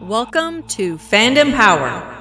Welcome to Fandom Power.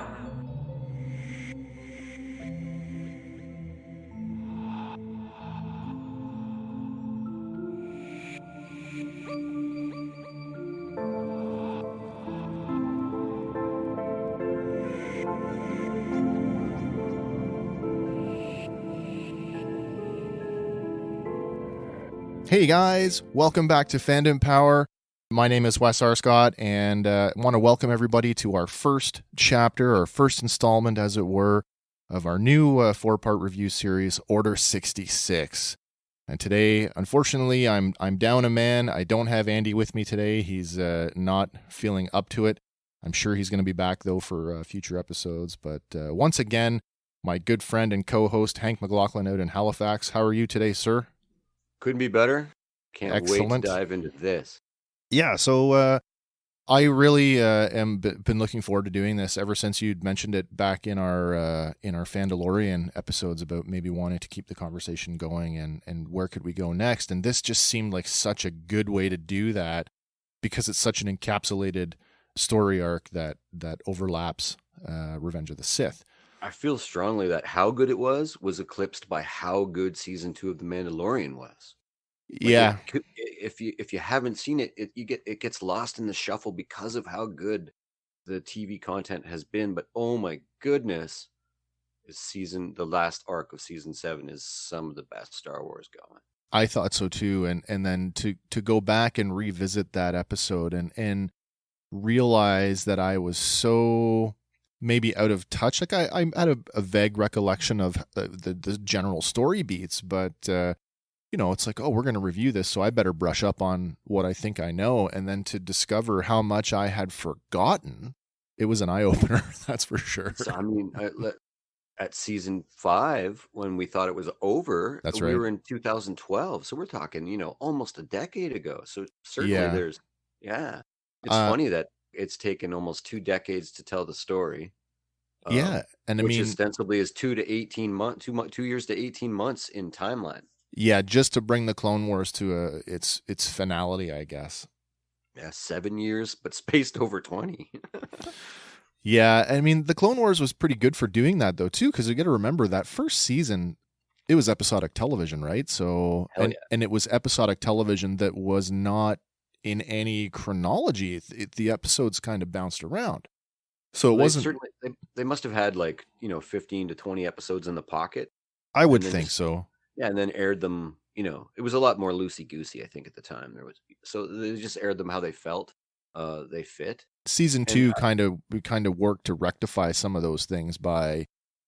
Hey guys, welcome back to Fandom Power. My name is Wes Arscott, and I want to welcome everybody to our first chapter, our first installment, as it were, of our new four-part review series, Order 66. And today, unfortunately, I'm down a man. I don't have Andy with me today. He's not feeling up to it. I'm sure he's going to be back, though, for future episodes. But once again, my good friend and co-host, Hank McClocklin, out in Halifax. How are you today, sir? Couldn't be better. Can't Excellent. wait to dive into this. Yeah, so I really am been looking forward to doing this ever since you'd mentioned it back in our Fandalorian episodes about maybe wanting to keep the conversation going and where could we go next. And this just seemed like such a good way to do that because it's such an encapsulated story arc that overlaps Revenge of the Sith. I feel strongly that how good it was eclipsed by how good season 2 of The Mandalorian was. Yeah. If you haven't seen it, it gets lost in the shuffle because of how good the TV content has been. But oh my goodness, the last arc of season 7 is some of the best Star Wars going. I thought so too, and then to go back and revisit that episode and realize that I was so maybe out of touch. Like I had a vague recollection of the general story beats, but it's like, oh, we're going to review this, so I better brush up on what I think I know. And then to discover how much I had forgotten, it was an eye-opener, that's for sure. So, I mean, at season 5, when we thought it was over, That's we right. were in 2012. So we're talking, almost a decade ago. So certainly it's funny that it's taken almost 2 decades to tell the story. Yeah. And which ostensibly is 2 to 18 months, 2 years to 18 months in timeline. Yeah, just to bring the Clone Wars to its finality, I guess. Yeah, 7 years, but spaced over 20. Yeah, I mean, the Clone Wars was pretty good for doing that, though, too, because you got to remember that first season, it was episodic television, right? So, and it was episodic television that was not in any chronology. The episodes kind of bounced around. So it wasn't... They must have had 15 to 20 episodes in the pocket. I would think so. Yeah, and then aired them, it was a lot more loosey-goosey, I think, at the time. So they just aired them how they felt. They fit. Season 2 we kind of worked to rectify some of those things by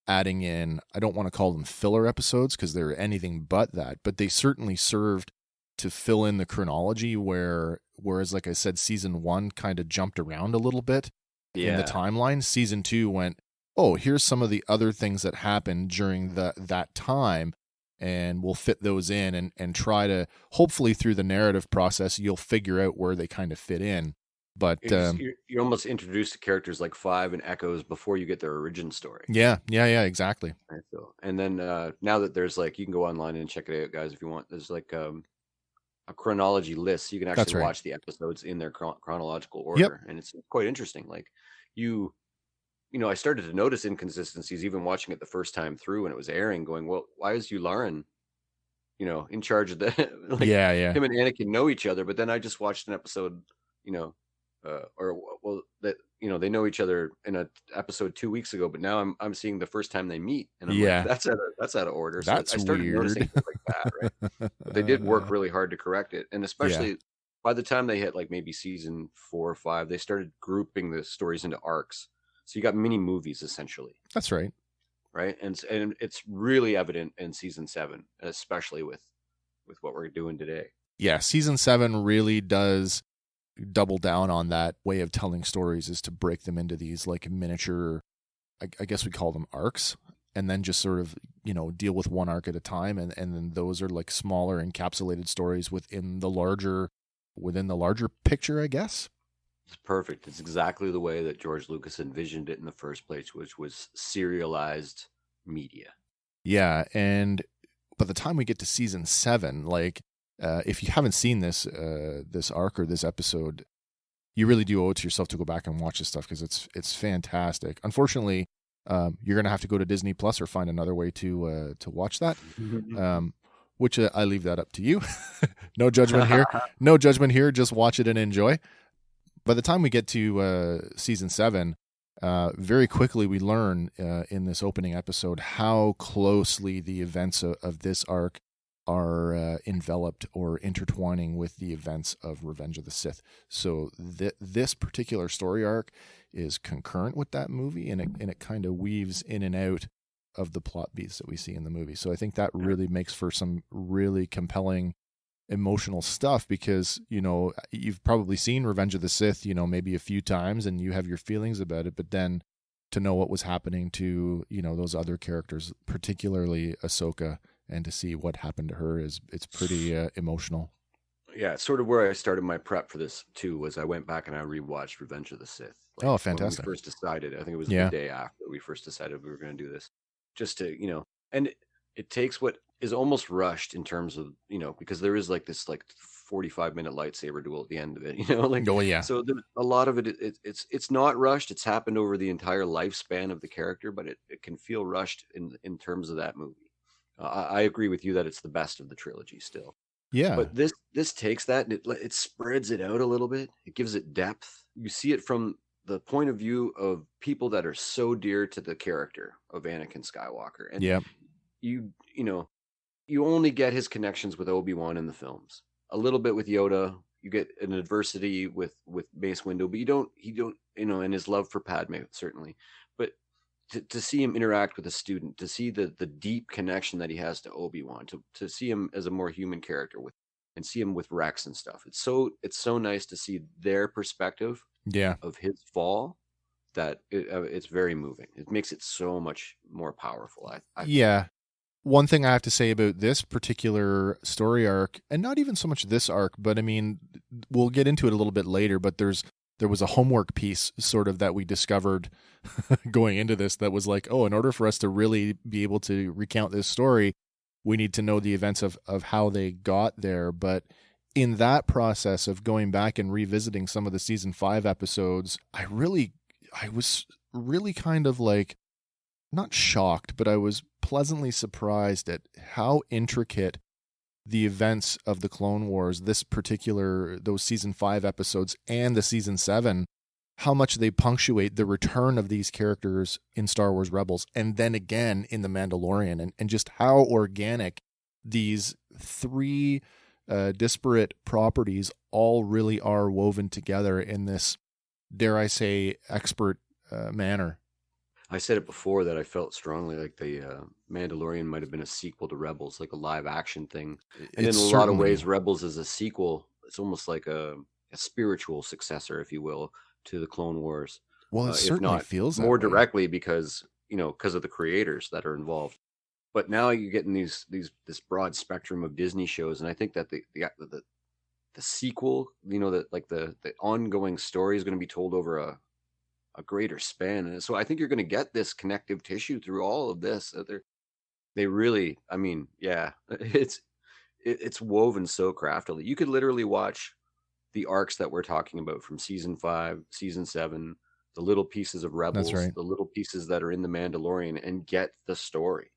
adding in, I don't want to call them filler episodes because they're anything but that, but they certainly served to fill in the chronology whereas, like I said, season 1 kind of jumped around a little bit in the timeline. Season 2 went, oh, here's some of the other things that happened during that time. And we'll fit those in and try to, hopefully through the narrative process, you'll figure out where they kind of fit in. But you're almost introduced to characters like Five and Echoes before you get their origin story. Yeah, exactly. And then now that there's you can go online and check it out, guys, if you want. There's a chronology list. So you can actually watch the episodes in their chronological order. And it's quite interesting. I started to notice inconsistencies even watching it the first time through when it was airing, going, well, why is Yularen, in charge of the him and Anakin know each other, but then I just watched an episode, they know each other in an episode 2 weeks ago, but now I'm seeing the first time they meet, and I'm like, that's out of order. So I started noticing things like that, right? But they did work really hard to correct it, and especially by the time they hit maybe season 4 or 5, they started grouping the stories into arcs. So you got mini movies essentially. That's right. Right. And it's really evident in season 7, especially with what we're doing today. Yeah. Season 7 really does double down on that way of telling stories, is to break them into these miniature, I guess we call them arcs, and then just sort of, deal with one arc at a time. And then those are smaller encapsulated stories within the larger picture, I guess. It's perfect. It's exactly the way that George Lucas envisioned it in the first place, which was serialized media. Yeah, and by the time we get to season 7, if you haven't seen this arc or this episode, you really do owe it to yourself to go back and watch this stuff because it's fantastic. Unfortunately, you're gonna have to go to Disney Plus or find another way to watch that. Which I leave that up to you. No judgment here. No judgment here. Just watch it and enjoy. By the time we get to season 7, very quickly we learn in this opening episode how closely the events of this arc are enveloped or intertwining with the events of Revenge of the Sith. So this particular story arc is concurrent with that movie, and it kind of weaves in and out of the plot beats that we see in the movie. So I think that really makes for some really compelling emotional stuff, because, you know, you've probably seen Revenge of the Sith, you know, maybe a few times and you have your feelings about it, but then to know what was happening to, you know, those other characters, particularly Ahsoka, and to see what happened to her it's pretty emotional. Yeah, it's sort of where I started my prep for this too, was I went back and I rewatched Revenge of the Sith. Oh, fantastic. When we first decided, I think it was the day after we first decided we were going to do this, just to, you know, and it takes what is almost rushed in terms of, you know, because there is like this like 45-minute lightsaber duel at the end of it, you know, like, oh yeah. So a lot of it's not rushed. It's happened over the entire lifespan of the character, but it can feel rushed in terms of that movie. I agree with you that it's the best of the trilogy still. Yeah. But this takes that and it spreads it out a little bit. It gives it depth. You see it from the point of view of people that are so dear to the character of Anakin Skywalker. And you know, you only get his connections with Obi-Wan in the films. A little bit with Yoda. You get an adversity with Mace Windu, but you don't, you know, and his love for Padme, certainly. But to see him interact with a student, to see the deep connection that he has to Obi-Wan, to see him as a more human character and see him with Rex and stuff. It's so nice to see their perspective of his fall, that it's very moving. It makes it so much more powerful. I One thing I have to say about this particular story arc, and not even so much this arc, but I mean, we'll get into it a little bit later, but there was a homework piece sort of that we discovered going into this that was like, oh, in order for us to really be able to recount this story, we need to know the events of how they got there. But in that process of going back and revisiting some of the season 5 episodes, I was really kind of like, not shocked, but I was pleasantly surprised at how intricate the events of the Clone Wars, those season 5 episodes and the season 7, how much they punctuate the return of these characters in Star Wars Rebels and then again in The Mandalorian, and just how organic these 3 disparate properties all really are woven together in this, dare I say, expert manner. I said it before that I felt strongly like the Mandalorian might have been a sequel to Rebels, like a live action thing. And in a lot of ways, Rebels is a sequel. It's almost like a spiritual successor, if you will, to the Clone Wars. Well, it certainly feels that more way. Directly because of the creators that are involved. But now you're getting this broad spectrum of Disney shows, and I think that the sequel, the ongoing story is going to be told over a greater span. And so I think you're going to get this connective tissue through all of this. They really, I mean, yeah, it's woven so craftily. You could literally watch the arcs that we're talking about from season 5, season 7, the little pieces of Rebels, That's right. The little pieces that are in the Mandalorian, and get the story.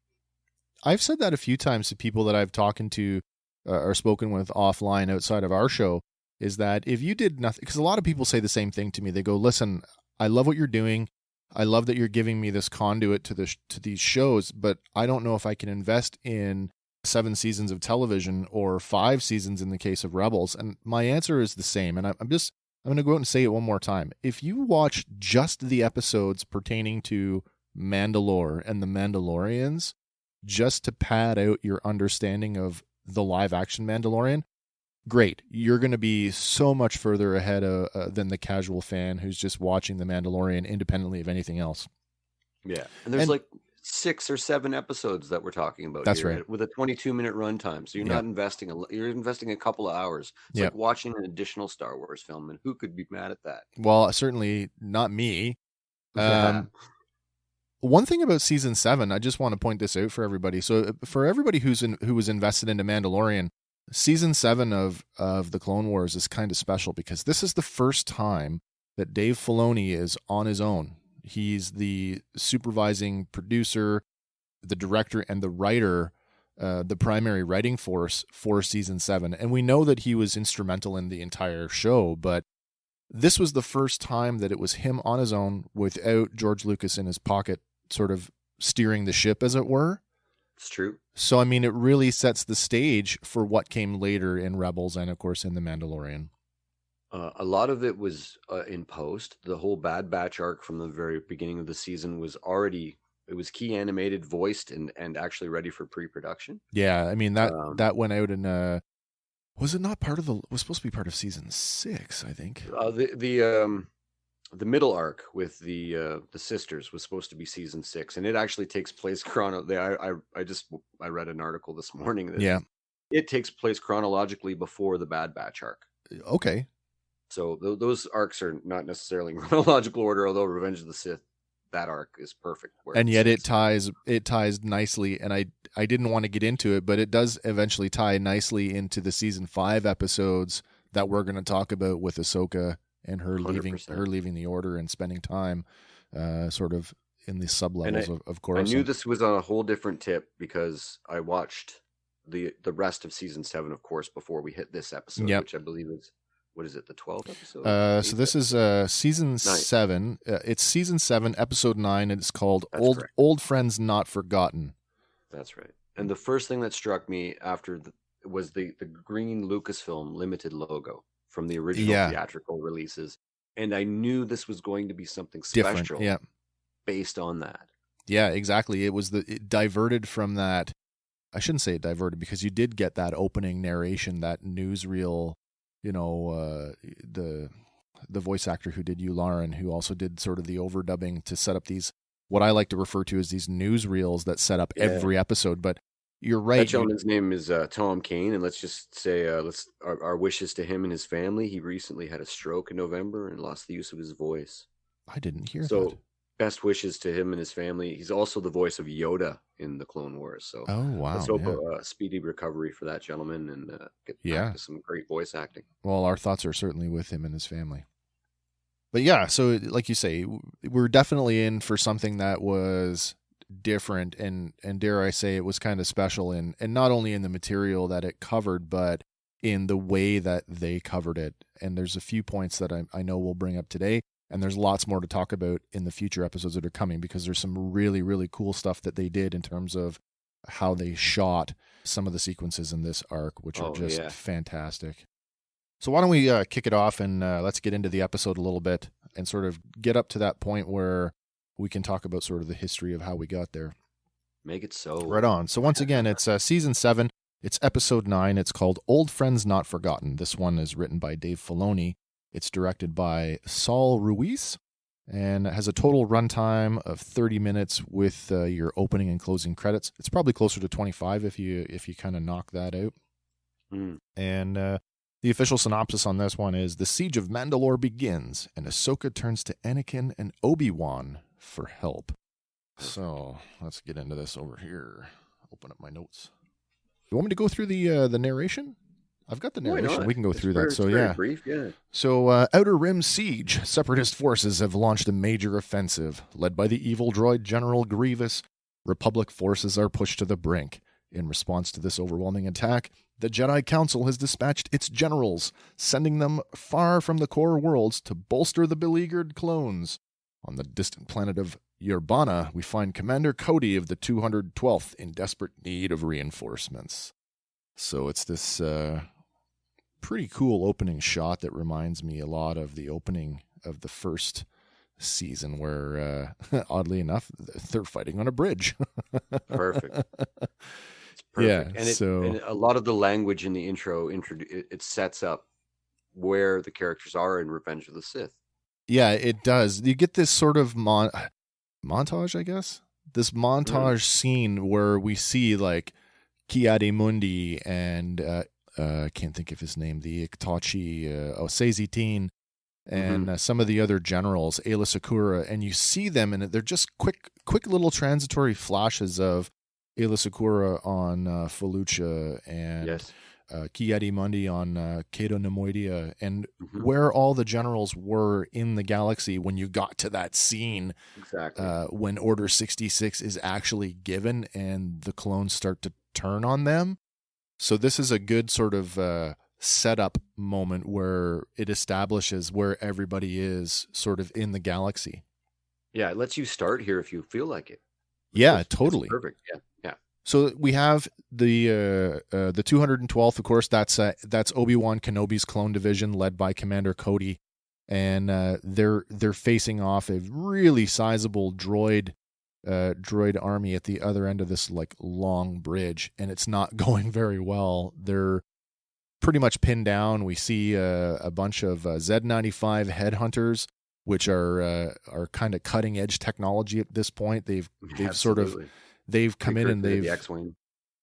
I've said that a few times to people that I've talked to or spoken with offline outside of our show, is that if you did nothing, because a lot of people say the same thing to me. They go, listen, I love what you're doing. I love that you're giving me this conduit to these shows, but I don't know if I can invest in 7 seasons of television or 5 seasons in the case of Rebels. And my answer is the same. And I'm going to go out and say it one more time. If you watch just the episodes pertaining to Mandalore and the Mandalorians, just to pad out your understanding of the live action Mandalorian, great. You're going to be so much further ahead than the casual fan who's just watching The Mandalorian independently of anything else. Yeah. And there's like 6 or 7 episodes that we're talking about. That's here, right. With a 22-minute runtime. So you're not investing, you're investing a couple of hours. It's like watching an additional Star Wars film. And who could be mad at that? Well, certainly not me. One thing about season 7, I just want to point this out for everybody. So for everybody who was invested into Mandalorian, Season 7 of the Clone Wars is kind of special because this is the first time that Dave Filoni is on his own. He's the supervising producer, the director, and the writer, the primary writing force for Season 7. And we know that he was instrumental in the entire show, but this was the first time that it was him on his own without George Lucas in his pocket, sort of steering the ship, as it were. It's true. So, I mean, it really sets the stage for what came later in Rebels and, of course, in The Mandalorian. A lot of it was in post. The whole Bad Batch arc from the very beginning of the season was already, it was key animated, voiced, and actually ready for pre-production. Yeah, I mean, that went out in, was it not part of was supposed to be part of Season 6, I think. The middle arc with the sisters was supposed to be Season 6, and it actually takes place I read an article this morning that it takes place chronologically before the Bad Batch arc. Okay. So those arcs are not necessarily in chronological order, although Revenge of the Sith, that arc is perfect. And yet it ties nicely, and I didn't want to get into it, but it does eventually tie nicely into the Season 5 episodes that we're going to talk about with Ahsoka and her 100%. leaving the Order and spending time sort of in the sublevels of Coruscant. I knew this was on a whole different tip because I watched the rest of Season 7, of course, before we hit this episode, which I believe is, what is it, the 12th episode? So this is Season 7. It's Season 7, Episode 9, and it's called Old Friends Not Forgotten. That's right. And the first thing that struck me after was the green Lucasfilm limited logo from the original theatrical releases. And I knew this was going to be something special based on that. Yeah, exactly. It diverted from that. I shouldn't say it diverted, because you did get that opening narration, that newsreel, the voice actor who did Yularen, who also did sort of the overdubbing to set up these, what I like to refer to as these newsreels that set up every episode. But you're right. That gentleman's name is Tom Kane, and let's just say our wishes to him and his family. He recently had a stroke in November and lost the use of his voice. I didn't hear that. So best wishes to him and his family. He's also the voice of Yoda in the Clone Wars. So let's hope a speedy recovery for that gentleman and get back to some great voice acting. Well, our thoughts are certainly with him and his family. But yeah, so like you say, we're definitely in for something that was different, and dare I say it was kind of special, and not only in the material that it covered, but in the way that they covered it. And there's a few points that I know we'll bring up today, and there's lots more to talk about in the future episodes that are coming, because there's some really, really cool stuff that they did in terms of how they shot some of the sequences in this arc, which are just fantastic. So why don't we kick it off and let's get into the episode a little bit and sort of get up to that point where we can talk about sort of the history of how we got there. Make it so. Right on. So once again, it's Season 7. It's Episode 9. It's called Old Friends Not Forgotten. This one is written by Dave Filoni. It's directed by Saul Ruiz and it has a total runtime of 30 minutes with your opening and closing credits. It's probably closer to 25 if you kind of knock that out. And the official synopsis on this one is: the siege of Mandalore begins, and Ahsoka turns to Anakin and Obi-Wan for help. So let's get into this over here. Open up my notes. You want me to go through the narration? I've got the narration. We can go through that. So very brief, So Outer Rim siege. Separatist forces have launched a major offensive. Led by the evil droid General Grievous, Republic forces are pushed to the brink. In response to this overwhelming attack, the Jedi Council has dispatched its generals, sending them far from the core worlds to bolster the beleaguered clones. On the distant planet of Yerbana, we find Commander Cody of the 212th in desperate need of reinforcements. So it's this pretty cool opening shot that reminds me a lot of the opening of the first season where, oddly enough, they're fighting on a bridge. Perfect. Yeah, and a lot of the language in the intro, it sets up where the characters are in Revenge of the Sith. Yeah, it does. You get this sort of montage, I guess? This montage scene where we see, like, Ki-Adi-Mundi and, I can't think of his name, the Iktachi, Seizi-Tin, and some of the other generals, Aayla Secura, and you see them, and they're just quick little transitory flashes of Aayla Secura on Fallujah and Ki-Adi-Mundi on Cato Nemoidia, and where all the generals were in the galaxy when you got to that scene. Exactly. When Order 66 is actually given and the clones start to turn on them. So this is a good sort of setup moment where it establishes where everybody is sort of in the galaxy. Yeah, it lets you start here if you feel like it. Yeah, totally. Perfect. Yeah. So we have the 212th, of course. That's Obi-Wan Kenobi's clone division, led by Commander Cody, and they're facing off a really sizable droid army at the other end of this like long bridge, and it's not going very well. They're pretty much pinned down. We see a bunch of Z95 headhunters, which are kind of cutting edge technology at this point. They've sort of come in and they've the X-wing.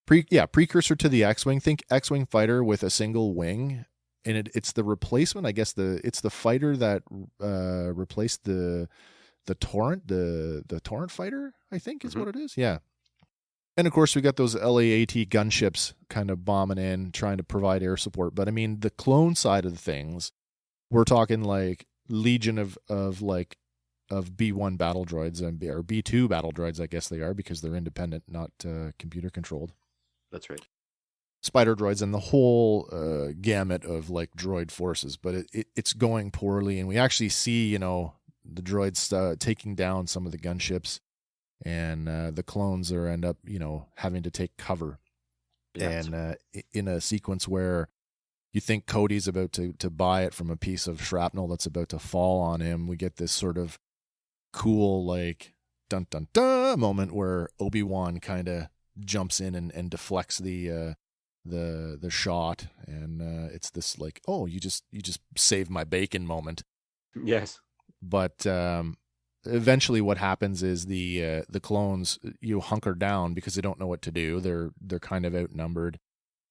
Precursor to the X-wing. Think X-wing fighter with a single wing, and it's the replacement. I guess it's the fighter that replaced the Torrent, the Torrent fighter, I think is what it is. Yeah. And of course we got those LAAT gunships kind of bombing in, trying to provide air support. But I mean, the clone side of things, we're talking like legion of B1 battle droids or B2 battle droids, I guess they are, because they're independent, not computer controlled. That's right. Spider droids and the whole gamut of like droid forces, but it's going poorly, and we actually see the droids taking down some of the gunships, and the clones end up having to take cover. And in a sequence where you think Cody's about to buy it from a piece of shrapnel that's about to fall on him, we get this sort of cool like dun dun dun moment where Obi-Wan kind of jumps in and deflects the shot, and it's this like, oh, you just saved my bacon moment. Yes. But eventually what happens is the clones hunker down because they don't know what to do. They're kind of outnumbered,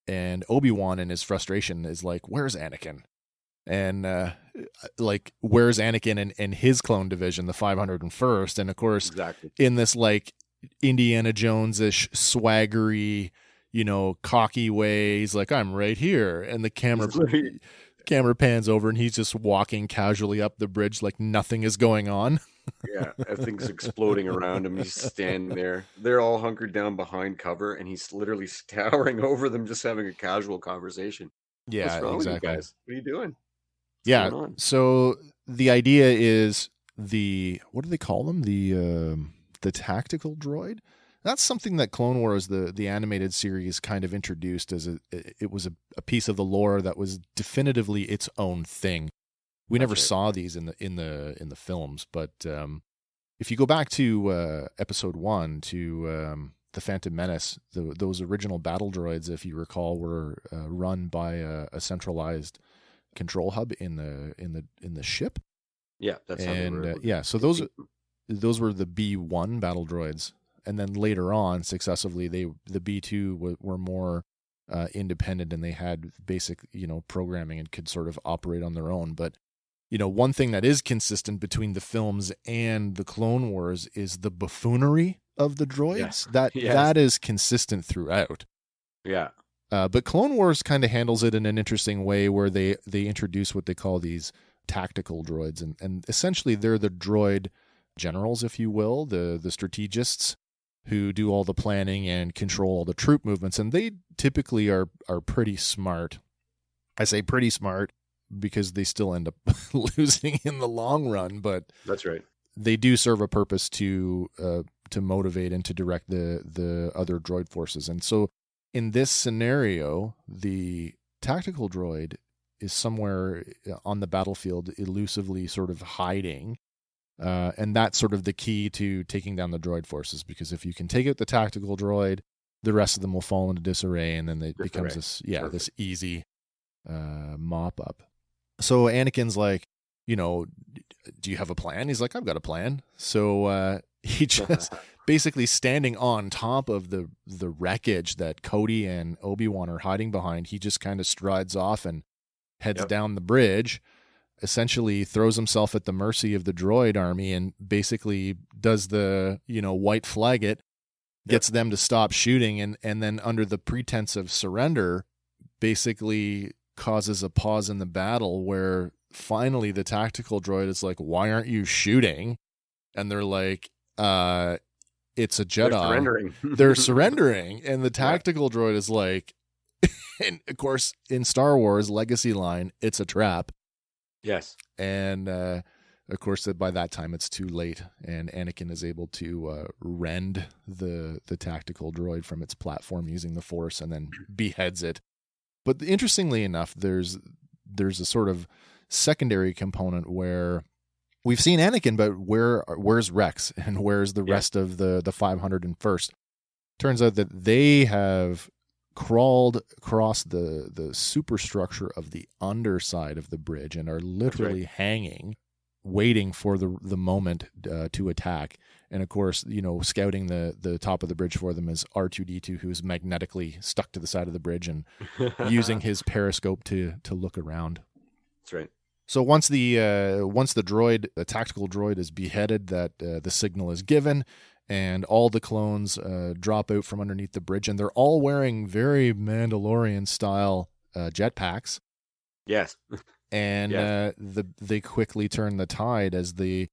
and Obi-Wan in his frustration is like, where's Anakin? And like, where's Anakin and his clone division, the 501st? And of course, exactly. In this like Indiana Jones-ish swaggery, cocky way, he's like, I'm right here, and the camera pans over and he's just walking casually up the bridge like nothing is going on. Yeah, everything's exploding around him. He's standing there. They're all hunkered down behind cover, and he's literally towering over them, just having a casual conversation. Yeah, what's wrong exactly. with you guys? What are you doing? What's going on? So the idea is what do they call them? The tactical droid. That's something that Clone Wars, the animated series, kind of introduced as it was a piece of the lore that was definitively its own thing. We never saw these in the films, but if you go back to Episode 1 to the Phantom Menace, those original battle droids, if you recall, were run by a centralized control hub in the ship. Yeah, that's how they were. So those were the B1 battle droids. And then later on, successively, the B2 were more independent, and they had basic, programming and could sort of operate on their own. But, one thing that is consistent between the films and the Clone Wars is the buffoonery of the droids. Yeah. That is consistent throughout. Yeah. But Clone Wars kind of handles it in an interesting way where they introduce what they call these tactical droids. And essentially, they're the droid generals, if you will, the strategists, who do all the planning and control all the troop movements, and they typically are pretty smart. I say pretty smart because they still end up losing in the long run, but that's right. They do serve a purpose to motivate and to direct the other droid forces. And so in this scenario, the tactical droid is somewhere on the battlefield elusively sort of hiding. And that's sort of the key to taking down the droid forces, because if you can take out the tactical droid, the rest of them will fall into disarray, and then it becomes this easy mop up. So Anakin's like, do you have a plan? He's like, I've got a plan. So he just basically standing on top of the wreckage that Cody and Obi-Wan are hiding behind, he just kind of strides off and heads down the bridge, essentially throws himself at the mercy of the droid army, and basically does the, white flag it, gets them to stop shooting, and then under the pretense of surrender, basically causes a pause in the battle where finally the tactical droid is like, why aren't you shooting? And they're like, it's a Jedi. They're surrendering. They're surrendering. And the tactical droid is like, and of course, in Star Wars Legacy line, it's a trap. Yes. And of course, by that time, it's too late. And Anakin is able to rend the tactical droid from its platform using the Force and then beheads it. But interestingly enough, there's a sort of secondary component where we've seen Anakin, but where's Rex and where's the rest of the 501st? Turns out that they have crawled across the superstructure of the underside of the bridge and are literally hanging, waiting for the moment to attack. And of course, scouting the top of the bridge for them is R2-D2, who's magnetically stuck to the side of the bridge and using his periscope to look around. That's right. So once the tactical droid is beheaded, that the signal is given, and all the clones drop out from underneath the bridge, and they're all wearing very Mandalorian style jetpacks. Yes. And they quickly turn the tide as the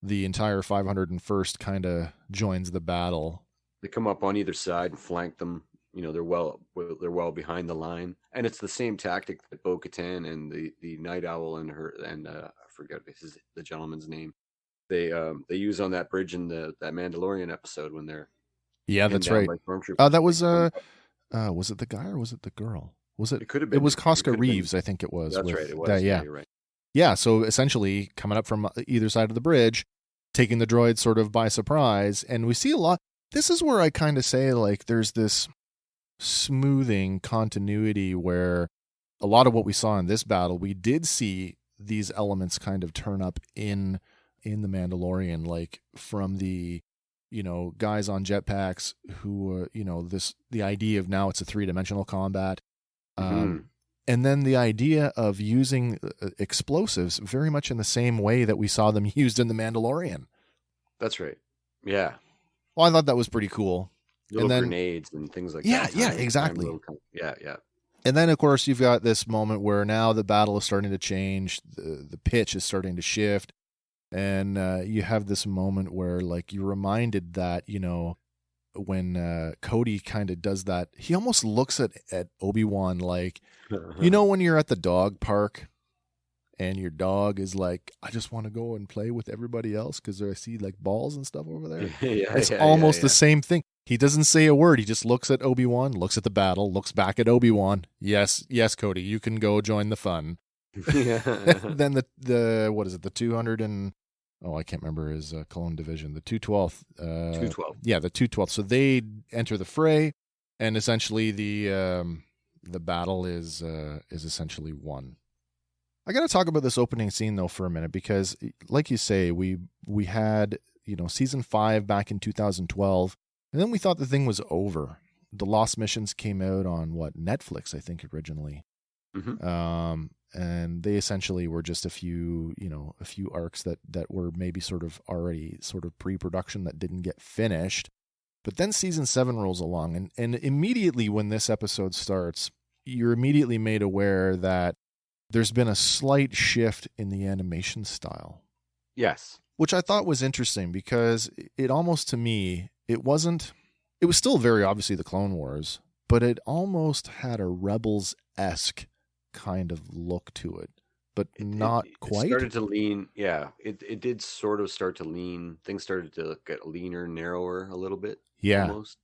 entire 501st kind of joins the battle. They come up on either side and flank them. They're well behind the line, and it's the same tactic that Bo-Katan and the Night Owl and I forget the gentleman's name. They use on that bridge in that Mandalorian episode when they're that's right. That was was it the guy or was it the girl? Was it? It could have been. It was Cosca Reeves, I think it was. That's right. It was. You're right. Yeah. So essentially, coming up from either side of the bridge, taking the droid sort of by surprise, and we see a lot. This is where I kind of say, like, there's this smoothing continuity where a lot of what we saw in this battle, we did see these elements kind of turn up in the Mandalorian, like from the guys on jetpacks who the idea of now it's a 3-dimensional combat, and then the idea of using explosives very much in the same way that we saw them used in the Mandalorian. That's right. Yeah. Well, I thought that was pretty cool. Little grenades and things like that. Yeah, exactly. Yeah. And then, of course, you've got this moment where now the battle is starting to change. The pitch is starting to shift. And you have this moment where, like, you're reminded that, when Cody kind of does that, he almost looks at Obi-Wan like, when you're at the dog park and your dog is like, I just want to go and play with everybody else because I see, like, balls and stuff over there. It's almost the same thing. He doesn't say a word. He just looks at Obi-Wan, looks at the battle, looks back at Obi-Wan. Yes, Cody, you can go join the fun. Then the what is it? The 200 and I can't remember his clone division. The 212th. 212. Yeah, the 212th. So they enter the fray, and essentially the battle is essentially won. I got to talk about this opening scene though for a minute because, like you say, we had season 5 back in 2012. And then we thought the thing was over. The Lost Missions came out on Netflix, I think, originally. Mm-hmm. And they essentially were just a few arcs that were maybe sort of already sort of pre-production that didn't get finished. But then season 7 rolls along, and immediately when this episode starts, you're immediately made aware that there's been a slight shift in the animation style. Yes. Which I thought was interesting because it almost, to me, it was still very obviously the Clone Wars, but it almost had a Rebels-esque kind of look to it, but not quite. It started to lean, it did sort of start to lean. Things started to get leaner, narrower a little bit. Yeah. Almost.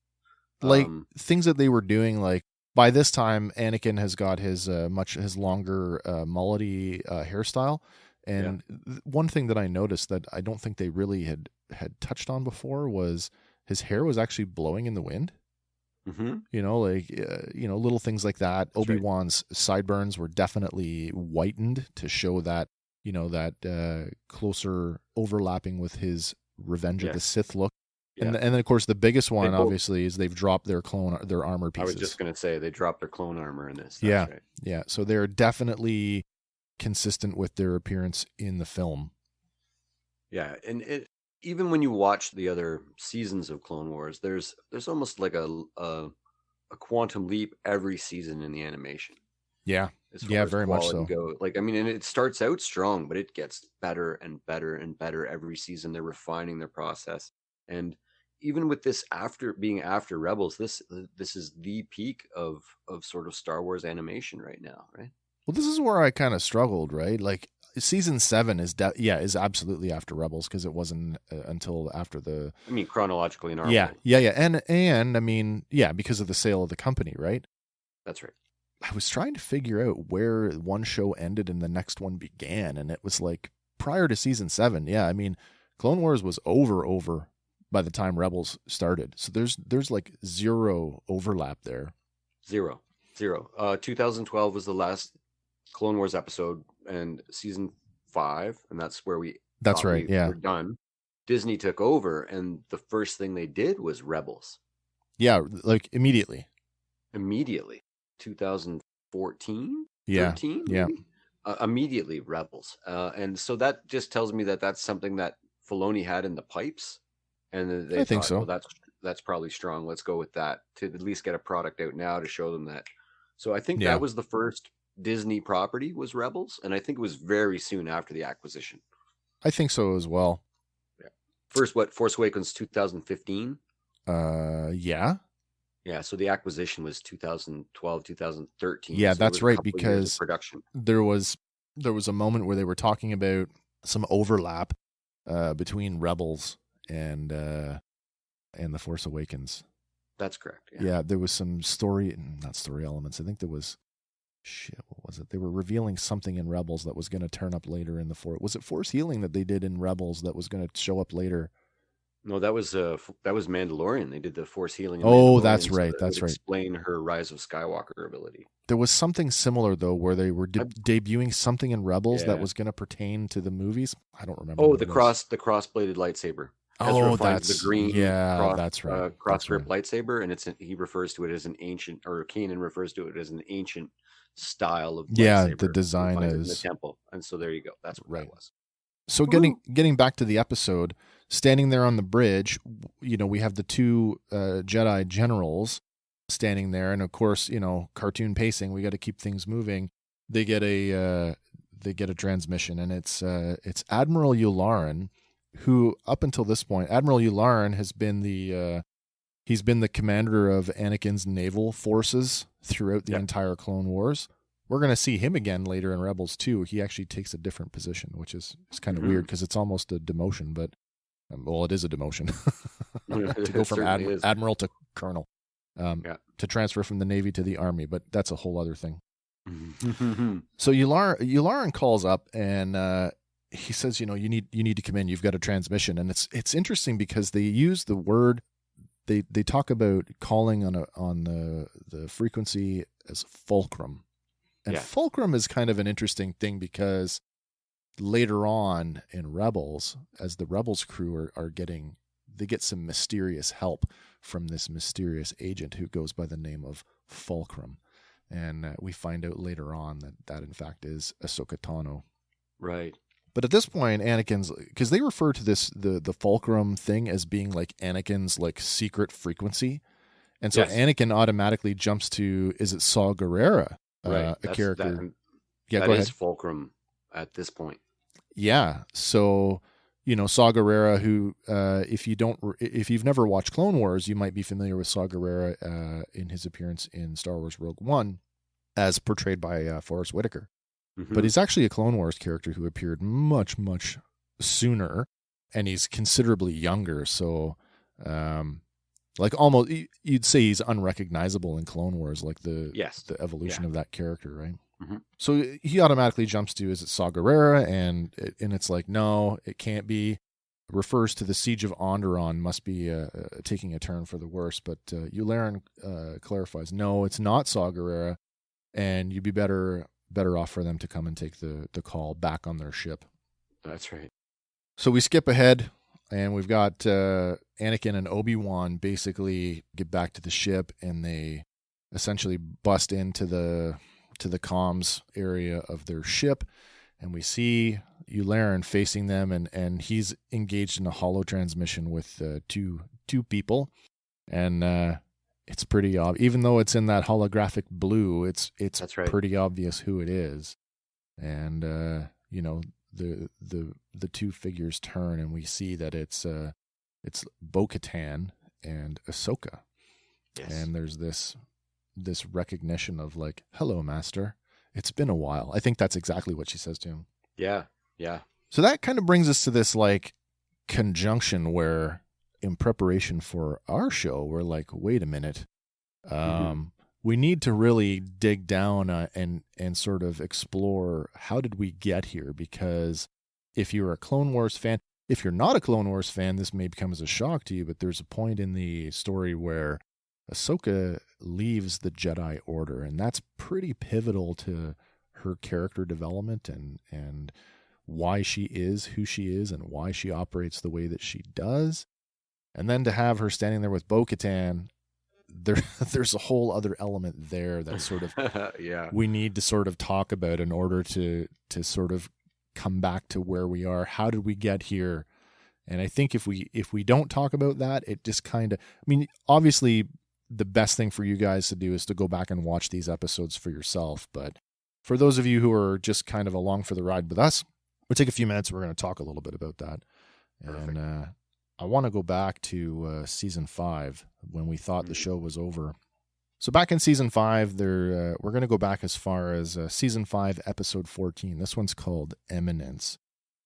Like things that they were doing, like by this time, Anakin has got his longer mullety hairstyle. And one thing that I noticed that I don't think they really had touched on before was his hair was actually blowing in the wind. Mm-hmm. Little things like that. That's Obi-Wan's sideburns were definitely whitened to show that, that closer overlapping with his Revenge of the Sith look. Yeah. And then, of course, the biggest one, obviously, is they've dropped their armor pieces. I was just going to say, they dropped their clone armor in this. That's right. Yeah. So they're definitely consistent with their appearance in the film. Yeah, and even when you watch the other seasons of Clone Wars, there's almost like a quantum leap every season in the animation. Yeah. As far Yeah, as very much quality so. go. Like, I mean, and it starts out strong, but it gets better and better and better every season. They're refining their process. And even with this after Rebels, this is the peak of sort of Star Wars animation right now, right? Well, this is where I kind of struggled, right? Like season 7 is is absolutely after Rebels because it wasn't until after the. I mean, chronologically in our Yeah, world. yeah, and I mean, yeah, because of the sale of the company, right? That's right. I was trying to figure out where one show ended and the next one began, and it was like prior to season 7. Yeah, I mean, Clone Wars was over by the time Rebels started, so there's like zero overlap there. Zero. 2012 was the last Clone Wars episode, and season 5, and that's where we. That's right. Yeah, we're done. Disney took over, and the first thing they did was Rebels. Yeah, like immediately. 2014, yeah, 13, yeah. maybe? Immediately Rebels, and so that just tells me that that's something that Filoni had in the pipes, and they think thought, so. well, that's probably strong. Let's go with that to at least get a product out now to show them that. So I think that was the first Disney property was Rebels, and I think it was very soon after the acquisition. I think so as well. Yeah. First, Force Awakens 2015. Yeah. Yeah, so the acquisition was 2012, 2013. Yeah, so that's right, because production. There was a moment where they were talking about some overlap between Rebels and The Force Awakens. That's correct. Yeah, there was some not story elements. I think there was what was it? They were revealing something in Rebels that was going to turn up later in the Force. Was it Force healing that they did in Rebels that was going to show up later? No, that was Mandalorian. They did the Force healing. Oh, that's right. That's right. Explain her Rise of Skywalker ability. There was something similar though, where they were debuting something in Rebels that was going to pertain to the movies. I don't remember. Oh, the cross-bladed lightsaber. Oh, that's the green. That's right. Cross-grip lightsaber, and he refers to it as an ancient, or Kanan refers to it as an ancient style of lightsaber. The design is in the temple, and so there you go. That's what that was. So getting back to the episode, standing there on the bridge, we have the two Jedi generals standing there, and of course, cartoon pacing. We got to keep things moving. They get a transmission, and it's Admiral Yularen, who up until this point, Admiral Yularen has been he's been the commander of Anakin's naval forces throughout the entire Clone Wars. We're going to see him again later in Rebels too. He actually takes a different position, which is kind of weird because it's almost a demotion, but it is a demotion to go from admiral to colonel, to transfer from the Navy to the Army. But that's a whole other thing. So Yularen calls up and he says, you need to come in. You've got a transmission, and it's interesting because they use the word. They talk about calling on the frequency as fulcrum. And fulcrum is kind of an interesting thing because later on in Rebels, as the Rebels crew they get some mysterious help from this mysterious agent who goes by the name of Fulcrum. And we find out later on that in fact is Ahsoka Tano. Right. But at this point, because they refer to the Fulcrum thing as being like Anakin's like secret frequency. And so Anakin automatically jumps to, is it Saw Gerrera? Right. A character. That is Fulcrum at this point. Yeah. So, Saw Gerrera, who, if you've never watched Clone Wars, you might be familiar with Saw Gerrera in his appearance in Star Wars Rogue One, as portrayed by Forrest Whitaker. Mm-hmm. But he's actually a Clone Wars character who appeared much, much sooner, and he's considerably younger. So, like almost, you'd say he's unrecognizable in Clone Wars, like the evolution of that character, right? Mm-hmm. So he automatically jumps to, is it Saw Gerrera? And it's like, no, it can't be. It refers to the Siege of Onderon, must be taking a turn for the worse. But Yularen clarifies, no, it's not Saw Gerrera, and you'd be better off for them to come and take the call back on their ship. That's right. So we skip ahead. And we've got Anakin and Obi-Wan basically get back to the ship, and they essentially bust into the comms area of their ship, and we see Yularen facing them, and he's engaged in a holo transmission with two people, and it's pretty obvious. Even though it's in that holographic blue, it's That's right. pretty obvious who it is. And you know, the two figures turn, and we see that it's Bo-Katan and Ahsoka. Yes. And there's this recognition of like, hello, master. It's been a while. I think that's exactly what she says to him. Yeah. Yeah. So that kind of brings us to this like conjunction where in preparation for our show, we're like, wait a minute. We need to really dig down and sort of explore how did we get here? Because if you're a Clone Wars fan, if you're not a Clone Wars fan, this may become as a shock to you, but there's a point in the story where Ahsoka leaves the Jedi Order, and that's pretty pivotal to her character development and why she is who she is and why she operates the way that she does. And then to have her standing there with Bo-Katan, there's a whole other element there that sort of we need to sort of talk about in order to sort of come back to where we are. How did we get here? And I think if we don't talk about that, it just kind of, I mean, obviously the best thing for you guys to do is to go back and watch these episodes for yourself. But for those of you who are just kind of along for the ride with us, we'll take a few minutes. We're going to talk a little bit about that. Perfect. And I want to go back to season 5 when we thought the show was over. So back in season 5, we're going to go back as far as season 5, episode 14. This one's called Eminence.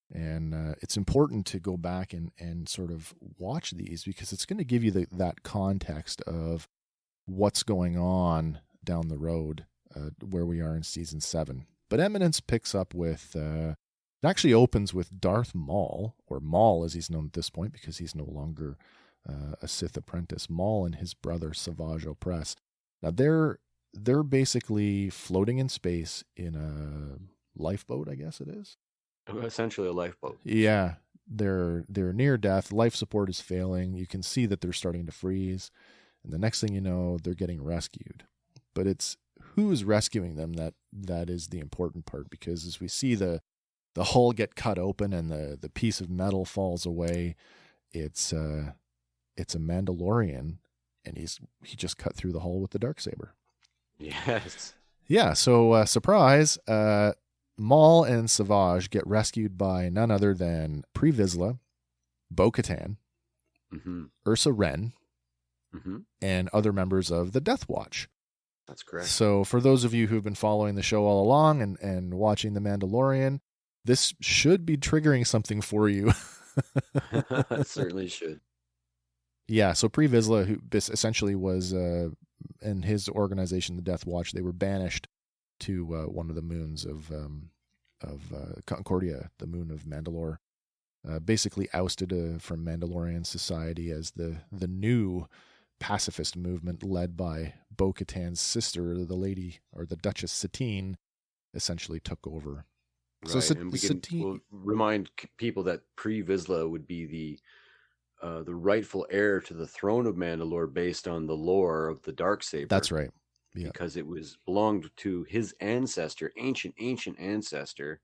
And it's important to go back and sort of watch these because it's going to give you that context of what's going on down the road where we are in season 7. But Eminence picks up with, it actually opens with Darth Maul, or Maul as he's known at this point because he's no longer a Sith apprentice, Maul and his brother Savage Opress. Now they're basically floating in space in a lifeboat, I guess it is. Essentially a lifeboat. Yeah, they're near death. Life support is failing. You can see that they're starting to freeze. And the next thing you know, they're getting rescued. But it's who is rescuing them that is the important part, because as we see the hull get cut open and the piece of metal falls away, it's a Mandalorian, and he just cut through the hull with the Darksaber. Yes. Yeah, so surprise, Maul and Savage get rescued by none other than Pre Vizsla, Bo-Katan, Ursa Wren, and other members of the Death Watch. That's correct. So for those of you who've been following the show all along and watching The Mandalorian, this should be triggering something for you. It certainly should. Yeah, so Pre Vizsla, who essentially was, in his organization, the Death Watch, they were banished to one of the moons of Concordia, the moon of Mandalore, basically ousted from Mandalorian society as the new pacifist movement led by Bo-Katan's sister, the lady, or the Duchess Satine, essentially took over. Right. So we'll remind people that Pre Vizsla would be the rightful heir to the throne of Mandalore based on the lore of the Darksaber. That's right. Yeah. Because it belonged to his ancestor, ancient ancestor,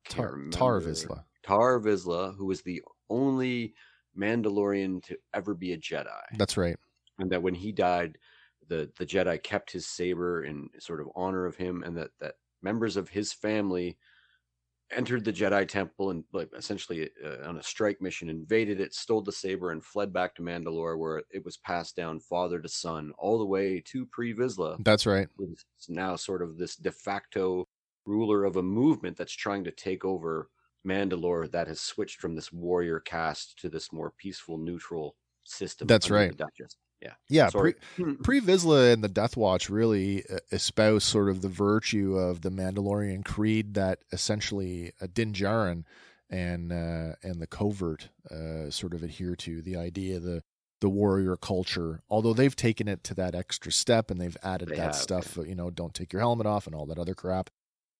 Tar Vizsla. Tar Vizsla, who was the only Mandalorian to ever be a Jedi. That's right. And that when he died, the Jedi kept his saber in sort of honor of him, and that members of his family entered the Jedi Temple and, like, essentially on a strike mission, invaded it, stole the saber, and fled back to Mandalore, where it was passed down father to son all the way to Pre Vizsla. That's right. Who's now sort of this de facto ruler of a movement that's trying to take over Mandalore, that has switched from this warrior caste to this more peaceful, neutral system. That's right. The Duchess. Yeah. Yeah. Pre Vizsla and the Death Watch really espouse sort of the virtue of the Mandalorian creed that essentially Din Djarin and the Covert sort of adhere to, the idea, the warrior culture, although they've taken it to that extra step and they've added stuff, don't take your helmet off and all that other crap,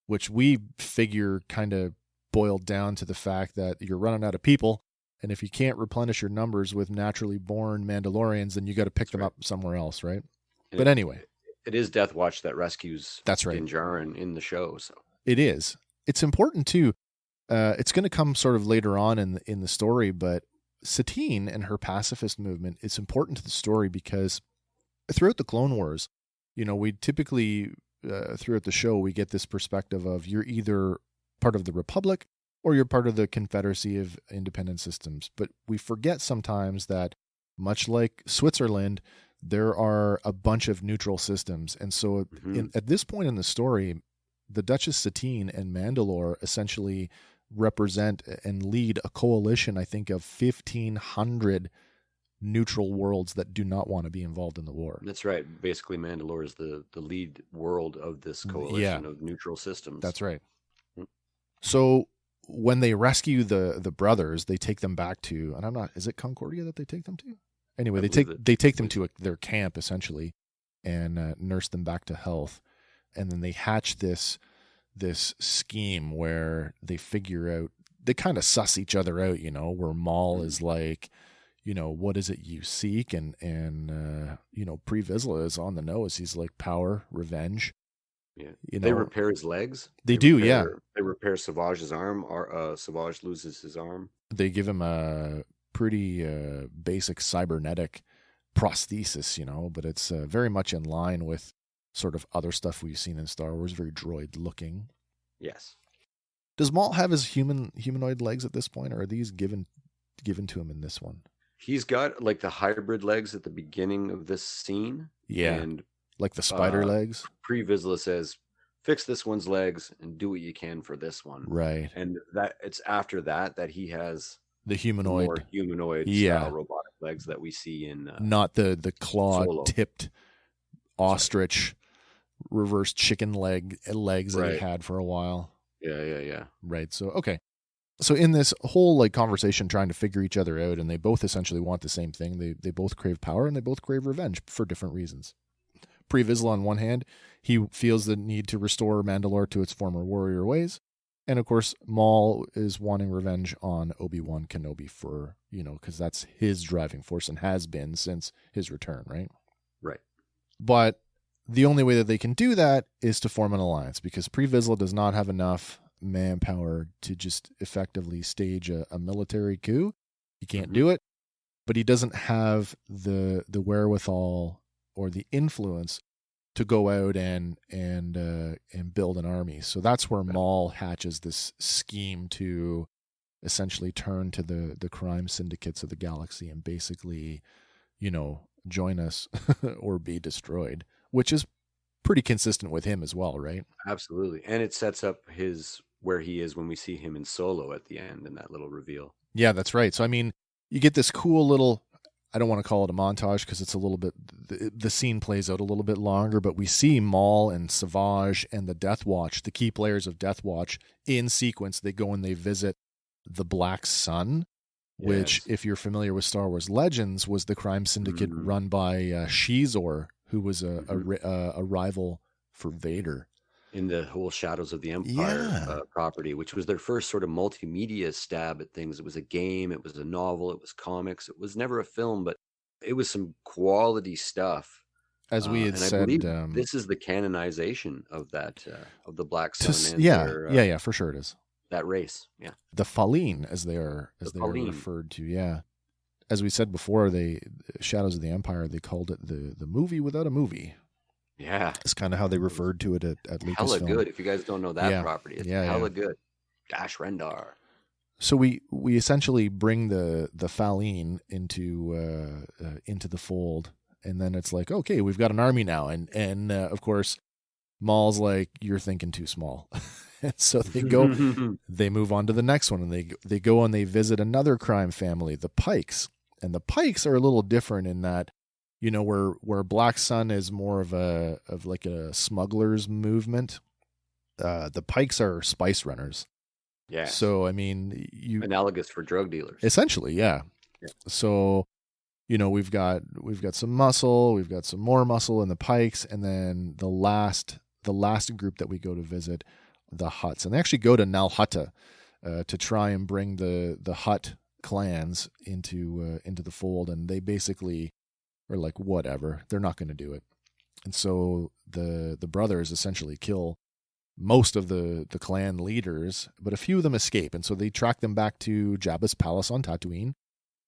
which we figure kind of boiled down to the fact that you're running out of people. And if you can't replenish your numbers with naturally born Mandalorians, then you got to pick them up somewhere else, right? But anyway, it is Death Watch that rescues Din Djarin in the show. So it is. It's important too. It's going to come sort of later on in the story, but Satine and her pacifist movement, it's important to the story because throughout the Clone Wars, we typically, throughout the show, we get this perspective of you're either part of the Republic or you're part of the Confederacy of Independent Systems. But we forget sometimes that, much like Switzerland, there are a bunch of neutral systems. And so at this point in the story, the Duchess Satine and Mandalore essentially represent and lead a coalition, I think, of 1,500 neutral worlds that do not want to be involved in the war. That's right. Basically, Mandalore is the lead world of this coalition of neutral systems. That's right. So when they rescue the brothers, they take them back to, and is it Concordia that they take them to? Anyway, they take them to their camp essentially, and nurse them back to health, and then they hatch this scheme where they figure out, they kind of suss each other out, where Maul is like, what is it you seek, and Pre Vizsla is on the nose. He's like power, revenge. Yeah, they repair his legs. They repair Savage's arm. Savage loses his arm. They give him a pretty basic cybernetic prosthesis, but it's very much in line with sort of other stuff we've seen in Star Wars, very droid looking. Yes. Does Maul have his humanoid legs at this point, or are these given to him in this one? He's got like the hybrid legs at the beginning of this scene. Yeah. And like the spider legs. Pre Vizsla says, fix this one's legs and do what you can for this one. Right. And that it's after that he has the humanoid style robotic legs that we see in not the claw tipped ostrich reverse chicken legs that he had for a while. Yeah. Right. So okay. So in this whole like conversation trying to figure each other out, and they both essentially want the same thing. They both crave power and they both crave revenge for different reasons. Pre Vizsla on one hand, he feels the need to restore Mandalore to its former warrior ways. And of course, Maul is wanting revenge on Obi-Wan Kenobi for, because that's his driving force and has been since his return, right? Right. But the only way that they can do that is to form an alliance, because Pre Vizsla does not have enough manpower to just effectively stage a military coup. He can't do it, but he doesn't have the wherewithal or the influence to go out and build an army. So that's where Maul hatches this scheme to essentially turn to the crime syndicates of the galaxy and basically, join us or be destroyed, which is pretty consistent with him as well, right? Absolutely. And it sets up where he is when we see him in Solo at the end in that little reveal. Yeah, that's right. So, I mean, you get this cool little, I don't want to call it a montage because it's a little bit, the scene plays out a little bit longer, but we see Maul and Savage and the Death Watch, the key players of Death Watch, in sequence. They go and they visit the Black Sun, which, if you're familiar with Star Wars Legends, was the crime syndicate run by Shizor, who was a rival for Vader. In the whole Shadows of the Empire property, which was their first sort of multimedia stab at things. It was a game, it was a novel, it was comics. It was never a film, but it was some quality stuff. As we had said, I believe this is the canonization of that, of the Black Sun. Yeah, for sure it is. That race, yeah. The Falleen, as they are referred to, yeah. As we said before, Shadows of the Empire, they called it the movie without a movie. Yeah. It's kind of how they referred to it at Lucasfilm. Hella good. If you guys don't know that property, it's hella good. Dash Rendar. So we essentially bring the Falleen into the fold, and then it's like, okay, we've got an army now, and of course, Maul's like, you're thinking too small. So they move on to the next one, and they go and they visit another crime family, the Pikes, and the Pikes are a little different in that, where Black Sun is more of like a smuggler's movement. The Pikes are spice runners. Yeah. So I mean, analogous for drug dealers. Essentially, yeah. So, we've got some muscle, we've got some more muscle in the Pikes, and then the last group that we go to visit, the Hutts, and they actually go to Nal Hutta to try and bring the Hutt clans into the fold, and they basically are like, whatever, they're not going to do it. And so the brothers essentially kill most of the clan leaders, but a few of them escape. And so they track them back to Jabba's palace on Tatooine.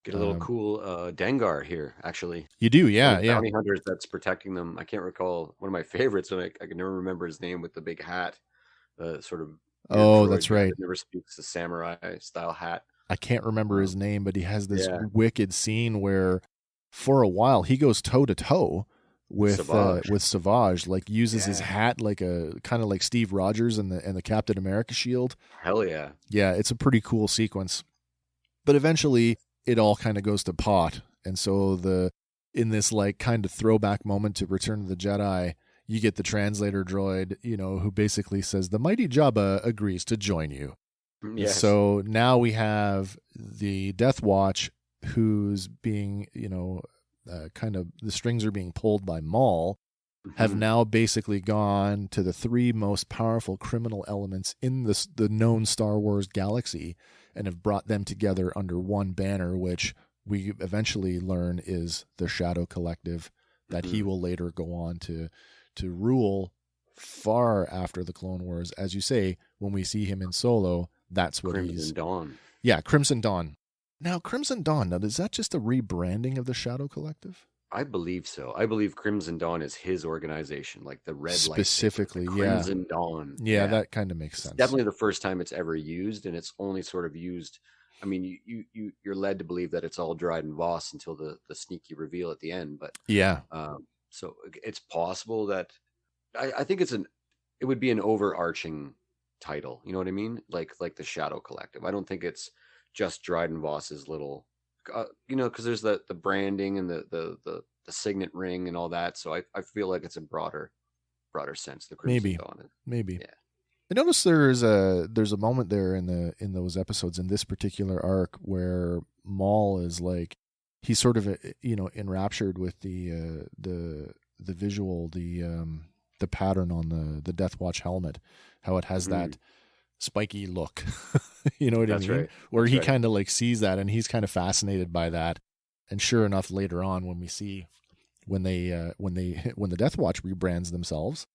Get a little cool Dengar here, actually. You do, yeah, yeah. Bounty hunters that's protecting them. I can't recall one of my favorites, and I can never remember his name, with the big hat, sort of. Oh, that's right. That never speaks, the samurai style hat. I can't remember his name, but he has this wicked scene where, for a while, he goes toe to toe with Savage, like uses his hat like a kind of like Steve Rogers and the Captain America shield. Hell yeah. Yeah, it's a pretty cool sequence. But eventually it all kind of goes to pot. And so in this like kind of throwback moment to Return of the Jedi, you get the translator droid, who basically says the mighty Jabba agrees to join you. Yes. So now we have the Death Watch, who's being, kind of the strings are being pulled by Maul, have now basically gone to the three most powerful criminal elements in the known Star Wars galaxy and have brought them together under one banner, which we eventually learn is the Shadow Collective, that he will later go on to rule far after the Clone Wars. As you say, when we see him in Solo, that's what Crimson Dawn. Yeah, Crimson Dawn. Now, Crimson Dawn, is that just a rebranding of the Shadow Collective? I believe so. I believe Crimson Dawn is his organization, like the red specifically, Crimson Dawn. Yeah, that kind of makes sense. Definitely the first time it's ever used, and it's only sort of used. I mean, you're led to believe that it's all Dryden Voss until the sneaky reveal at the end. But so it's possible that I think it would be an overarching title. You know what I mean? Like the Shadow Collective. I don't think it's just Dryden Voss's little. Because there's the branding and the signet ring and all that. So I feel like it's a broader sense. The Crimson Dawn. Maybe. Yeah. I noticed there's a moment there in those episodes in this particular arc where Maul is like, he's sort of enraptured with the visual, the pattern on the Death Watch helmet, how it has that spiky look. You know what I mean? Right. Where he kind of like sees that, and he's kind of fascinated by that. And sure enough, later on when we see when the Death Watch rebrands themselves,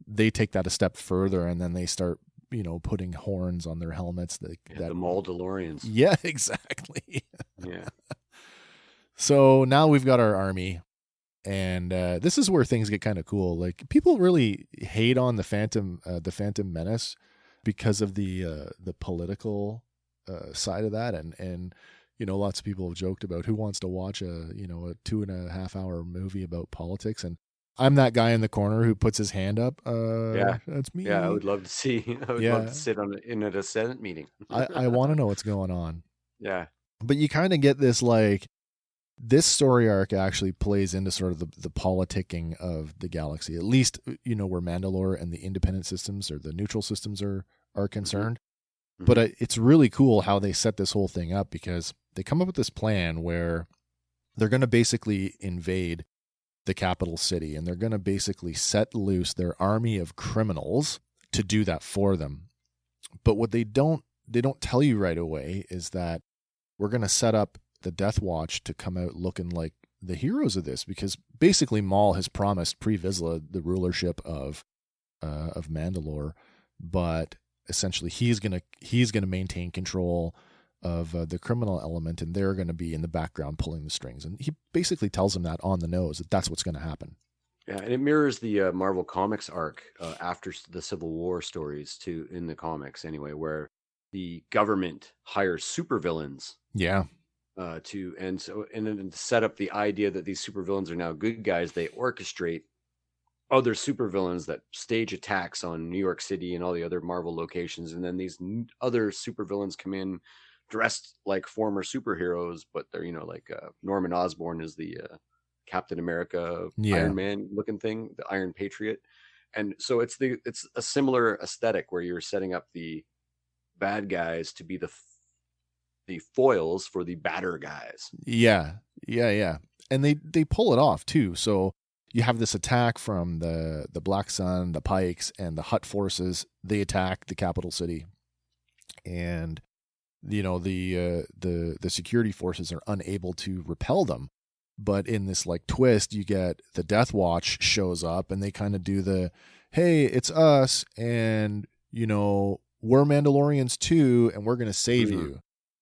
they take that a step further, and then they start putting horns on their helmets. The Maul DeLoreans. Yeah, exactly. Yeah. So now we've got our army, and this is where things get kind of cool. Like, people really hate on the Phantom Menace because of the political side of that, and lots of people have joked about who wants to watch a 2.5 hour movie about politics, and I'm that guy in the corner who puts his hand up. That's me. Yeah, I would love to see. I would love to sit in a Senate meeting. I want to know what's going on. Yeah, but you kind of get this, like, this story arc actually plays into sort of the politicking of the galaxy, at least, where Mandalore and the independent systems or the neutral systems are concerned. Mm-hmm. But it's really cool how they set this whole thing up, because they come up with this plan where they're going to basically invade the capital city, and they're going to basically set loose their army of criminals to do that for them. But what they don't tell you right away is that we're going to set up the Death Watch to come out looking like the heroes of this, because basically Maul has promised Pre Vizsla the rulership of Mandalore, but essentially he's gonna maintain control of the criminal element, and they're going to be in the background pulling the strings. And he basically tells him that on the nose, that's what's going to happen. Yeah, and it mirrors the Marvel Comics arc after the Civil War stories too, in the comics anyway, where the government hires supervillains. Yeah. And then to set up the idea that these supervillains are now good guys, they orchestrate other supervillains that stage attacks on New York City and all the other Marvel locations, and then these other supervillains come in dressed like former superheroes, but they're like Norman Osborn is the Captain America, Iron Man looking thing, the Iron Patriot, and so it's a similar aesthetic where you're setting up the bad guys to be the foils for the badder guys. Yeah. And they pull it off too. So you have this attack from the Black Sun, the Pikes, and the Hutt forces. They attack the capital city, and the security forces are unable to repel them. But in this like twist, you get the Death Watch shows up, and they kind of do the, hey, it's us, and we're Mandalorians too, and we're going to save you.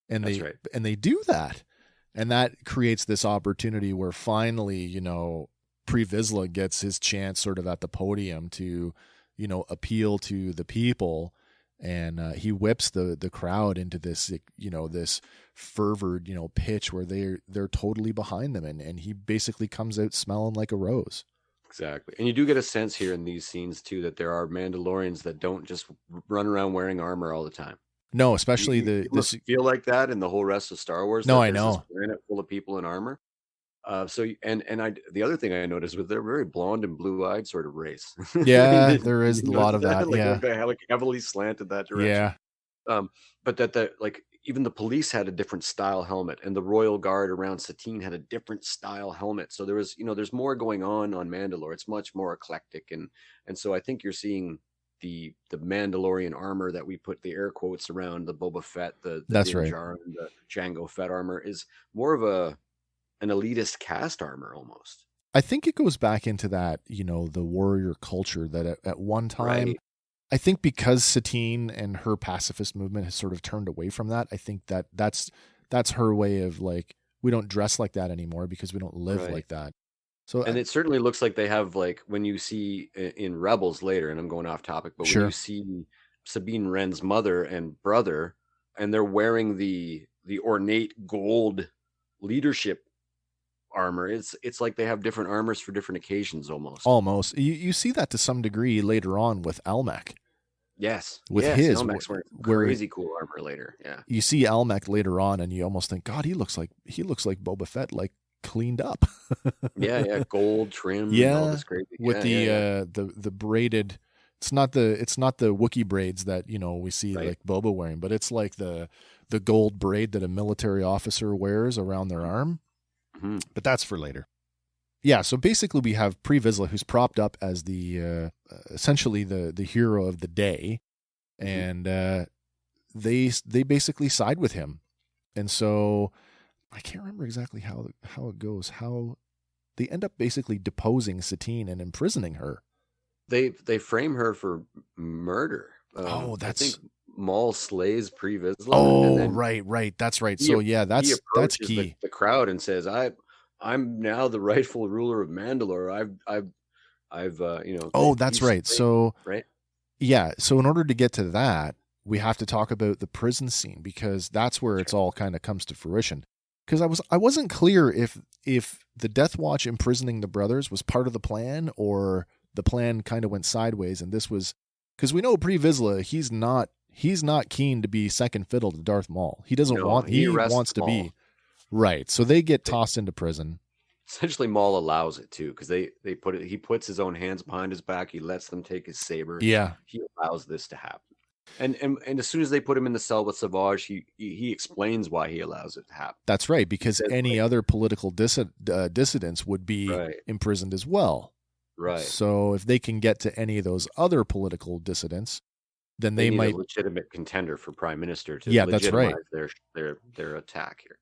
And they do that. And that creates this opportunity where finally, you know, Pre Vizsla gets his chance sort of at the podium to, you know, appeal to the people. And he whips the crowd into this, you know, this fervored, you know, pitch where they're totally behind them. And he basically comes out smelling like a rose. Exactly. And you do get a sense here in these scenes too that there are Mandalorians that don't just run around wearing armor all the time. No, especially you must feel like that in the whole rest of Star Wars. No, I know. This planet full of people in armor. The other thing I noticed was they're very blonde and blue-eyed sort of race. Yeah, there is a lot of that. Like, yeah, like heavily slanted that direction. Yeah. But that like even the police had a different style helmet, and the Royal Guard around Satine had a different style helmet. So there was, you know, there's more going on Mandalore. It's much more eclectic, and so I think you're seeing the Mandalorian armor that we put the air quotes around the Boba Fett, the That's Din right. Djarin, the Jango Fett armor is more of an elitist caste armor almost. I think it goes back into that, you know, the warrior culture that at one time, Right. I think because Satine and her pacifist movement has sort of turned away from that, I think that's her way of like, we don't dress like that anymore because we don't live Right. like that. So, And it certainly looks like they have, like, when you see in Rebels later, and I'm going off topic, but Sure. when you see Sabine Wren's mother and brother, and they're wearing the ornate gold leadership armor, it's like they have different armors for different occasions almost. You see that to some degree later on with Almec. Yes. With yes, his Elmec's wearing where crazy cool armor later. Yeah. You see Almec later on and you almost think, God, he looks like Boba Fett, like cleaned up. yeah, gold trim, yeah, and all this crazy with the braided. It's not the Wookiee braids that, you know, we see Right. like Boba wearing, but it's like the gold braid that a military officer wears around their arm. Mhm. But that's for later. Yeah, so basically we have Pre Vizsla, who's propped up as the essentially the hero of the day, and they basically side with him, and so I can't remember exactly how it goes. How they end up basically deposing Satine and imprisoning her. They frame her for murder. Oh, I think Maul slays Pre Vizsla. Oh, right, that's right. So yeah, that's key. The crowd and says, I'm now the rightful ruler of Mandalore. I've you know. Oh, that's right. So right. Yeah. So in order to get to that, we have to talk about the prison scene, because that's where it's all kind of comes to fruition. Because I wasn't clear if the Death Watch imprisoning the brothers was part of the plan, or the plan kind of went sideways, and this was, because we know Pre Vizsla, he's not keen to be second fiddle to Darth Maul. He doesn't want. He wants to be. Right. So they get tossed into prison. Essentially, Maul allows it too, because they put it. He puts his own hands behind his back. He lets them take his saber. Yeah. He allows this to happen. And as soon as they put him in the cell with Savage, he explains why he allows it to happen. That's right, because any other political dissidents would be imprisoned as well. Right. So if they can get to any of those other political dissidents, then they need might a legitimate contender for prime minister to that's right. their attack here.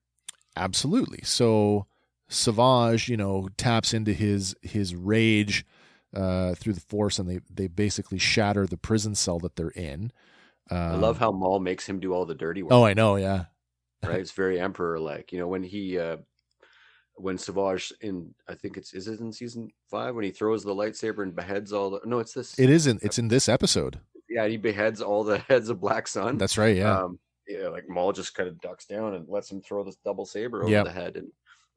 Absolutely. So Savage, you know, taps into his rage through the Force, and they basically shatter the prison cell that they're in. I love how Maul makes him do all the dirty work. Oh, I know, yeah. Right, it's very Emperor-like. You know, when Savage I think is it in season 5 when he throws the lightsaber and beheads all the. No, it's this. It isn't. It's in this episode. Yeah, he beheads all the heads of Black Sun. That's right. Yeah. Yeah, like Maul just kind of ducks down and lets him throw this double saber over the head,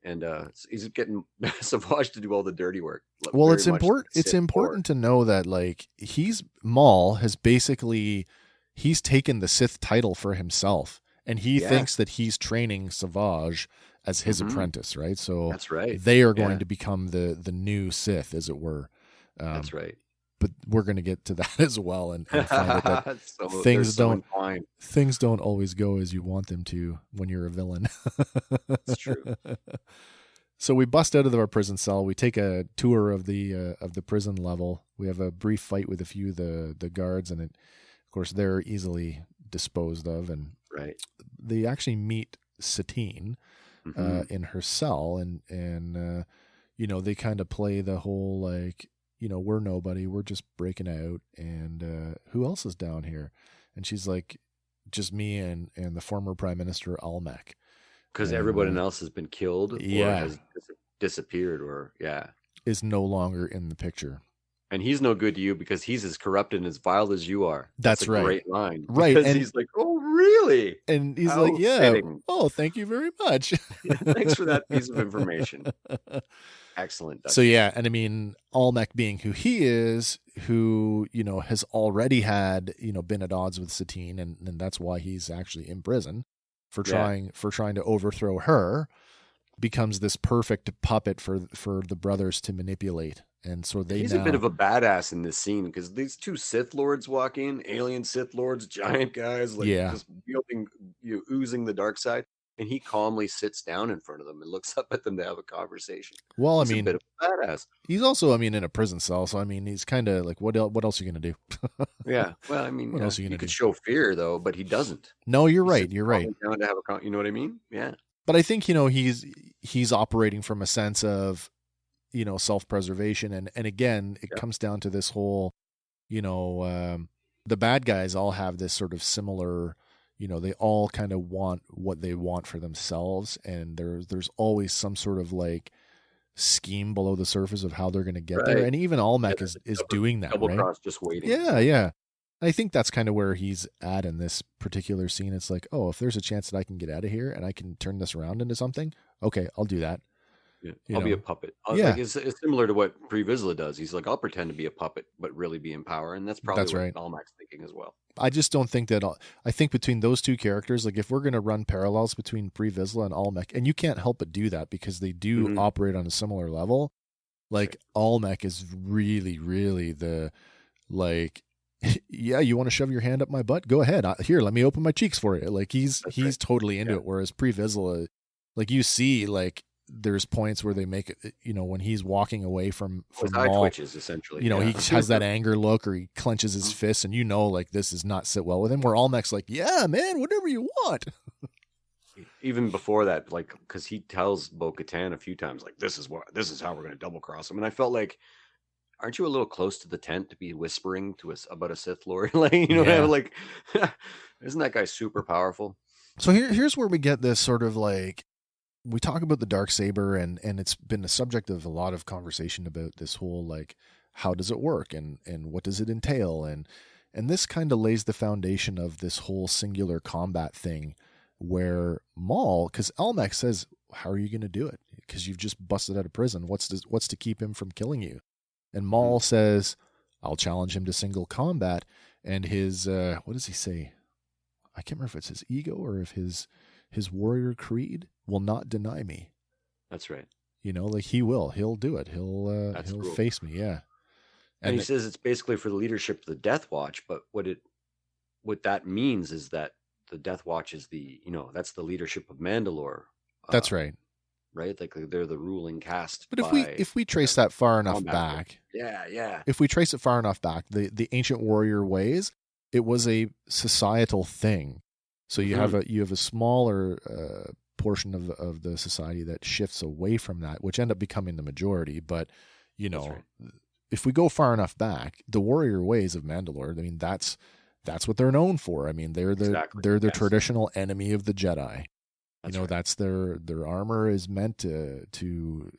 and he's getting Savage to do all the dirty work. Well, it's important. It's important to know that, like, Maul has basically he's taken the Sith title for himself, and he thinks that he's training Savage as his apprentice, right? So that's right. They are going to become the new Sith, as it were. That's right. But we're going to get to that as well, and find out that things don't always go as you want them to when you're a villain. That's true. So we bust out of our prison cell. We take a tour of the prison level. We have a brief fight with a few of the guards, and of course they're easily disposed of. And they actually meet Satine in her cell, and you know, they kind of play the whole, like, you know, we're nobody, we're just breaking out, and who else is down here? And she's like, just me and the former Prime Minister Almec. because everybody else has been killed or has disappeared or is no longer in the picture. And he's no good to you because he's as corrupt and as vile as you are. That's right. Great line. Right. Because he's like, oh, really? And he's like, yeah. Fitting. Oh, thank you very much. Thanks for that piece of information. Excellent. So, yeah. And I mean, Almec being who he is, who, has already had, been at odds with Satine. And that's why he's actually in prison for trying to overthrow her, becomes this perfect puppet for the brothers to manipulate. And so he's a bit of a badass in this scene because these two Sith Lords walk in, alien Sith Lords, giant guys, just wielding, oozing the dark side. And he calmly sits down in front of them and looks up at them to have a conversation. Well, he's a bit of a badass. He's also, in a prison cell. So, he's kind of like, what else are you going to do? Yeah. Well, what else are you going to do? Could show fear, though, but he doesn't. No, you're right. You're right. Down to have you know what I mean? Yeah. But I think, he's operating from a sense of, self-preservation. And again, it comes down to this whole, the bad guys all have this sort of similar, they all kind of want what they want for themselves. And there's always some sort of like scheme below the surface of how they're going to get there. And even Almec is doing that, double right? Cross just waiting. Yeah. Yeah. I think that's kind of where he's at in this particular scene. It's like, oh, if there's a chance that I can get out of here and I can turn this around into something, okay, I'll do that. Yeah. I'll be a puppet. It's similar to what Pre Vizsla does. He's like, I'll pretend to be a puppet, but really be in power. And that's probably what Almec's thinking as well. I just don't think that. I think between those two characters, like if we're going to run parallels between Pre Vizsla and Almec, and you can't help but do that because they do operate on a similar level. Like Almec is really, really the like. Yeah, you want to shove your hand up my butt? Go ahead. Here, let me open my cheeks for you. Like he's totally into it. Whereas Pre Vizsla, like you see, like there's points where they make it, when he's walking away from his eye twitches essentially. He has that anger look, or he clenches his fists, and like this does not sit well with him. Where Almec's like, yeah, man, whatever you want. Even before that, like because he tells Bo-Katan a few times, like this is how we're going to double cross him, and I felt like, aren't you a little close to the tent to be whispering to us about a Sith Lord? Like, like, isn't that guy super powerful? So here's where we get this sort of like, we talk about the Darksaber and it's been a subject of a lot of conversation about this whole, like, how does it work and what does it entail? And this kind of lays the foundation of this whole singular combat thing where Maul, because Almec says, how are you going to do it? Because you've just busted out of prison. What's to keep him from killing you? And Maul says, I'll challenge him to single combat. And his, what does he say? I can't remember if it's his ego or if his warrior creed will not deny me. That's right. Like he will. He'll do it. He'll face me. Yeah. And he says it's basically for the leadership of the Death Watch. But what that means is that the Death Watch is that's the leadership of Mandalore. That's right. Right, like they're the ruling caste. But if we trace that far enough back, if we trace it far enough back, the ancient warrior ways, it was a societal thing. So you have a smaller portion of the society that shifts away from that, which end up becoming the majority. But if we go far enough back, the warrior ways of Mandalore, I mean, that's what they're known for. I mean, they're the traditional enemy of the Jedi. That's their armor is meant to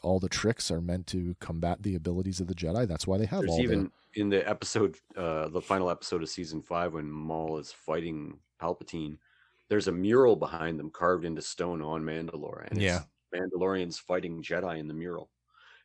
all the tricks are meant to combat the abilities of the Jedi. That's why they have in the episode, the final episode of season 5, when Maul is fighting Palpatine, there's a mural behind them carved into stone on Mandalore, and it's Mandalorians fighting Jedi in the mural.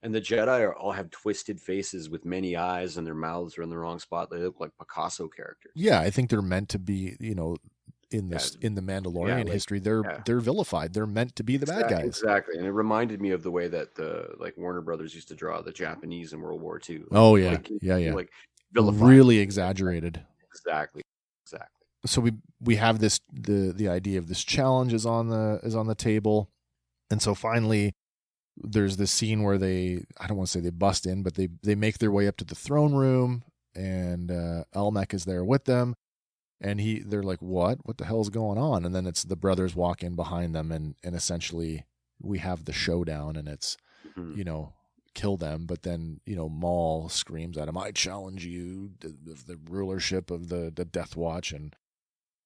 And the Jedi all have twisted faces with many eyes, and their mouths are in the wrong spot. They look like Picasso characters. Yeah, I think they're meant to be, in the Mandalorian history, they're vilified. They're meant to be the bad guys. Exactly. And it reminded me of the way that the Warner Brothers used to draw the Japanese in World War II. Oh yeah. Like vilified. Really exaggerated. Exactly. So we have this the idea of this challenge is on the table. And so finally there's this scene where I don't want to say they bust in, but they make their way up to the throne room, and Almec is there with them. And they're like, what the hell's going on? And then it's the brothers walk in behind them, and essentially we have the showdown, and it's, kill them. But then, Maul screams at him, I challenge you, the rulership of the Death Watch. And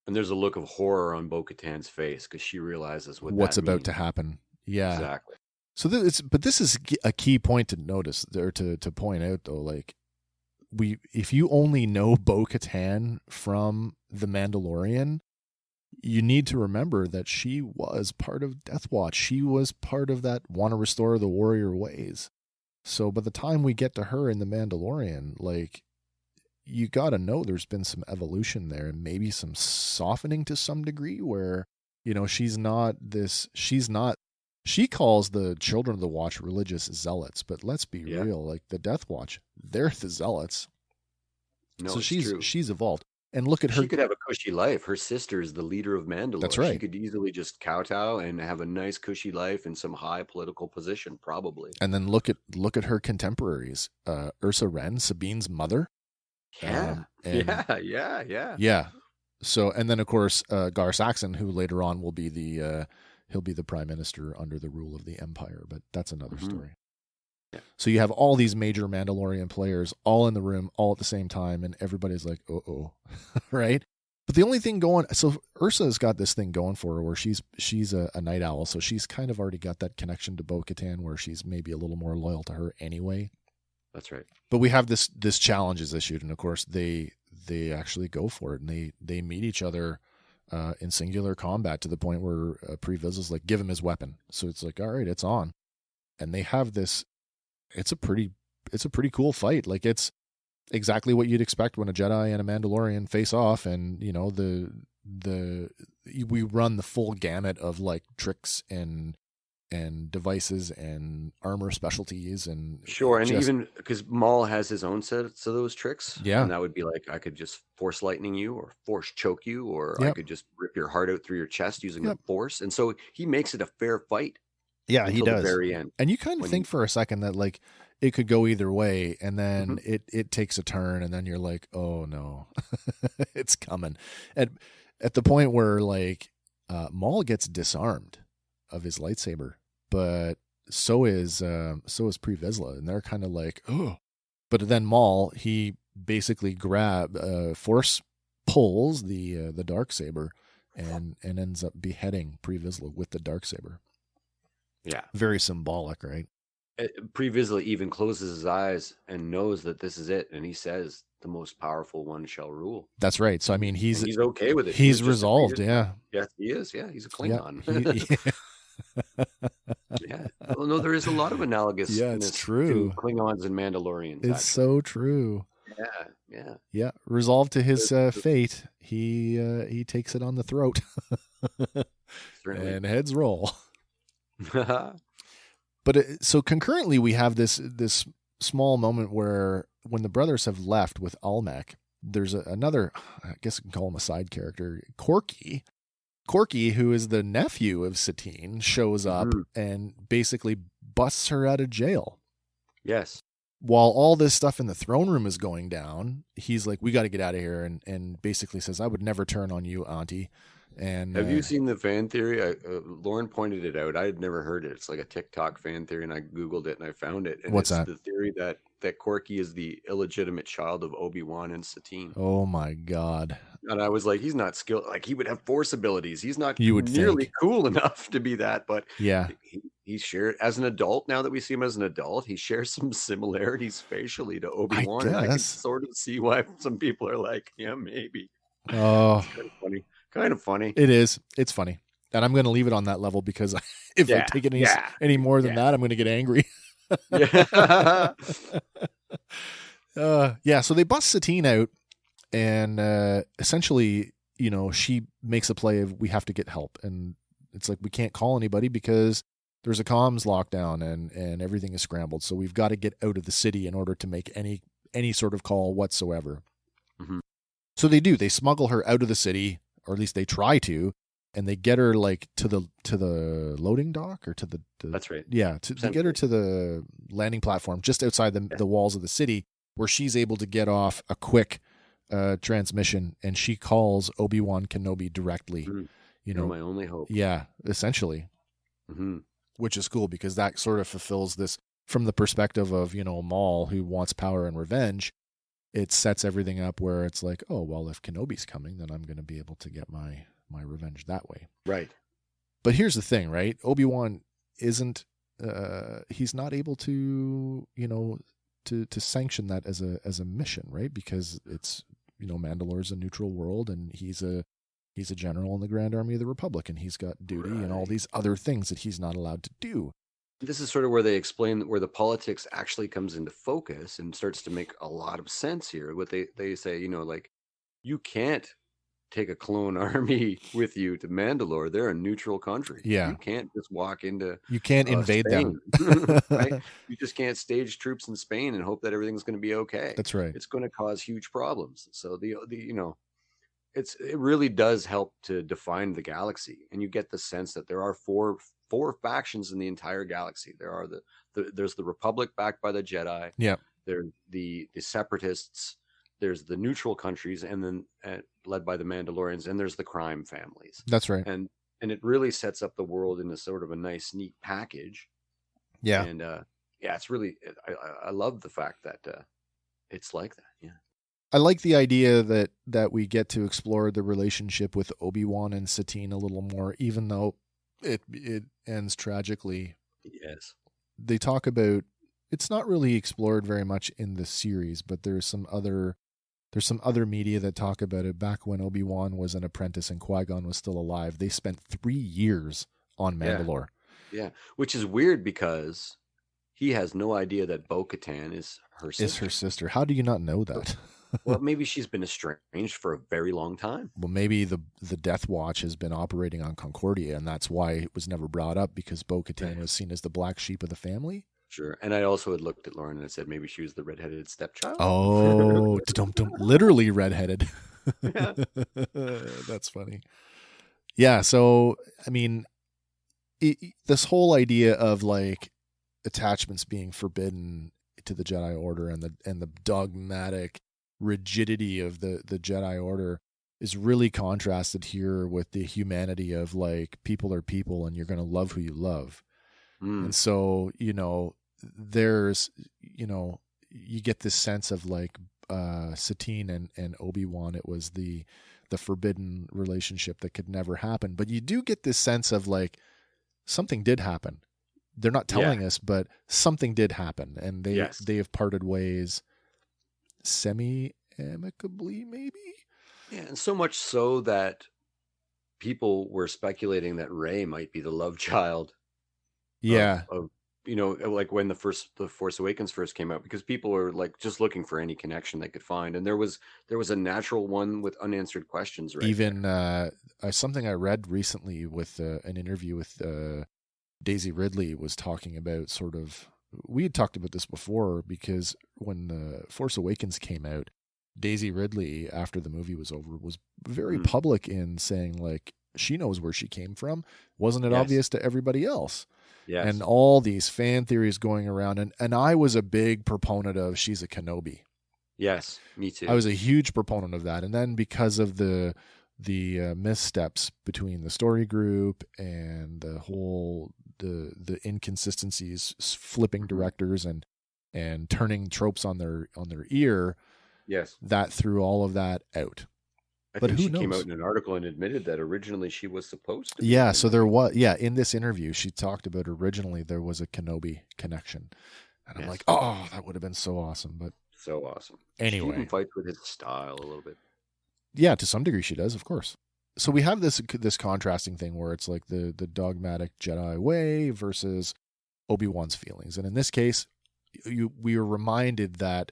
And there's a look of horror on Bo-Katan's face because she realizes what's about to happen. Yeah, exactly. So this is a key point to notice or to point out though. Like if you only know Bo-Katan from The Mandalorian, you need to remember that she was part of Death Watch. She was part of that want to restore the warrior ways. So by the time we get to her in The Mandalorian, like, you got to know there's been some evolution there and maybe some softening to some degree where, she calls the Children of the Watch religious zealots, but let's be real, like the Death Watch, they're the zealots. No, so true. She's evolved. And look at her. She could have a cushy life. Her sister is the leader of Mandalore. That's right. She could easily just kowtow and have a nice cushy life in some high political position, probably. And then look at her contemporaries. Ursa Wren, Sabine's mother. Yeah. Yeah. So, and then of course, Gar Saxon, who later on will be he'll be the prime minister under the rule of the Empire, but that's another story. Yeah. So you have all these major Mandalorian players all in the room, all at the same time, and everybody's like, "Oh," right? But the only thing so Ursa's got this thing going for her where she's a night owl, so she's kind of already got that connection to Bo-Katan where she's maybe a little more loyal to her anyway. That's right. But we have this challenge is issued, and of course they actually go for it, and they meet each other in singular combat to the point where Pre Vizsla's like, give him his weapon. So it's like, all right, it's on, and they have this. It's a pretty cool fight. Like, it's exactly what you'd expect when a Jedi and a Mandalorian face off, and we run the full gamut of like tricks and devices and armor specialties and sure, and even because Maul has his own sets of those tricks, and that would be like, I could just force lightning you or force choke you, or I could just rip your heart out through your chest using the force, and so he makes it a fair fight. Yeah, he does. The very end. And you kind of think for a second that like it could go either way, and then it takes a turn, and then you're like, oh no, it's coming. At the point where like Maul gets disarmed of his lightsaber, but so is Pre Vizsla, and they're kind of like, oh. But then Maul, he basically force pulls the Darksaber and ends up beheading Pre Vizsla with the Darksaber. Yeah. Very symbolic, right? Pre Vizsla even closes his eyes and knows that this is it, and he says, the most powerful one shall rule. That's right. So I mean, he's okay with it. He's resolved. Yeah. Yes, he is. Yeah, he's a Klingon. Yeah. Well, no, there is a lot of analogous. Yeah, it's true. Klingons and Mandalorians. It's so true. Yeah. Resolved to his fate, he takes it on the throat, and heads roll. But so concurrently, we have this small moment where when the brothers have left with Almec, there's another, I guess you can call him a side character, Corky, who is the nephew of Satine, shows up and basically busts her out of jail. Yes. While all this stuff in the throne room is going down, he's like, we got to get out of here, and basically says, I would never turn on you, Auntie. And have you seen the fan theory? Lauren pointed it out. I had never heard it. It's like a TikTok fan theory, and I Googled it and I found it. And what's it's that? The theory that Corky is the illegitimate child of Obi-Wan and Satine. Oh my God. And I was like, he's not skilled. Like, he would have force abilities. He's not nearly cool enough to be that. But yeah, he shared as an adult. Now that we see him as an adult, he shares some similarities facially to Obi-Wan. And I can sort of see why some people are like, yeah, maybe. Oh, it's kind of funny. Kind of funny. It is. It's funny. And I'm going to leave it on that level because if I take it any more than that, I'm going to get angry. So they bust Satine out, and essentially, she makes a play of, we have to get help. And it's like, we can't call anybody because there's a comms lockdown and everything is scrambled. So we've got to get out of the city in order to make any sort of call whatsoever. Mm-hmm. So they do. They smuggle her out of the city, or at least they try to, and they get her like to the loading dock, or to the that's right. Yeah, to get her to the landing platform just outside the walls of the city, where she's able to get off a quick transmission, and she calls Obi-Wan Kenobi directly. You're my only hope. Yeah, essentially. Mm-hmm. Which is cool because that sort of fulfills this from the perspective of, Maul, who wants power and revenge. it sets everything up where it's like, oh, well, if Kenobi's coming, then I'm going to be able to get my revenge that way. Right. But here's the thing, right? Obi-Wan isn't, he's not able to, to sanction that as a mission, right? Because it's, Mandalore's a neutral world, and he's a general in the Grand Army of the Republic, and he's got duty and all these other things that he's not allowed to do. This is sort of where they explain where the politics actually comes into focus and starts to make a lot of sense here. What they say, you can't take a clone army with you to Mandalore. They're a neutral country. Yeah. You can't just walk into You can't invade Spain, them. right? You just can't stage troops in Spain and hope that everything's going to be okay. That's right. It's going to cause huge problems. So it really does help to define the galaxy, and you get the sense that there are four factions in the entire galaxy. There are there's the Republic backed by the Jedi. Yeah. There's the Separatists. There's the neutral countries, and then led by the Mandalorians, and there's the crime families. That's right. And it really sets up the world in a sort of a nice, neat package. Yeah. And it's really I love the fact that it's like that. Yeah. I like the idea that we get to explore the relationship with Obi-Wan and Satine a little more, even though it ends tragically. Yes. They talk about, it's not really explored very much in the series, but there's some other media that talk about it. Back when Obi-Wan was an apprentice and Qui-Gon was still alive, they spent 3 years on Mandalore. Yeah. Which is weird because he has no idea that Bo-Katan is her sister. How do you not know that? Well, maybe she's been estranged for a very long time. Well, maybe the Death Watch has been operating on Concordia, and that's why it was never brought up, because Bo-Katan was seen as the black sheep of the family. Sure. And I also had looked at Lauren and I said maybe she was the redheaded stepchild. Oh, literally redheaded. Yeah. That's funny. Yeah, so, I mean, this whole idea of, like, attachments being forbidden to the Jedi Order and the dogmatic rigidity of the Jedi Order is really contrasted here with the humanity of, like, people are people and you're going to love who you love. And so, there's, you get this sense of, like, Satine and Obi-Wan, it was the forbidden relationship that could never happen. But you do get this sense of, like, something did happen. They're not telling us, but something did happen, and they have parted ways semi-amicably, maybe? Yeah, and so much so that people were speculating that Rey might be the love child. Yeah. Of like when the Force Awakens first came out, because people were, like, just looking for any connection they could find, and there was a natural one with unanswered questions. Right. Even something I read recently with an interview with Daisy Ridley was talking about sort of, we had talked about this before, because when the Force Awakens came out, Daisy Ridley, after the movie was over, was very public in saying, like, she knows where she came from. Wasn't it obvious to everybody else? Yes. And all these fan theories going around. And I was a big proponent of she's a Kenobi. Yes, me too. I was a huge proponent of that. And then because of the missteps between the story group and the whole the inconsistencies, flipping directors and turning tropes on their ear, yes, that threw all of that out. But who knows? Came out in an article and admitted that originally she was supposed to be. Yeah, so there was, in this interview she talked about originally there was a Kenobi connection. And I'm like, oh, that would have been so awesome. But so awesome. Anyway. She even fights with his style a little bit. Yeah, to some degree she does, of course. So we have this contrasting thing where it's like the dogmatic Jedi way versus Obi-Wan's feelings. And in this case, we were reminded that,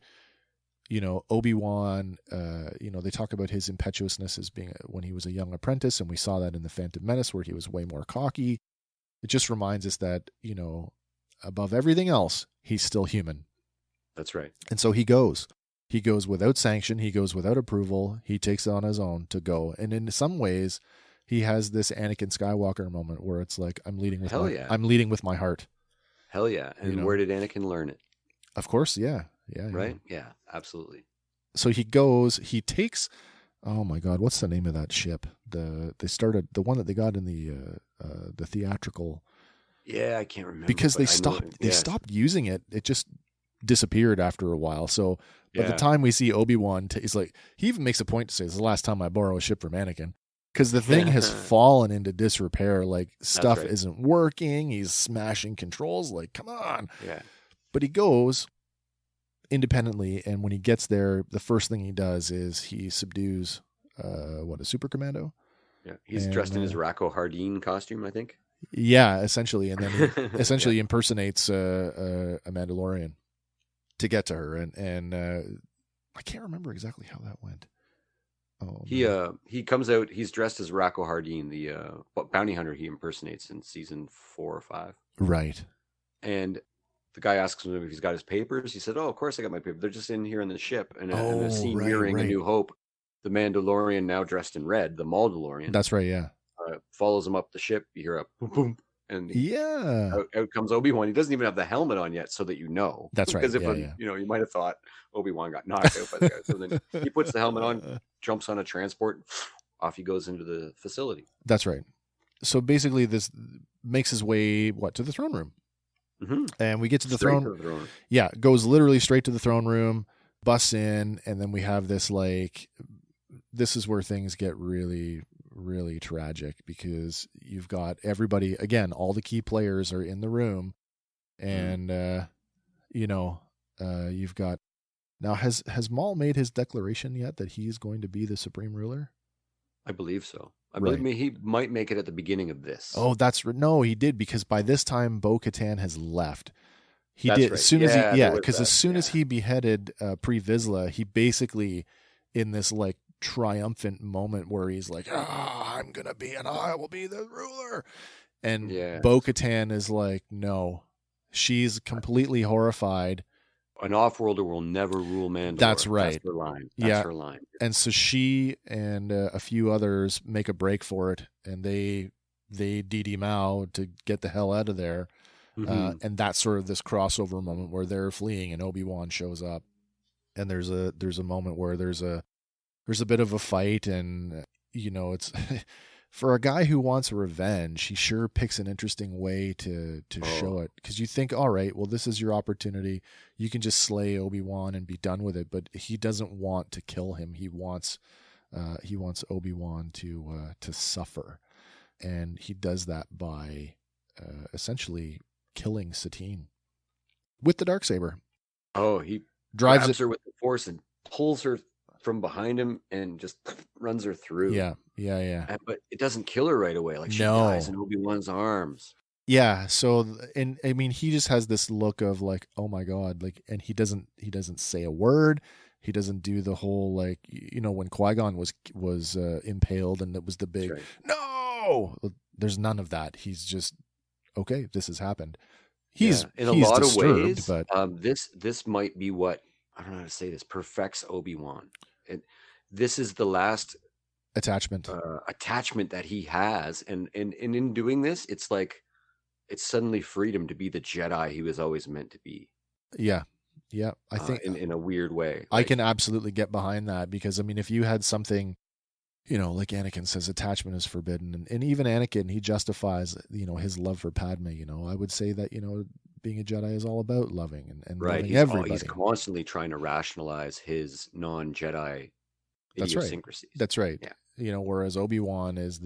Obi-Wan, they talk about his impetuousness as being when he was a young apprentice, and we saw that in The Phantom Menace where he was way more cocky. It just reminds us that, above everything else, he's still human. That's right. And so he goes. He goes without sanction. He goes without approval. He takes it on his own to go. And in some ways, he has this Anakin Skywalker moment where it's like, I'm leading with my heart. Hell yeah. And where did Anakin learn it? Of course, yeah. Right? Yeah, absolutely. So he goes, he takes, oh my God, what's the name of that ship? The one that they got in the theatrical. Yeah, I can't remember. Because they stopped using it. It just disappeared after a while. So by the time we see Obi-Wan, he's like, he even makes a point to say, "This is the last time I borrow a ship from Anakin." Because the thing has fallen into disrepair. Like, stuff isn't working. He's smashing controls. Like, come on. Yeah. But he goes independently, and when he gets there, the first thing he does is he subdues, a super commando? Yeah. He's dressed in his Racco Hardeen costume, I think. Yeah, essentially. And then he essentially impersonates a Mandalorian to get to her. And I can't remember exactly how that went. He comes out. He's dressed as Racco Hardeen, the bounty hunter he impersonates in season 4 or 5. Right. And the guy asks him if he's got his papers. He said, "Oh, of course I got my papers. They're just in here in the ship." And a scene mirroring A New Hope, the Mandalorian, now dressed in red, the Maldalorian. That's right. Yeah. Follows him up the ship. You hear a boom, boom, and out comes Obi-Wan. He doesn't even have the helmet on yet, so that you know. That's right. Because you might have thought Obi-Wan got knocked out by the guy. So then he puts the helmet on, jumps on a transport, off he goes into the facility. That's right. So basically, this makes his way to the throne room, and we get to the throne. Yeah, goes literally straight to the throne room, busts in, and then we have this this is where things get really, really tragic, because you've got everybody again. All the key players are in the room, and you've got. Now, has Maul made his declaration yet that he's going to be the Supreme Ruler? I believe so. I believe he might make it at the beginning of this. Oh, he did, because by this time Bo-Katan has left. He did right. as soon as he beheaded Pre Vizsla, he basically, in this like triumphant moment where he's like, "I'm gonna be, and I will be the ruler," and Bo-Katan is like, "No," she's completely horrified. An off-worlder will never rule Mandalore. That's right. That's her line. That's her line. And so she and a few others make a break for it, and they DD Mao to get the hell out of there. And that's sort of this crossover moment where they're fleeing, and Obi-Wan shows up, and there's a moment where there's a bit of a fight, and it's for a guy who wants revenge, he sure picks an interesting way to show it, because you think, all right, well, this is your opportunity. You can just slay Obi-Wan and be done with it, but he doesn't want to kill him. He wants Obi-Wan to suffer, and he does that by essentially killing Satine with the Darksaber. Oh, he grabs her with the Force and pulls her from behind him and just runs her through. Yeah. But it doesn't kill her right away. Like, she dies in Obi-Wan's arms. Yeah. So, and I mean, he just has this look of like, oh my God, like, and he doesn't say a word. He doesn't do the whole, like, when Qui-Gon was impaled, and it was the big, no, there's none of that. He's just, okay, this has happened. He's in a lot of ways, but this might be what, I don't know how to say this, perfects Obi-Wan. This is the last attachment that he has, and in doing this, it's like it's suddenly freed him to be the Jedi he was always meant to be. Yeah, I think in a weird way, I can absolutely get behind that, because I mean, if you had something, like Anakin says, attachment is forbidden, and even Anakin, he justifies his love for Padme. I would say that being a Jedi is all about loving and loving everybody. He's constantly trying to rationalize his non-Jedi idiosyncrasies. That's right. Yeah. Whereas Obi-Wan is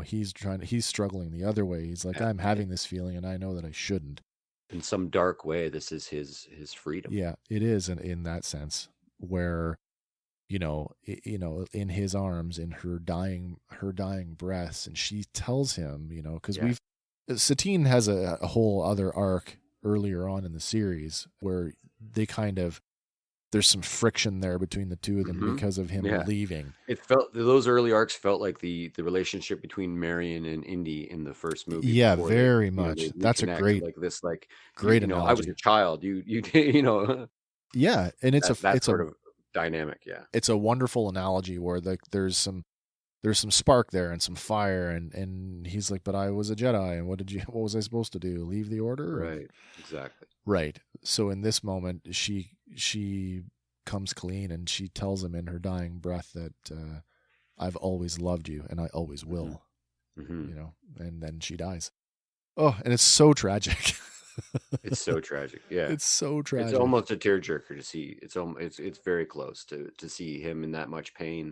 he's struggling the other way. He's like, I'm having this feeling, and I know that I shouldn't. In some dark way, this is his freedom. Yeah, it is in that sense, where in his arms, in her dying breaths, and she tells him, because Satine has a whole other arc earlier on in the series where they there's some friction there between the two of them because of him leaving. Those early arcs felt like the relationship between Marion and Indy in the first movie. Yeah, very much. That's a great analogy. I was a child. You Yeah, and it's sort of dynamic. Yeah, it's a wonderful analogy where there's some spark there and some fire, and he's like, but I was a Jedi, and what was I supposed to do? Leave the order? Right. Exactly. Right. So in this moment, she comes clean, and she tells him in her dying breath that I've always loved you, and I always will. And then she dies. Oh, and it's so tragic. It's so tragic. Yeah. It's so tragic. It's almost a tearjerker to see. It's very close to see him in that much pain.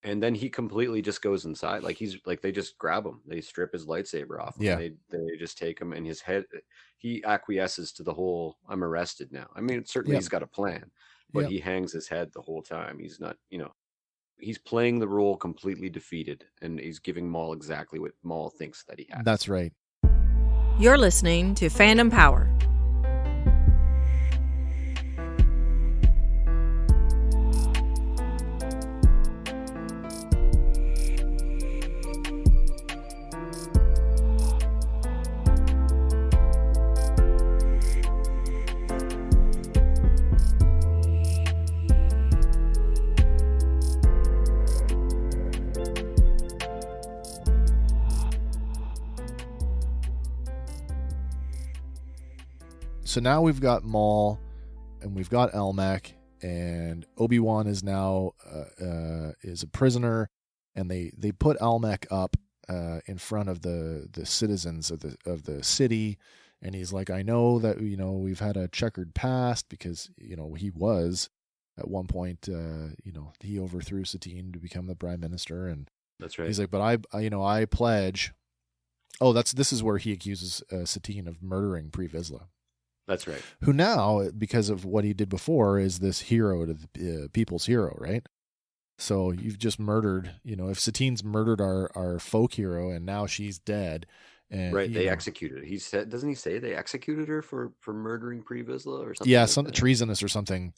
And then he completely just goes inside. Like he's like they just grab him. They strip his lightsaber off him. Yeah. They just take him, and his head, he acquiesces to the whole I'm arrested now. I mean, certainly he's got a plan, but he hangs his head the whole time. He's not, he's playing the role completely defeated, and he's giving Maul exactly what Maul thinks that he has. That's right. You're listening to Fandom Power. So now we've got Maul, and we've got Elmec, and Obi-Wan is now is a prisoner, and they put Elmec up in front of the citizens of the city, and he's like, I know that we've had a checkered past because he was at one point he overthrew Satine to become the prime minister, and that's right. He's like, but I pledge. Oh, this is where he accuses Satine of murdering Pre Vizsla. That's right. Who now, because of what he did before, is this hero to the people's hero, right? So you've just murdered, if Satine's murdered our folk hero and now she's dead. And, right, they executed. He said, doesn't he say they executed her for murdering Pre Vizsla or something? Yeah, like something treasonous or something.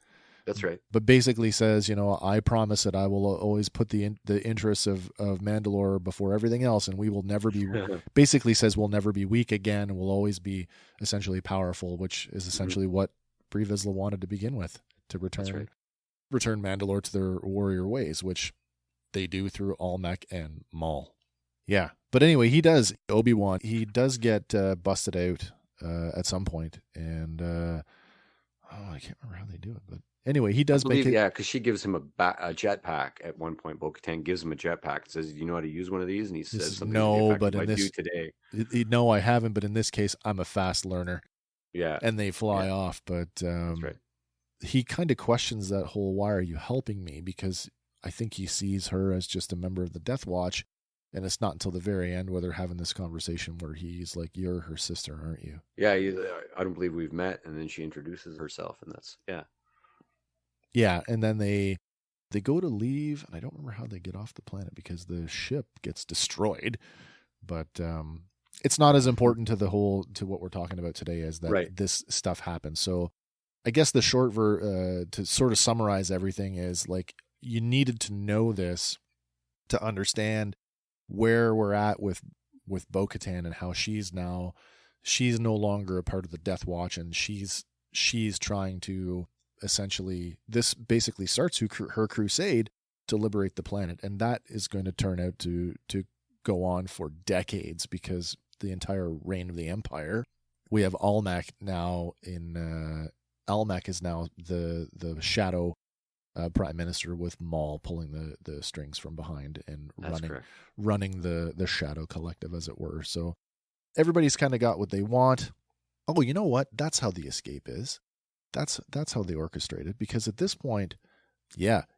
That's right. But basically says, I promise that I will always put the interests of Mandalore before everything else, and we will never be. Basically says we'll never be weak again, and we'll always be essentially powerful, which is essentially what Pre Vizsla wanted to begin with, to return Mandalore to their warrior ways, which they do through Almec and Maul. Yeah, but anyway, Obi-Wan. He does get busted out at some point, and I can't remember how they do it, but. Anyway, he does make it. Yeah, because she gives him a jetpack at one point. Bo-Katan gives him a jetpack and says, "Do you know how to use one of these?" And he says something. No, but in this today, no, I haven't. But in this case, I'm a fast learner. Yeah, and they fly off. But that's right. He kind of questions that whole "Why are you helping me?" Because I think he sees her as just a member of the Death Watch, and it's not until the very end where they're having this conversation where he's like, "You're her sister, aren't you?" Yeah, I don't believe we've met, and then she introduces herself, and that's Yeah, and then they go to leave, and I don't remember how they get off the planet because the ship gets destroyed. But it's not as important to what we're talking about today as that this stuff happens. So I guess the short to sort of summarize everything is like you needed to know this to understand where we're at with Bo-Katan and how she's no longer a part of the Death Watch, and she's trying to. Essentially, this basically starts her crusade to liberate the planet, and that is going to turn out to go on for decades because the entire reign of the Empire. We have Almec now Almec is now the shadow prime minister with Maul pulling the strings from behind and running the Shadow Collective, as it were. So everybody's kind of got what they want. Oh, you know what? That's how the escape is. That's how they orchestrated, because at this point,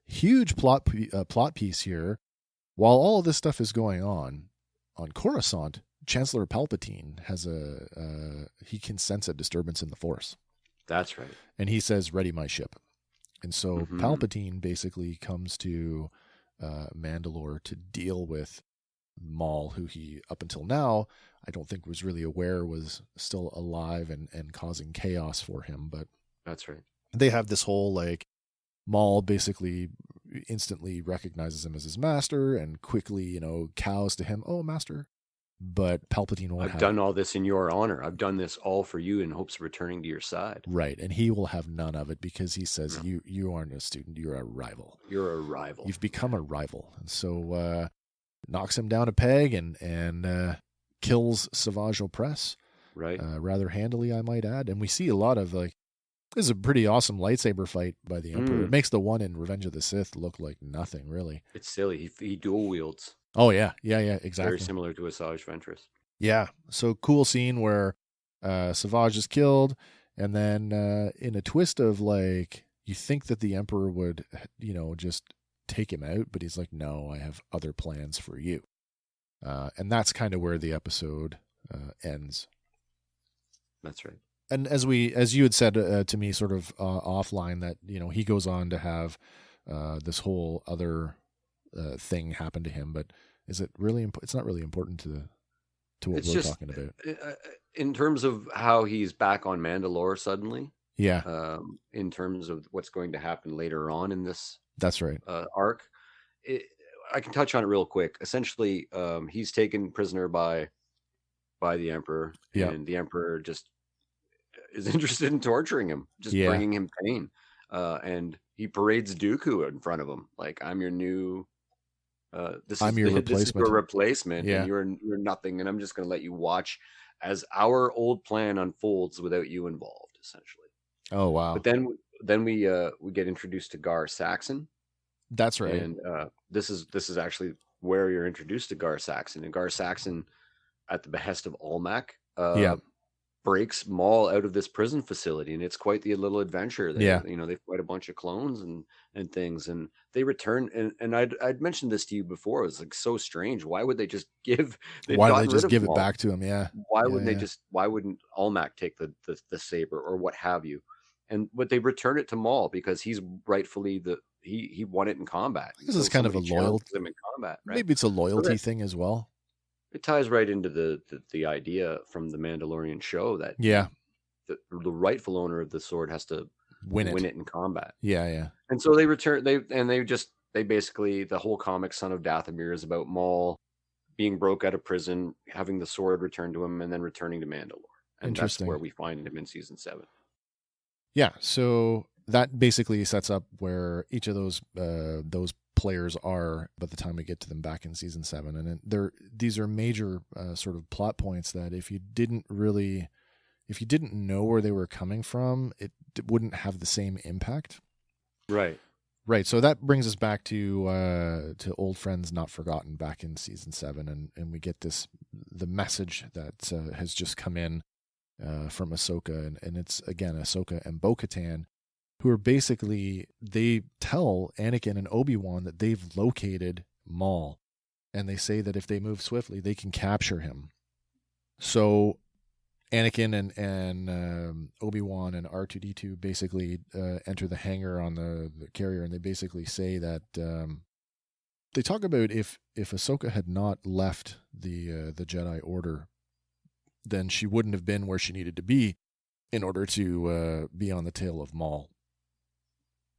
huge plot piece here. While all of this stuff is going on Coruscant, Chancellor Palpatine has he can sense a disturbance in the Force. That's right. And he says, "Ready my ship." And so Palpatine basically comes to Mandalore to deal with Maul, who he up until now I don't think was really aware was still alive and causing chaos for him, but. That's right. They have this whole Maul basically instantly recognizes him as his master and quickly, cows to him, "Oh, master." But Palpatine won't have. I've done all this in your honor. I've done this all for you in hopes of returning to your side. Right. And he will have none of it because he says, you aren't a student, you're a rival. You're a rival. You've become a rival. And so knocks him down a peg and kills Savage Opress. Right. Rather handily, I might add. And we see a lot of this is a pretty awesome lightsaber fight by the Emperor. It makes the one in Revenge of the Sith look like nothing, really. It's silly. He dual wields. Oh, yeah, exactly. Very similar to Asajj Ventress. Yeah, so cool scene where Savage is killed, and then in a twist of like, you think that the Emperor would, just take him out, but he's like, no, I have other plans for you. And that's kind of where the episode ends. That's right. And as you had said to me sort of offline, that, he goes on to have this whole other thing happen to him, but is it really it's not really important to what we're talking about. In terms of how he's back on Mandalore suddenly. Yeah. In terms of what's going to happen later on in this. That's right. Arc. I can touch on it real quick. Essentially, he's taken prisoner by the Emperor, and the Emperor just is interested in torturing him, just bringing him pain. And he parades Dooku in front of him, like, I'm your new. I'm your replacement. This is your replacement, and you're nothing, and I'm just going to let you watch as our old plan unfolds without you involved, essentially. Oh wow! But then we get introduced to Gar Saxon. That's right. And this is actually where you're introduced to Gar Saxon, and Gar Saxon, at the behest of Almec, breaks Maul out of this prison facility, and it's quite the little adventure. They fight a bunch of clones and things, and they return. And I'd mentioned this to you before. It was like so strange. Why would they just give? Why would they just give it back to him? Yeah. Why wouldn't they just? Why wouldn't Almec take the saber or what have you? But they return it to Maul because he's rightfully he won it in combat. This is kind of a loyalty in combat, right? Maybe it's a loyalty thing as well. It ties right into the idea from the Mandalorian show that the rightful owner of the sword has to win it in combat. Yeah. And so they return. They basically, the whole comic Son of Dathomir is about Maul being broke out of prison, having the sword returned to him, and then returning to Mandalore. And that's where we find him in season 7. Yeah. So that basically sets up where each of those players are by the time we get to them back in season 7, and these are major sort of plot points that if you didn't know where they were coming from, it wouldn't have the same impact. Right. So that brings us back to old friends not forgotten back in season 7, and we get the message that has just come in from Ahsoka, and it's again Ahsoka and Bo-Katan, who are basically, they tell Anakin and Obi-Wan that they've located Maul, and they say that if they move swiftly, they can capture him. So Anakin and Obi-Wan and R2-D2 basically enter the hangar on the carrier, and they basically say that they talk about if Ahsoka had not left the Jedi Order, then she wouldn't have been where she needed to be in order to be on the tail of Maul.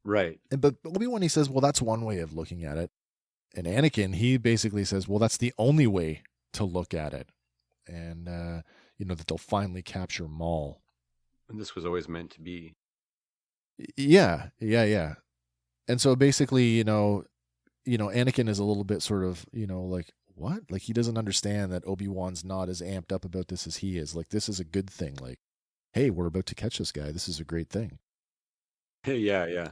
Right. But Obi-Wan, he says, well, that's one way of looking at it. And Anakin, he basically says, well, that's the only way to look at it. And, that they'll finally capture Maul. And this was always meant to be. Yeah. And so basically, Anakin is a little bit sort of, like, what? Like, he doesn't understand that Obi-Wan's not as amped up about this as he is. Like, this is a good thing. Like, hey, we're about to catch this guy. This is a great thing. Yeah.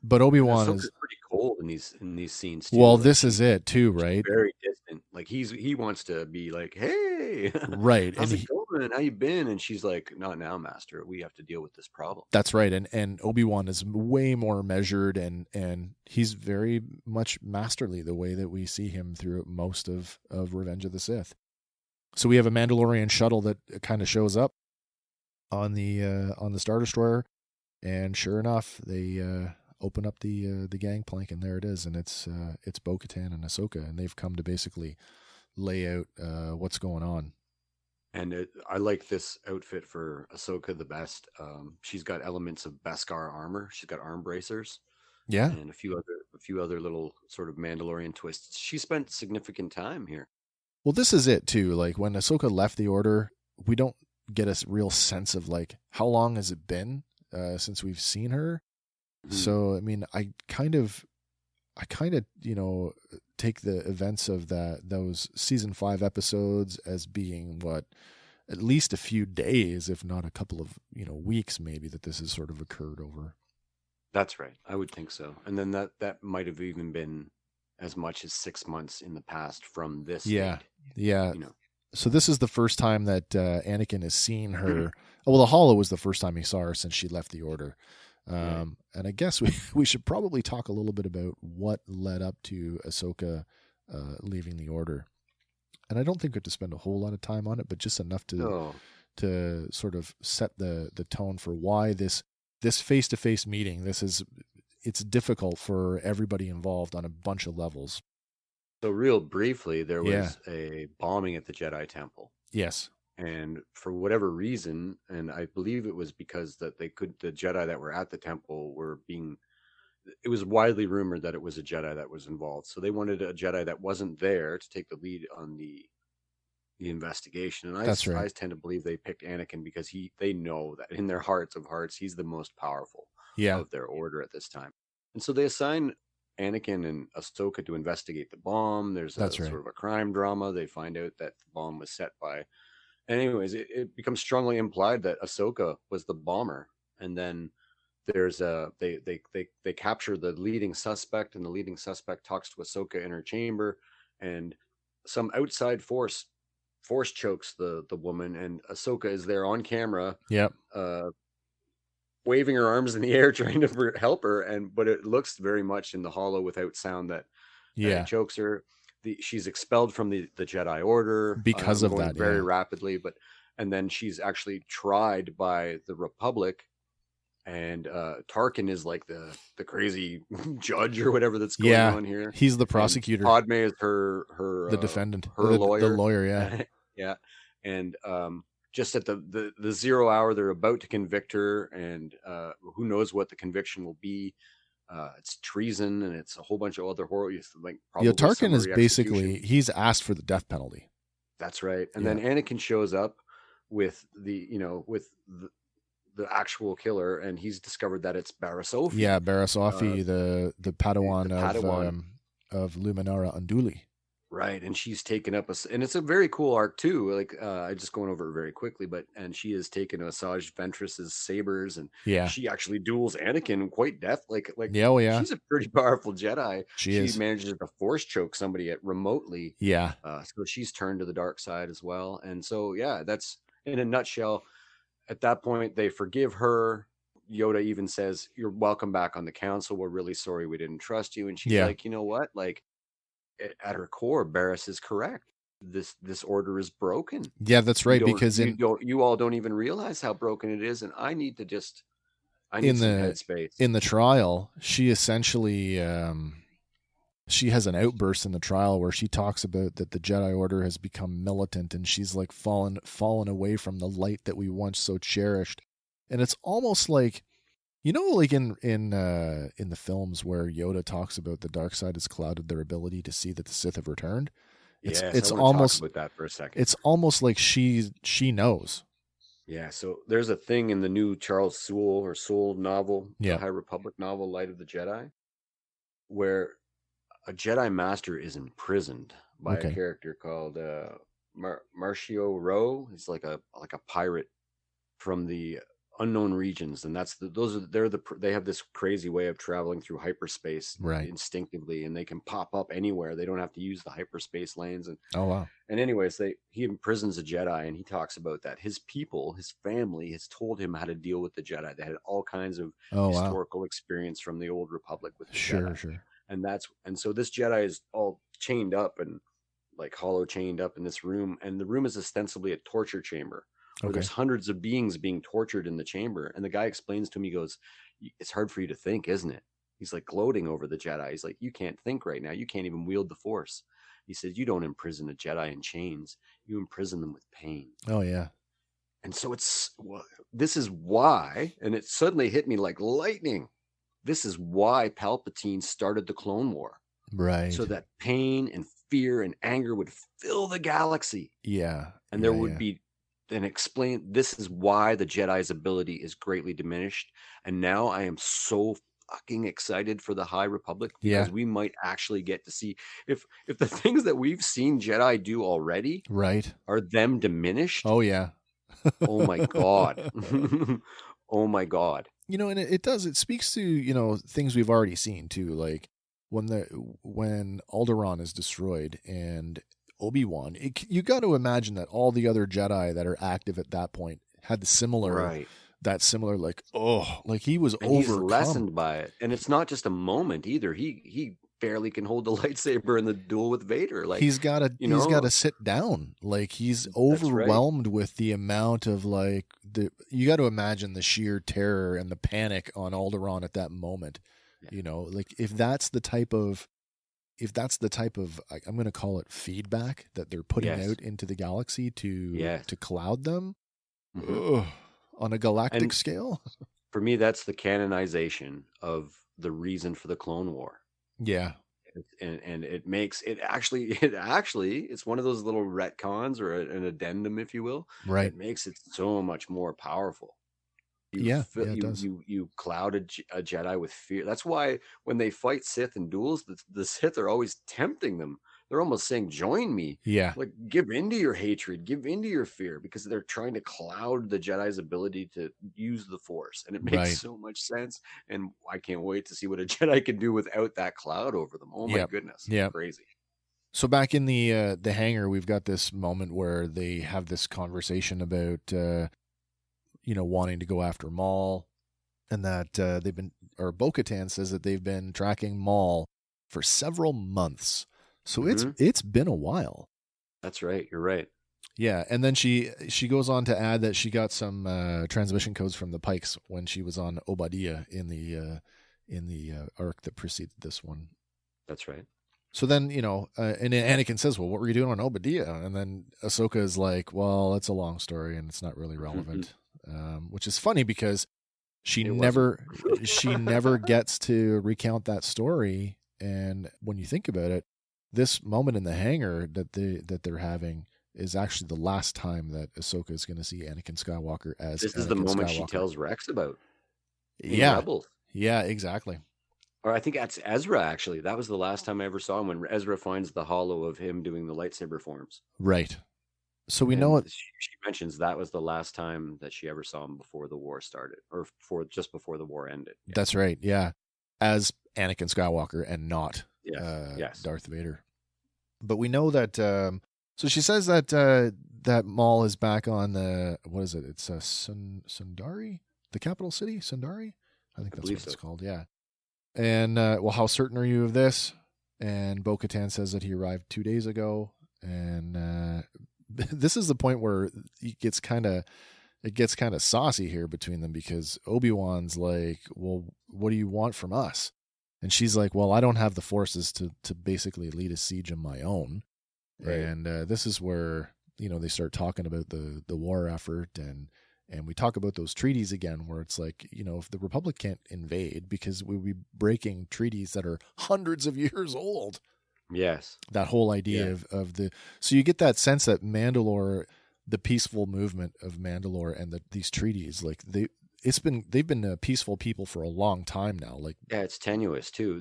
But Obi-Wan is pretty cold in these scenes too. Well, like, this is it too, right? Very distant. Like he wants to be like, "Hey, right? How's it going? How you been?" And she's like, "Not now, Master. We have to deal with this problem." That's right. And Obi-Wan is way more measured, and he's very much masterly the way that we see him through most of Revenge of the Sith. So we have a Mandalorian shuttle that kind of shows up on the Star Destroyer, and sure enough, they open up the gangplank, and there it is, and it's Bo-Katan and Ahsoka, and they've come to basically lay out what's going on. And I like this outfit for Ahsoka the best. She's got elements of Beskar armor. She's got arm bracers, and a few other little sort of Mandalorian twists. She spent significant time here. Well, this is it too. Like when Ahsoka left the Order, we don't get a real sense of like how long has it been since we've seen her. So, I mean, I kind of, take the events of those season 5 episodes as being at least a few days, if not a couple of, weeks, maybe, that this has sort of occurred over. That's right. I would think so. And then that might have even been as much as 6 months in the past from this. Yeah. Date, So this is the first time that Anakin has seen her. Well, the Hollow was the first time he saw her since she left the Order. And I guess we should probably talk a little bit about what led up to Ahsoka leaving the Order. And I don't think we have to spend a whole lot of time on it, but just enough to sort of set the tone for why this face-to-face meeting, it's difficult for everybody involved on a bunch of levels. So real briefly, there was a bombing at the Jedi Temple. Yes. And for whatever reason, and I believe it was because that the Jedi that were at the temple it was widely rumored that it was a Jedi that was involved. So they wanted a Jedi that wasn't there to take the lead on the investigation. And I tend to believe they picked Anakin because they know that in their hearts of hearts, he's the most powerful of their order at this time. And so they assign Anakin and Ahsoka to investigate the bomb. There's sort of a crime drama. They find out that the bomb was set by... Anyways, it becomes strongly implied that Ahsoka was the bomber, and then there's they capture the leading suspect, and the leading suspect talks to Ahsoka in her chamber, and some outside force chokes the woman, and Ahsoka is there on camera, waving her arms in the air, trying to help her, but it looks very much in the Hollow without sound that it chokes her. She's expelled from the Jedi Order because of that very rapidly, and then she's actually tried by the Republic, and Tarkin is like the crazy judge or whatever that's going on here. He's the prosecutor. And Padme is her the defendant, her lawyer, the lawyer, and just at the 0 hour, they're about to convict her, and who knows what the conviction will be. It's treason, and it's a whole bunch of other horror. Like Tarkin is basically he's asked for the death penalty. That's right. And then Anakin shows up with the actual killer, and he's discovered that it's Barriss Offee. Yeah, Barriss Offee, the Padawan of Luminara Unduli. Right, and she's taken up and it's a very cool arc too. Like I'm just going over it very quickly, and she has taken Asajj Ventress's sabers, and she actually duels Anakin quite like she's a pretty powerful Jedi. She manages to force choke somebody remotely. So she's turned to the dark side as well, and so that's in a nutshell. At that point, they forgive her. Yoda even says, "You're welcome back on the council. We're really sorry we didn't trust you," and she's like, "You know what, like." At her core, Barriss is correct. This order is broken. Yeah, that's right. Because you all don't even realize how broken it is, and I need some headspace. In the trial, she essentially she has an outburst in the trial where she talks about that the Jedi Order has become militant, and she's like fallen away from the light that we once so cherished. And it's almost like, like in the films where Yoda talks about the dark side has clouded their ability to see that the Sith have returned. It's almost talk about that for a second. It's almost like she knows. Yeah. So there's a thing in the new Charles Soule novel, the High Republic novel, Light of the Jedi, where a Jedi Master is imprisoned by a character called Marcio Ro. He's like a pirate from the unknown regions, and they have this crazy way of traveling through hyperspace instinctively, and they can pop up anywhere. They don't have to use the hyperspace lanes. And and anyways, he imprisons a Jedi, and he talks about that his people, his family, has told him how to deal with the Jedi. They had all kinds of historical experience from the old Republic with the Jedi. And so this Jedi is all chained up and like hollow chained up in this room, and the room is ostensibly a torture chamber. There's hundreds of beings being tortured in the chamber. And the guy explains to him, he goes, "It's hard for you to think, isn't it?" He's like gloating over the Jedi. He's like, "You can't think right now. You can't even wield the Force." He says, "You don't imprison a Jedi in chains. You imprison them with pain." Oh, yeah. And so this is why, and it suddenly hit me like lightning. This is why Palpatine started the Clone War. Right. So that pain and fear and anger would fill the galaxy. Yeah. And there would be... and explain this is why the Jedi's ability is greatly diminished. And now I am so fucking excited for the High Republic, because we might actually get to see if the things that we've seen Jedi do already are them diminished. Oh yeah. Oh my god. Oh my god. And it speaks to things we've already seen too, like when Alderaan is destroyed and Obi-Wan, you got to imagine that all the other Jedi that are active at that point had the similar, like, he was overcome. He's lessened by it. And it's not just a moment either. He barely can hold the lightsaber in the duel with Vader. Like, he's got to sit down. Like, he's overwhelmed with the amount of, like, you got to imagine the sheer terror and the panic on Alderaan at that moment. Yeah. Like, if that's the type of I'm going to call it feedback that they're putting out into the galaxy to cloud them on a galactic scale. For me, that's the canonization of the reason for the Clone War. Yeah. And it makes it actually it's one of those little retcons or an addendum, if you will. Right. It makes it so much more powerful. It does. You cloud a Jedi with fear. That's why when they fight Sith in duels, the Sith are always tempting them. They're almost saying, "Join me." Yeah. Like, give into your hatred, give into your fear, because they're trying to cloud the Jedi's ability to use the Force, and it makes so much sense. And I can't wait to see what a Jedi can do without that cloud over them. Oh my goodness, it's crazy. So back in the hangar, we've got this moment where they have this conversation about wanting to go after Maul, and that Bo-Katan says that they've been tracking Maul for several months. So it's been a while. That's right. You're right. Yeah, and then she goes on to add that she got some transmission codes from the Pikes when she was on Obadiah in the arc that preceded this one. That's right. So then, and Anakin says, "Well, what were you doing on Obadiah?" And then Ahsoka is like, "Well, it's a long story and it's not really relevant," which is funny because she never gets to recount that story. And when you think about it, this moment in the hangar that they're having is actually the last time that Ahsoka is going to see Anakin Skywalker as This is Anakin the moment Skywalker. She tells Rex about. Rebels. Yeah, exactly. Or I think that's Ezra, actually. That was the last time I ever saw him, when Ezra finds the hollow of him doing the lightsaber forms. Right. So we know it. She mentions that was the last time that she ever saw him before the war started, or just before the war ended. Yeah. That's right. Yeah. As Anakin Skywalker and not Darth Vader. But we know that, so she says that that Maul is back on the, what is it? It's Sundari? The capital city? Sundari? I think that's what it's called. Yeah. And, well, how certain are you of this? And Bo-Katan says that he arrived 2 days ago. And this is the point where it gets kind of saucy here between them, because Obi-Wan's like, "Well, what do you want from us?" And she's like, "Well, I don't have the forces to basically lead a siege of my own." Right. And this is where, they start talking about the war effort, and we talk about those treaties again, where it's like, if the Republic can't invade because we'll be breaking treaties that are hundreds of years old. Yes. That whole idea of so you get that sense that Mandalore, the peaceful movement of Mandalore and these treaties, like they've been peaceful people for a long time now. Like, yeah, it's tenuous too.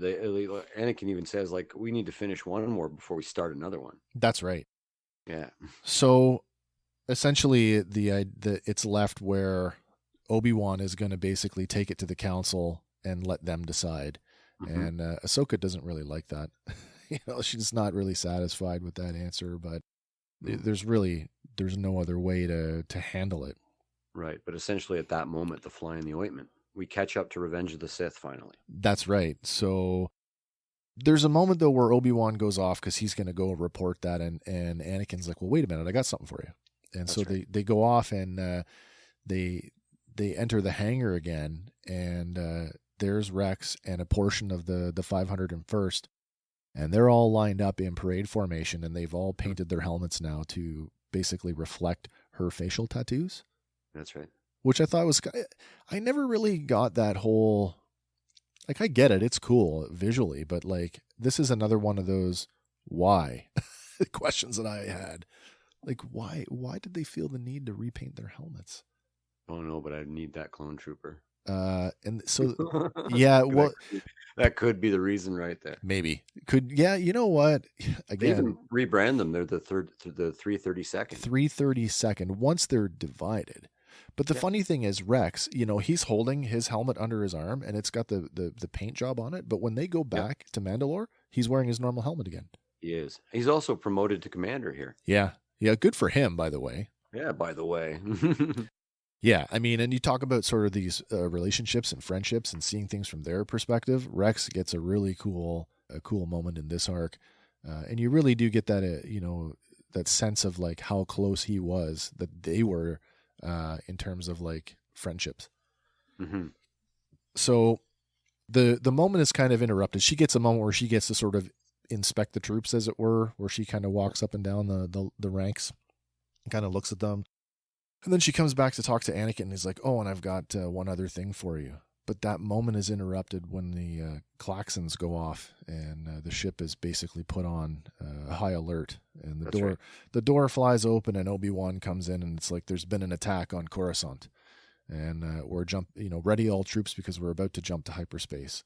Anakin even says, like, we need to finish one war before we start another one. That's right. Yeah. So essentially, it's left where Obi-Wan is going to basically take it to the council and let them decide. Mm-hmm. And Ahsoka doesn't really like that. She's not really satisfied with that answer, but there's no other way to handle it. Right. But essentially at that moment, the fly in the ointment, we catch up to Revenge of the Sith finally. That's right. So there's a moment though where Obi-Wan goes off because he's going to go report that. And Anakin's like, "Well, wait a minute, I got something for you." And that's so right. they go off and they enter the hangar again, and there's Rex and a portion of the 501st. And they're all lined up in parade formation, and they've all painted their helmets now to basically reflect her facial tattoos. That's right. Which I thought was, I never really got that whole, like, I get it. It's cool visually, but like, this is another one of those why questions that I had. Like, why did they feel the need to repaint their helmets? Oh no, but I need that clone trooper. And so, yeah, well, that could be the reason right there. Maybe you know what? Again, they even rebrand them. They're the 332nd. 332nd. Once they're divided. But the funny thing is, Rex, he's holding his helmet under his arm, and it's got the paint job on it. But when they go back to Mandalore, he's wearing his normal helmet again. He is. He's also promoted to commander here. Yeah. Yeah. Good for him, by the way. Yeah, by the way. Yeah. I mean, and you talk about sort of these relationships and friendships and seeing things from their perspective. Rex gets a really cool moment in this arc. And you really do get that, that sense of like how close he was, that they were in terms of like friendships. Mm-hmm. So the moment is kind of interrupted. She gets a moment where she gets to sort of inspect the troops, as it were, where she kind of walks up and down the ranks and kind of looks at them. And then she comes back to talk to Anakin, and he's like, oh, and I've got one other thing for you. But that moment is interrupted when the klaxons go off, and the ship is basically put on high alert. And the door flies open, and Obi-Wan comes in, and it's like there's been an attack on Coruscant, and we're ready all troops because we're about to jump to hyperspace.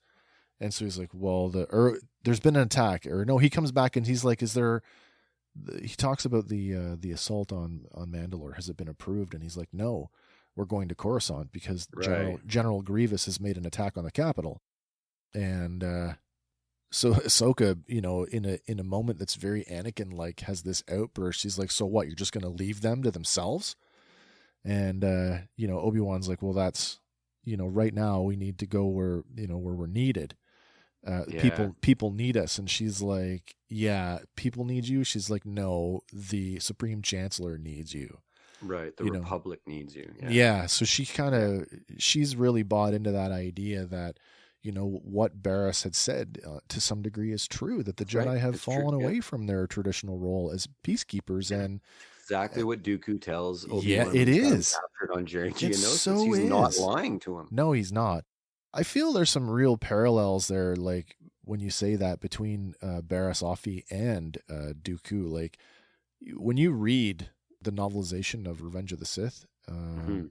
And so he's like, well, there's been an attack, or no, he comes back and he's like, is there? He talks about the assault on Mandalore. Has it been approved? And he's like, no. We're going to Coruscant because General Grievous has made an attack on the capital. And so Ahsoka, in a moment that's very Anakin-like, has this outburst. She's like, so what, you're just going to leave them to themselves? And, Obi-Wan's like, well, that's, right now we need to go where we're needed. People need us. And she's like, yeah, people need you. She's like, no, the Supreme Chancellor needs you. Right. The Republic needs you. Yeah. So she's really bought into that idea that, what Barriss had said to some degree is true, that the Jedi have fallen away from their traditional role as peacekeepers. And exactly what Dooku tells Obi-Wan. Yeah, it is. Captured on Geonosis. He's not lying to him. No, he's not. I feel there's some real parallels there, like when you say that, between Barriss Offee and Dooku. Like when you read the novelization of Revenge of the Sith,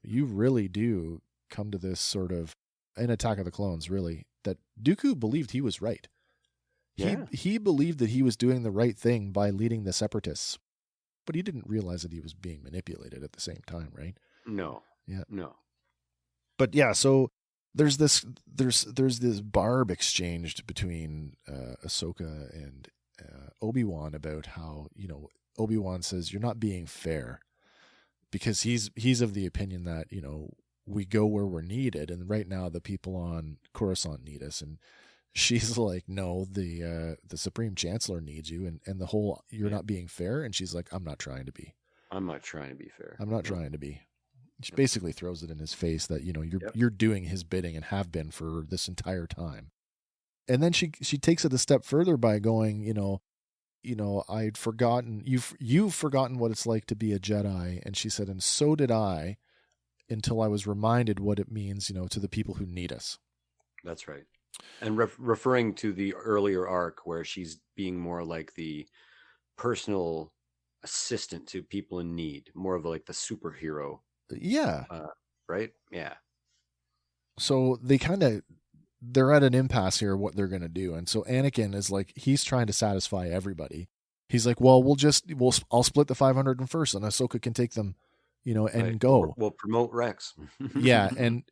you really do come to this sort of, in Attack of the Clones, really, that Dooku believed he was right. He believed that he was doing the right thing by leading the Separatists, but he didn't realize that he was being manipulated at the same time, right? No. Yeah. No. But yeah, so there's this barb exchanged between Ahsoka and Obi-Wan about how, Obi-Wan says, you're not being fair, because he's of the opinion that, we go where we're needed. And right now the people on Coruscant need us. And she's like, no, the Supreme Chancellor needs you. And the whole, you're not being fair. And she's like, I'm not trying to be. I'm not trying to be fair. I'm not trying to be. She basically throws it in his face that, you're doing his bidding and have been for this entire time. And then she takes it a step further by going, I'd forgotten, you've forgotten what it's like to be a Jedi. And she said, and so did I, until I was reminded what it means, to the people who need us. That's right. And referring to the earlier arc where she's being more like the personal assistant to people in need, more of like the superhero. Yeah. Right? Yeah. So they're at an impasse here, what they're going to do. And so Anakin is like, he's trying to satisfy everybody. He's like, well, I'll split the 500 first, and Ahsoka can take them, and go. We'll promote Rex. Yeah. And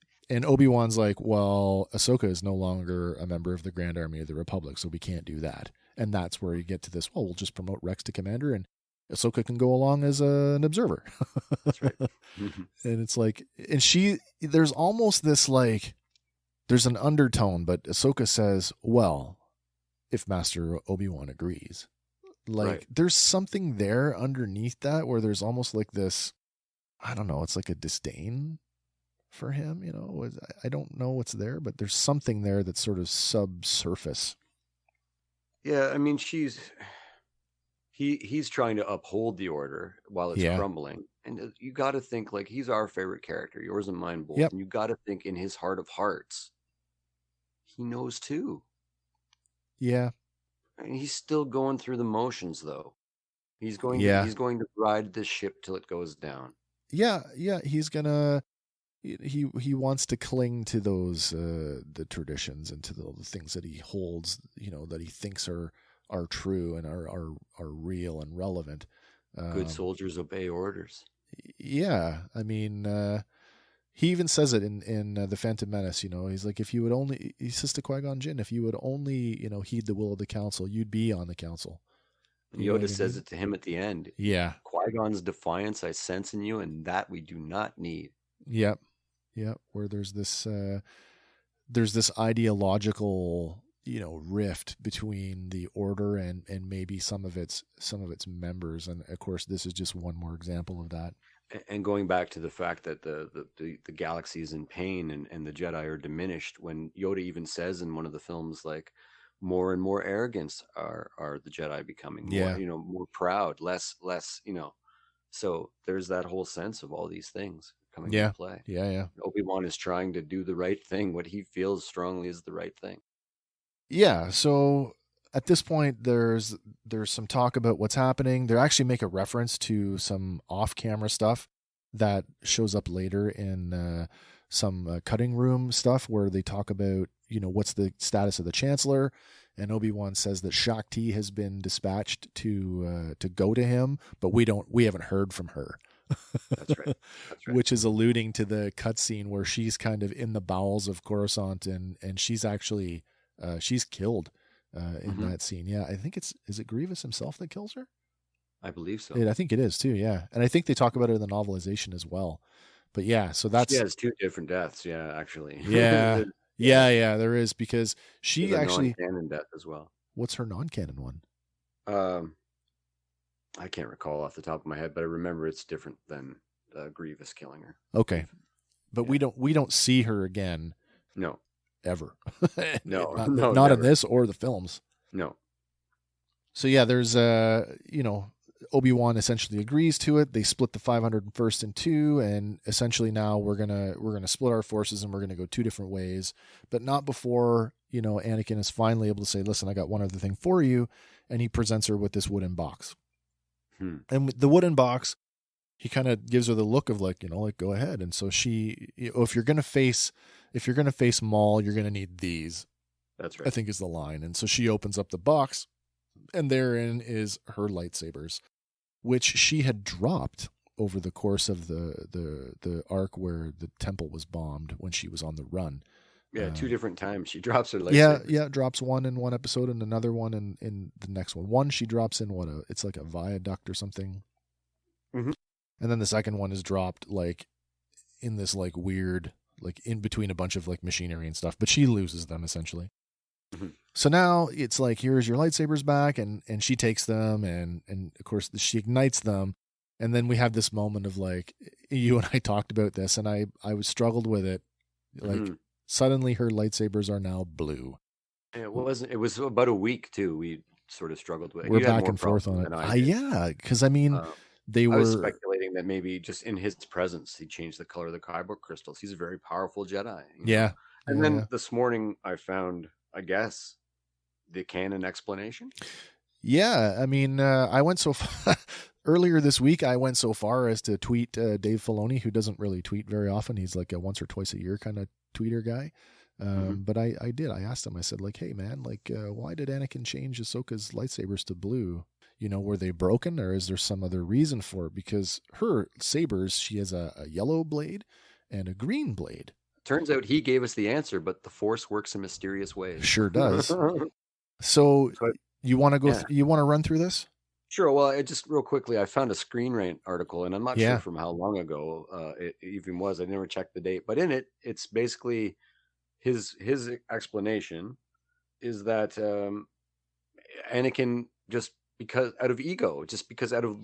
Obi-Wan's like, well, Ahsoka is no longer a member of the Grand Army of the Republic, so we can't do that. And that's where you get to this, well, we'll just promote Rex to commander, and Ahsoka can go along as an observer. That's right. And it's like, and there's almost this like, there's an undertone, but Ahsoka says, well, if Master Obi-Wan agrees. Like, There's something there underneath that where there's almost like this, I don't know, it's like a disdain for him, I don't know what's there, but there's something there that's sort of subsurface. Yeah, I mean, he's trying to uphold the order while it's crumbling. And you got to think, like, he's our favorite character, yours and mine both. Yep. And you got to think, in his heart of hearts, he knows too. Yeah. And he's still going through the motions, though. He's going to ride this ship till it goes down. Yeah. He's gonna. He wants to cling to those the traditions and to the things that he holds, that he thinks are true and are real and relevant. Good soldiers obey orders. Yeah, I mean, he even says it in The Phantom Menace. He's like, he says to Qui-Gon Jinn, if you would only heed the will of the council, you'd be on the council. And Yoda says it to him at the end. Yeah. Qui-Gon's defiance I sense in you, and that we do not need. Yep. Where there's this ideological, rift between the Order and maybe some of its members, and of course this is just one more example of that. And going back to the fact that the galaxy is in pain and the Jedi are diminished, when Yoda even says in one of the films, like, more and more arrogance are the Jedi becoming, more, more proud, less, so there's that whole sense of all these things coming into play. Yeah. Obi-Wan is trying to do the right thing, what he feels strongly is the right thing. Yeah, so at this point, there's some talk about what's happening. They actually make a reference to some off-camera stuff that shows up later in some cutting room stuff where they talk about, what's the status of the Chancellor, and Obi-Wan says that Shakti has been dispatched to go to him, but we haven't heard from her. That's right. Which is alluding to the cutscene where she's kind of in the bowels of Coruscant, and she's actually she's killed. In that scene. Yeah, I think is it Grievous himself that kills her? I believe so. I think it is too, yeah. And I think they talk about it in the novelization as well. But yeah, so that's... She has two different deaths, yeah, actually. Yeah. yeah, there is, because she actually... non-canon death as well. What's her non-canon one? I can't recall off the top of my head, but I remember it's different than Grievous killing her. Okay. But we don't see her again. No. Ever. No, not in this or the films. No. So yeah, there's Obi-Wan essentially agrees to it. They split the 501st in two, and essentially now we're gonna split our forces and we're gonna go two different ways, but not before Anakin is finally able to say, "Listen, I got one other thing for you," and he presents her with this wooden box. And with the wooden box, he kind of gives her the look of like go ahead. And so she, if you're gonna face Maul, you're gonna need these. That's right. I think is the line. And so she opens up the box, and therein is her lightsabers, which she had dropped over the course of the arc where the temple was bombed when she was on the run. Yeah, two different times she drops her lightsabers. Yeah, drops one in one episode and another one in the next one. One she drops in it's like a viaduct or something. Mm-hmm. And then the second one is dropped like in this like weird, like in between a bunch of like machinery and stuff, but she loses them essentially. Mm-hmm. So now it's like, here's your lightsabers back, and she takes them, and of course she ignites them. And then we have this moment of like, you and I talked about this, and I was struggled with it. Like suddenly her lightsabers are now blue. It was about a week too. We sort of struggled with it. We're back and forth on it. Yeah. Cause I mean, I was speculating that maybe just in his presence, he changed the color of the kyber crystals. He's a very powerful Jedi. Yeah. And then this morning I found, I guess, the canon explanation. Yeah. I mean, I went so far earlier this week, I went so far as to tweet Dave Filoni, who doesn't really tweet very often. He's like a once or twice a year kind of tweeter guy. But I asked him, I said like, hey man, like, why did Anakin change Ahsoka's lightsabers to blue? Were they broken, or is there some other reason for it? Because her sabers, she has a yellow blade and a green blade. Turns out he gave us the answer, but the Force works in mysterious ways. Sure does. So you want to go? You want to run through this? Sure. Well, I just real quickly, I found a Screen Rant article, and I'm not sure from how long ago it even was. I never checked the date, but in it, it's basically his explanation is that Anakin just because out of ego, just because out of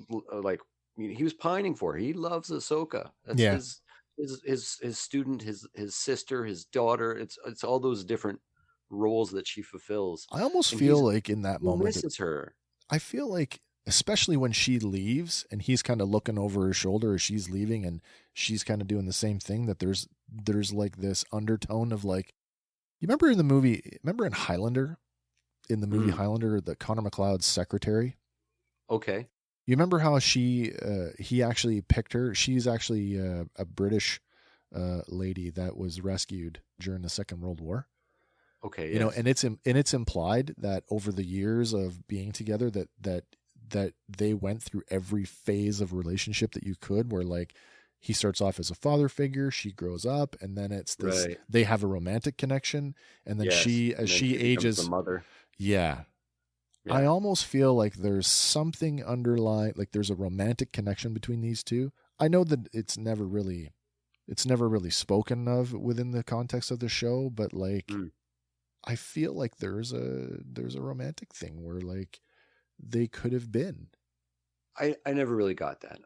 he was pining for her. He loves Ahsoka. That's his student, his sister, his daughter. It's all those different roles that she fulfills. I almost feel like in that moment, misses her. I feel like, especially when she leaves and he's kind of looking over her shoulder as she's leaving, and she's kind of doing the same thing, that there's like this undertone of like, you remember in Highlander, in the movie Highlander, the Connor McLeod's secretary. Okay. You remember how he actually picked her? She's actually a British lady that was rescued during the Second World War. Okay. You know, and it's implied that over the years of being together that they went through every phase of relationship that you could, where like he starts off as a father figure, she grows up, and then it's this, they have a romantic connection, and then she ages, the mother. Yeah. Yeah. I almost feel like there's something underlying, like there's a romantic connection between these two. I know that it's never really spoken of within the context of the show, but like I feel like there's a romantic thing where like they could have been. I never really got that.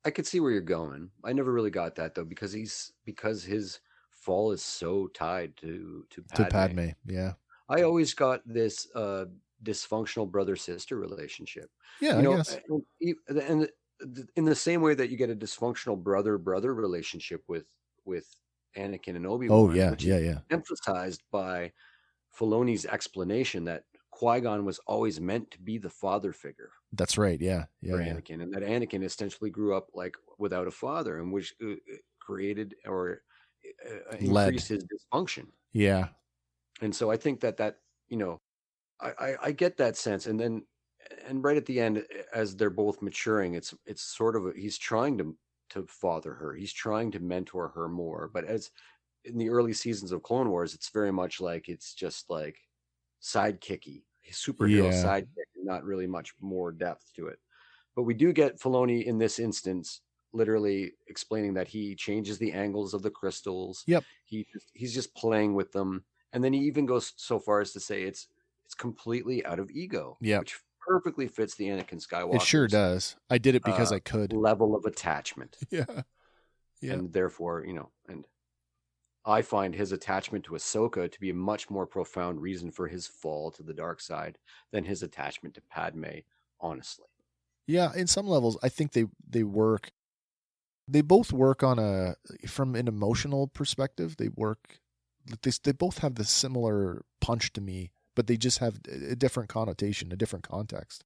I could see where you're going. I never really got that though, because his fall is so tied to Padme. Yeah. I always got this dysfunctional brother-sister relationship. Yeah, I guess. And in the same way that you get a dysfunctional brother-brother relationship with Anakin and Obi-Wan, which is emphasized by Filoni's explanation that Qui-Gon was always meant to be the father figure. That's right. Yeah. For Anakin, and that Anakin essentially grew up like without a father, and which created or increased his dysfunction. Yeah. And so I think that I get that sense, and right at the end, as they're both maturing, it's sort of he's trying to father her, he's trying to mentor her more, but as in the early seasons of Clone Wars, it's very much like it's just like sidekicky, superhero sidekick, and not really much more depth to it. But we do get Filoni in this instance literally explaining that he changes the angles of the crystals. Yep. He's just playing with them. And then he even goes so far as to say it's completely out of ego. Yeah. Which perfectly fits the Anakin Skywalker. It sure does. I did it because I could. Level of attachment. Yeah. And therefore, and I find his attachment to Ahsoka to be a much more profound reason for his fall to the dark side than his attachment to Padme, honestly. Yeah, in some levels, I think they work. They both work from an emotional perspective. They work. They both have the similar punch to me, but they just have a different connotation, a different context.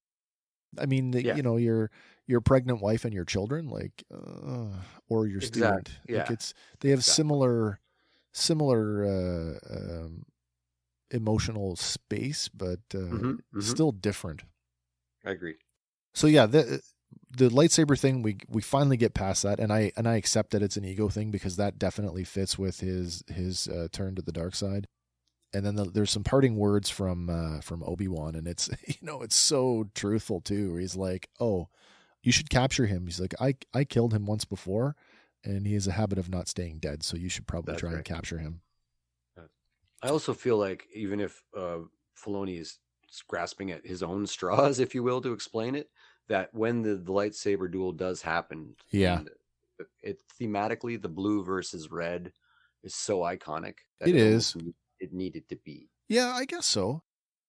I mean, your pregnant wife and your children, like, or your student. Yeah. Like they have similar emotional space, but still different. I agree. So yeah, the lightsaber thing, we finally get past that, and I accept that it's an ego thing because that definitely fits with his turn to the dark side. And then there's some parting words from Obi-Wan, and it's it's so truthful too. Where he's like, "Oh, you should capture him." He's like, "I killed him once before, and he has a habit of not staying dead, so you should probably try and capture him." I also feel like even if Filoni is grasping at his own straws, if you will, to explain it, that when the lightsaber duel does happen, it thematically, the blue versus red is so iconic that it needed to be. Yeah, I guess so.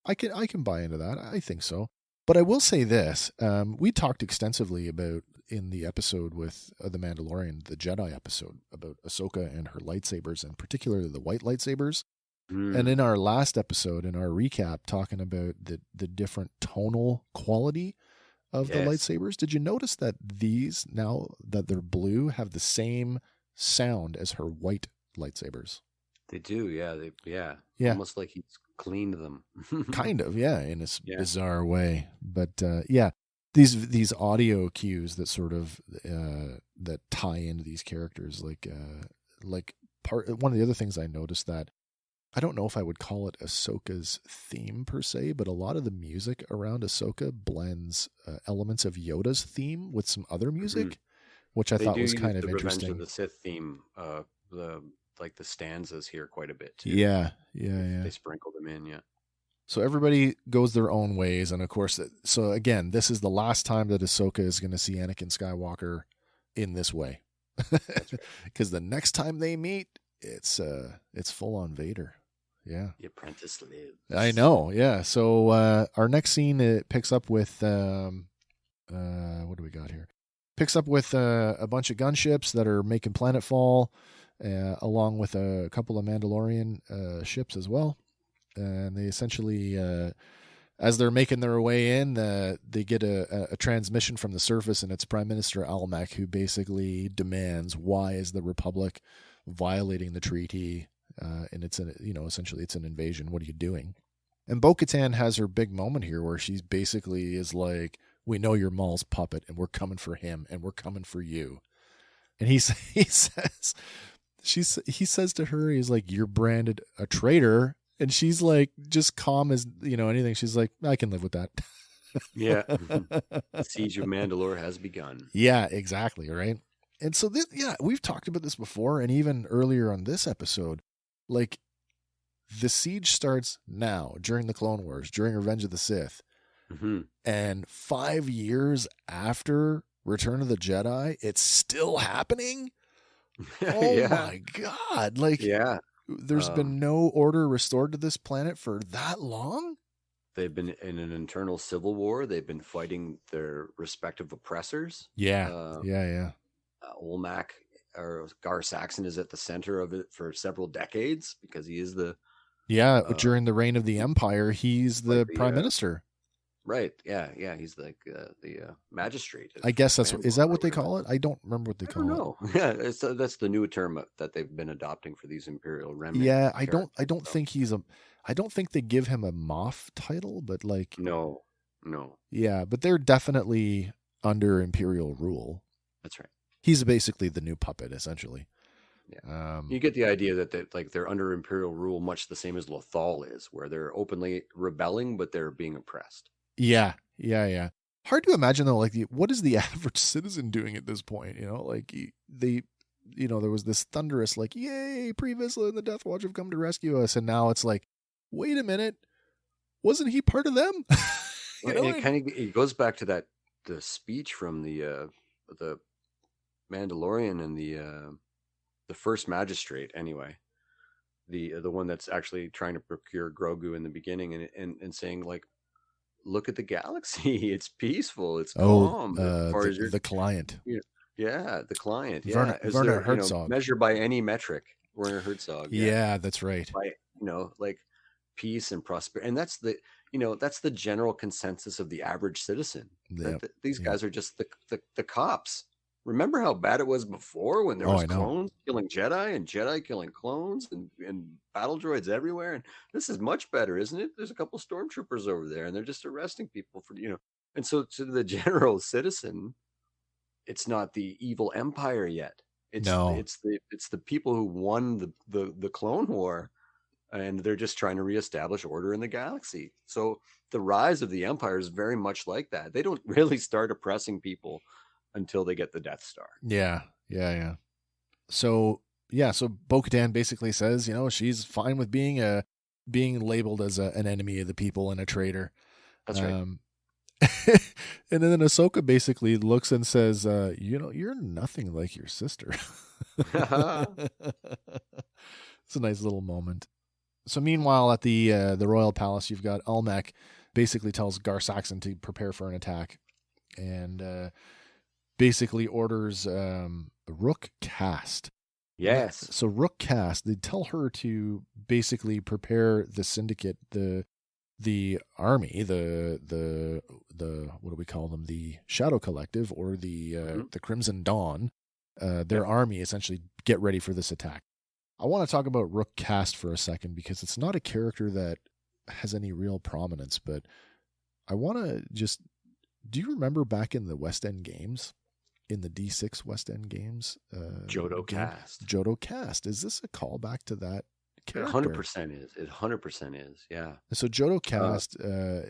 I can buy into that. I think so. But I will say this: we talked extensively about in the episode with The Mandalorian, the Jedi episode, about Ahsoka and her lightsabers, and particularly the white lightsabers. And in our last episode, in our recap, talking about the different tonal quality of the lightsabers, did you notice that these, now that they're blue, have the same sound as her white lightsabers? They do, yeah. Almost like he's cleaned them. Kind of, in this bizarre way. But these audio cues that sort of that tie into these characters, one of the other things I noticed, that I don't know if I would call it Ahsoka's theme per se, but a lot of the music around Ahsoka blends elements of Yoda's theme with some other music, which I thought was kind of interesting. Revenge of the Sith theme, the stanzas here quite a bit too. Yeah. They sprinkled them in, So everybody goes their own ways, and of course, so again, this is the last time that Ahsoka is going to see Anakin Skywalker in this way, because the next time they meet, it's full on Vader. Yeah. The apprentice lives. I know. Yeah. So our next scene, it picks up with what do we got here? Picks up with a bunch of gunships that are making planetfall, along with a couple of Mandalorian ships as well. And they essentially, as they're making their way in, they get a transmission from the surface, and it's Prime Minister Almec, who basically demands, why is the Republic violating the treaty? And it's essentially it's an invasion. What are you doing? And Bo-Katan has her big moment here, where she's basically is like, we know you're Maul's puppet, and we're coming for him, and we're coming for you. And he says to her, he's like, you're branded a traitor, And she's like, just calm as, anything. She's like, I can live with that. Yeah. The siege of Mandalore has begun. Yeah, exactly. Right. And so we've talked about this before. And even earlier on this episode, like the siege starts now during the Clone Wars, during Revenge of the Sith. Mm-hmm. And 5 years after Return of the Jedi, it's still happening. Oh my God. Like, there's been no order restored to this planet for that long. They've been in an internal civil war. They've been fighting their respective oppressors. Yeah. Olmec or Gar Saxon is at the center of it for several decades because he is the during the reign of the Empire, he's the prime minister. Right. Yeah. He's like the magistrate. I guess is that what they call it? I don't remember what they call it. Yeah, that's the new term that they've been adopting for these imperial remnant. Yeah, I don't think I don't think they give him a Moff title, but like no. Yeah, but they're definitely under imperial rule. That's right. He's basically the new puppet, essentially. Yeah. You get the idea that they're under imperial rule, much the same as Lothal is, where they're openly rebelling, but they're being oppressed. Yeah. Hard to imagine though, like what is the average citizen doing at this point? Like there was this thunderous like, yay, Pre Vizsla and the Death Watch have come to rescue us, and now it's like, wait a minute, wasn't he part of them? It goes back to the speech from the Mandalorian and the first magistrate, anyway. The one that's actually trying to procure Grogu in the beginning and saying like, look at the galaxy. It's peaceful. It's calm. As far as the client. The client. Werner Herzog. Measured by any metric. Werner Herzog. Yeah, that's right. By like peace and prosperity, and that's the general consensus of the average citizen. These guys are just the cops. Remember how bad it was before when there was clones killing Jedi and Jedi killing clones and battle droids everywhere? And this is much better, isn't it? There's a couple stormtroopers over there and they're just arresting people for, And so to the general citizen, it's not the evil empire yet. It's the people who won the Clone War, and they're just trying to reestablish order in the galaxy. So the rise of the empire is very much like that. They don't really start oppressing people until they get the Death Star. Yeah. So Bo-Katan basically says, she's fine with being labeled as an enemy of the people and a traitor. That's right. And then Ahsoka basically looks and says, you're nothing like your sister. It's a nice little moment. So meanwhile, at the royal palace, you've got Olmec basically tells Gar Saxon to prepare for an attack, and basically orders Rook Cast. Yes. So Rook Cast, they tell her to basically prepare the syndicate, the army, the what do we call them? The Shadow Collective or the Crimson Dawn. Their army essentially get ready for this attack. I want to talk about Rook Cast for a second because it's not a character that has any real prominence, but I want to just, do you remember back in the West End games, in the D6 West End games? Jodo Cast. Jodo Cast. Is this a callback to that character? 100% is. It 100% is, yeah. So Jodo Cast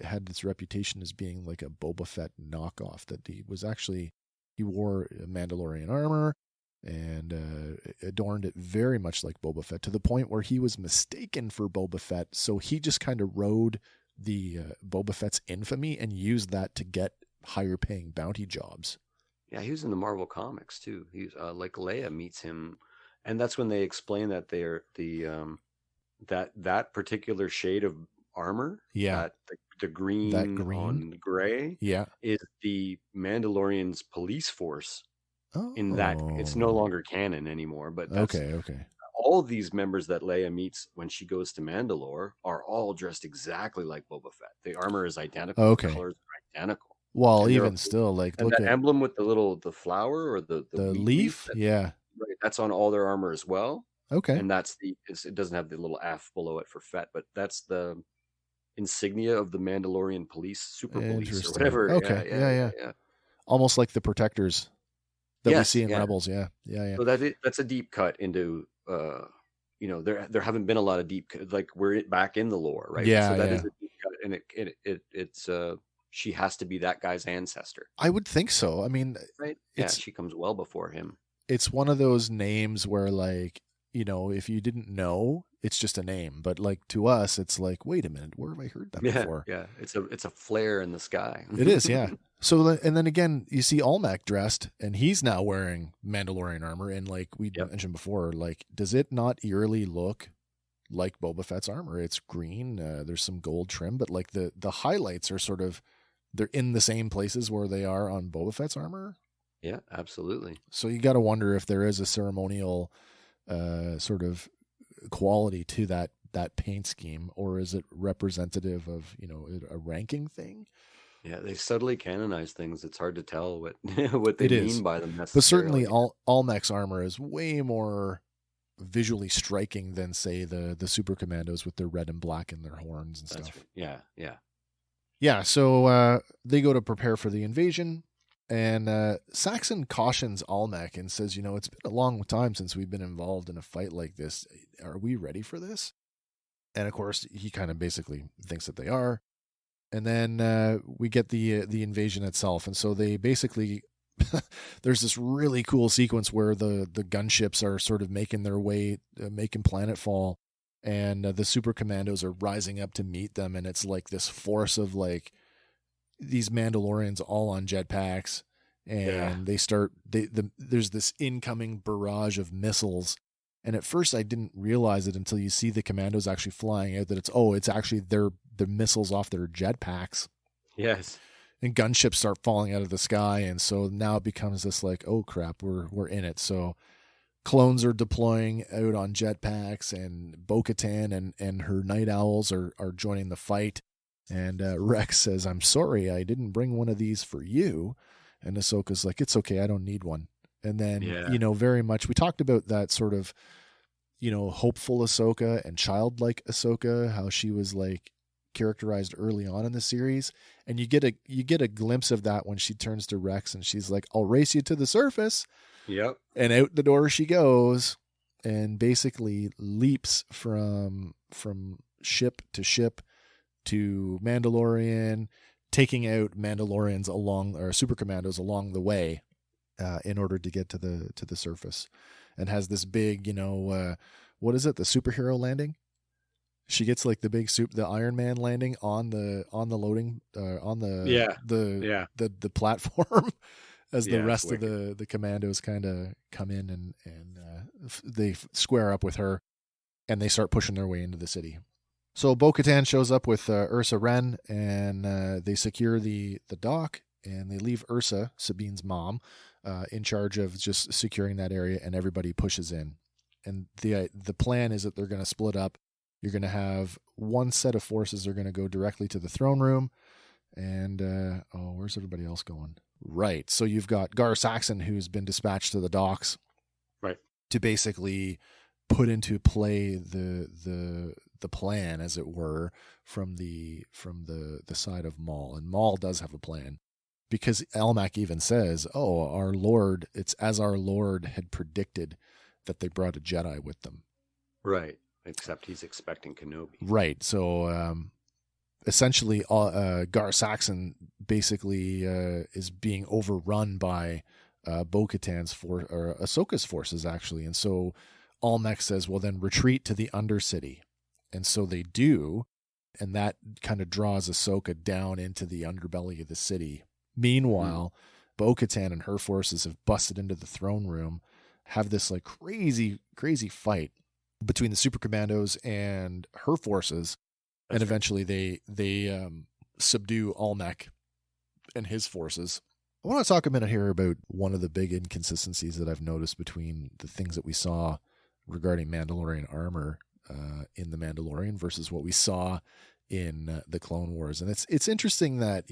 had this reputation as being like a Boba Fett knockoff, that he wore Mandalorian armor and adorned it very much like Boba Fett, to the point where he was mistaken for Boba Fett. So he just kind of rode the Boba Fett's infamy and used that to get higher paying bounty jobs. Yeah, he was in the Marvel comics too. He's like Leia meets him, and that's when they explain that they're that particular shade of armor. Yeah, the green on the gray. Yeah, is the Mandalorian's police force. Oh. In that it's no longer canon anymore, but that's, okay. All these members that Leia meets when she goes to Mandalore are all dressed exactly like Boba Fett. The armor is identical. Okay. The colors are identical. Well, even still, like, and look that at emblem with the flower or the leaf. Yeah, right, that's on all their armor as well. Okay, and that's it doesn't have the little F below it for Fett, but that's the insignia of the Mandalorian police, super police, or whatever. Okay, yeah. Almost like the protectors that we see in Rebels. Yeah. So that's a deep cut into there haven't been a lot of deep, like we're back in the lore, right? Yeah, so that is a deep cut, and it's she has to be that guy's ancestor. I would think so. I mean, right? Yeah, she comes well before him. It's one of those names where, like, if you didn't know, it's just a name. But like to us, it's like, wait a minute, where have I heard that before? Yeah, it's a flare in the sky. It is, yeah. So, and then again, you see Almec dressed, and he's now wearing Mandalorian armor. And like we mentioned before, like, does it not eerily look like Boba Fett's armor? It's green. There's some gold trim, but like the highlights are sort of, they're in the same places where they are on Boba Fett's armor. Yeah, absolutely. So you got to wonder if there is a ceremonial sort of quality to that paint scheme, or is it representative of a ranking thing? Yeah, they subtly canonize things. It's hard to tell what what they mean by them necessarily. But certainly, Almec's armor is way more visually striking than, say, the Super Commandos with their red and black in their horns and stuff. Right. Yeah. So they go to prepare for the invasion. And Saxon cautions Almec and says, it's been a long time since we've been involved in a fight like this. Are we ready for this? And of course, he kind of basically thinks that they are. And then we get the invasion itself. And so they basically, there's this really cool sequence where the gunships are sort of making their way, making planetfall. And the Super Commandos are rising up to meet them. And it's like this force of like, these Mandalorians all on jetpacks, and they start, there's this incoming barrage of missiles. And at first I didn't realize it until you see the commandos actually flying out, that it's actually the missiles off their jetpacks. Yes. And gunships start falling out of the sky. And so now it becomes this like, oh crap, we're in it. So clones are deploying out on jetpacks, and Bo-Katan and her night owls are joining the fight. And Rex says, I'm sorry, I didn't bring one of these for you. And Ahsoka's like, it's okay, I don't need one. And then, very much, we talked about that sort of, hopeful Ahsoka and childlike Ahsoka, how she was like characterized early on in the series. And you get a glimpse of that when she turns to Rex and she's like, I'll race you to the surface. Yep. And out the door she goes, and basically leaps from ship to ship to Mandalorian, taking out Mandalorians or Super Commandos along the way, in order to get to the surface, and has this big, what is it? The superhero landing. She gets like the big the Iron Man landing on the loading, on the platform, as the rest of the commandos kind of come in and they square up with her, and they start pushing their way into the city. So Bo-Katan shows up with Ursa Wren, and they secure the dock, and they leave Ursa, Sabine's mom, in charge of just securing that area, and everybody pushes in. And the plan is that they're going to split up. You're going to have one set of forces are going to go directly to the throne room, and where's everybody else going? Right. So you've got Gar Saxon, who's been dispatched to the docks, right, to basically put into play the plan, as it were, from the side of Maul. And Maul does have a plan, because Almec even says, oh, our Lord, it's as our Lord had predicted that they brought a Jedi with them. Right. Except he's expecting Kenobi. Right. So essentially Gar Saxon basically is being overrun by Bo-Katan's or Ahsoka's forces, actually. And so Almec says, well, then retreat to the Undercity. And so they do, and that kind of draws Ahsoka down into the underbelly of the city. Meanwhile, Bo-Katan and her forces have busted into the throne room, have this like crazy, crazy fight between the Super Commandos and her forces. And eventually they subdue Almec and his forces. I want to talk a minute here about one of the big inconsistencies that I've noticed between the things that we saw regarding Mandalorian armor in The Mandalorian versus what we saw in the Clone Wars. And it's interesting that,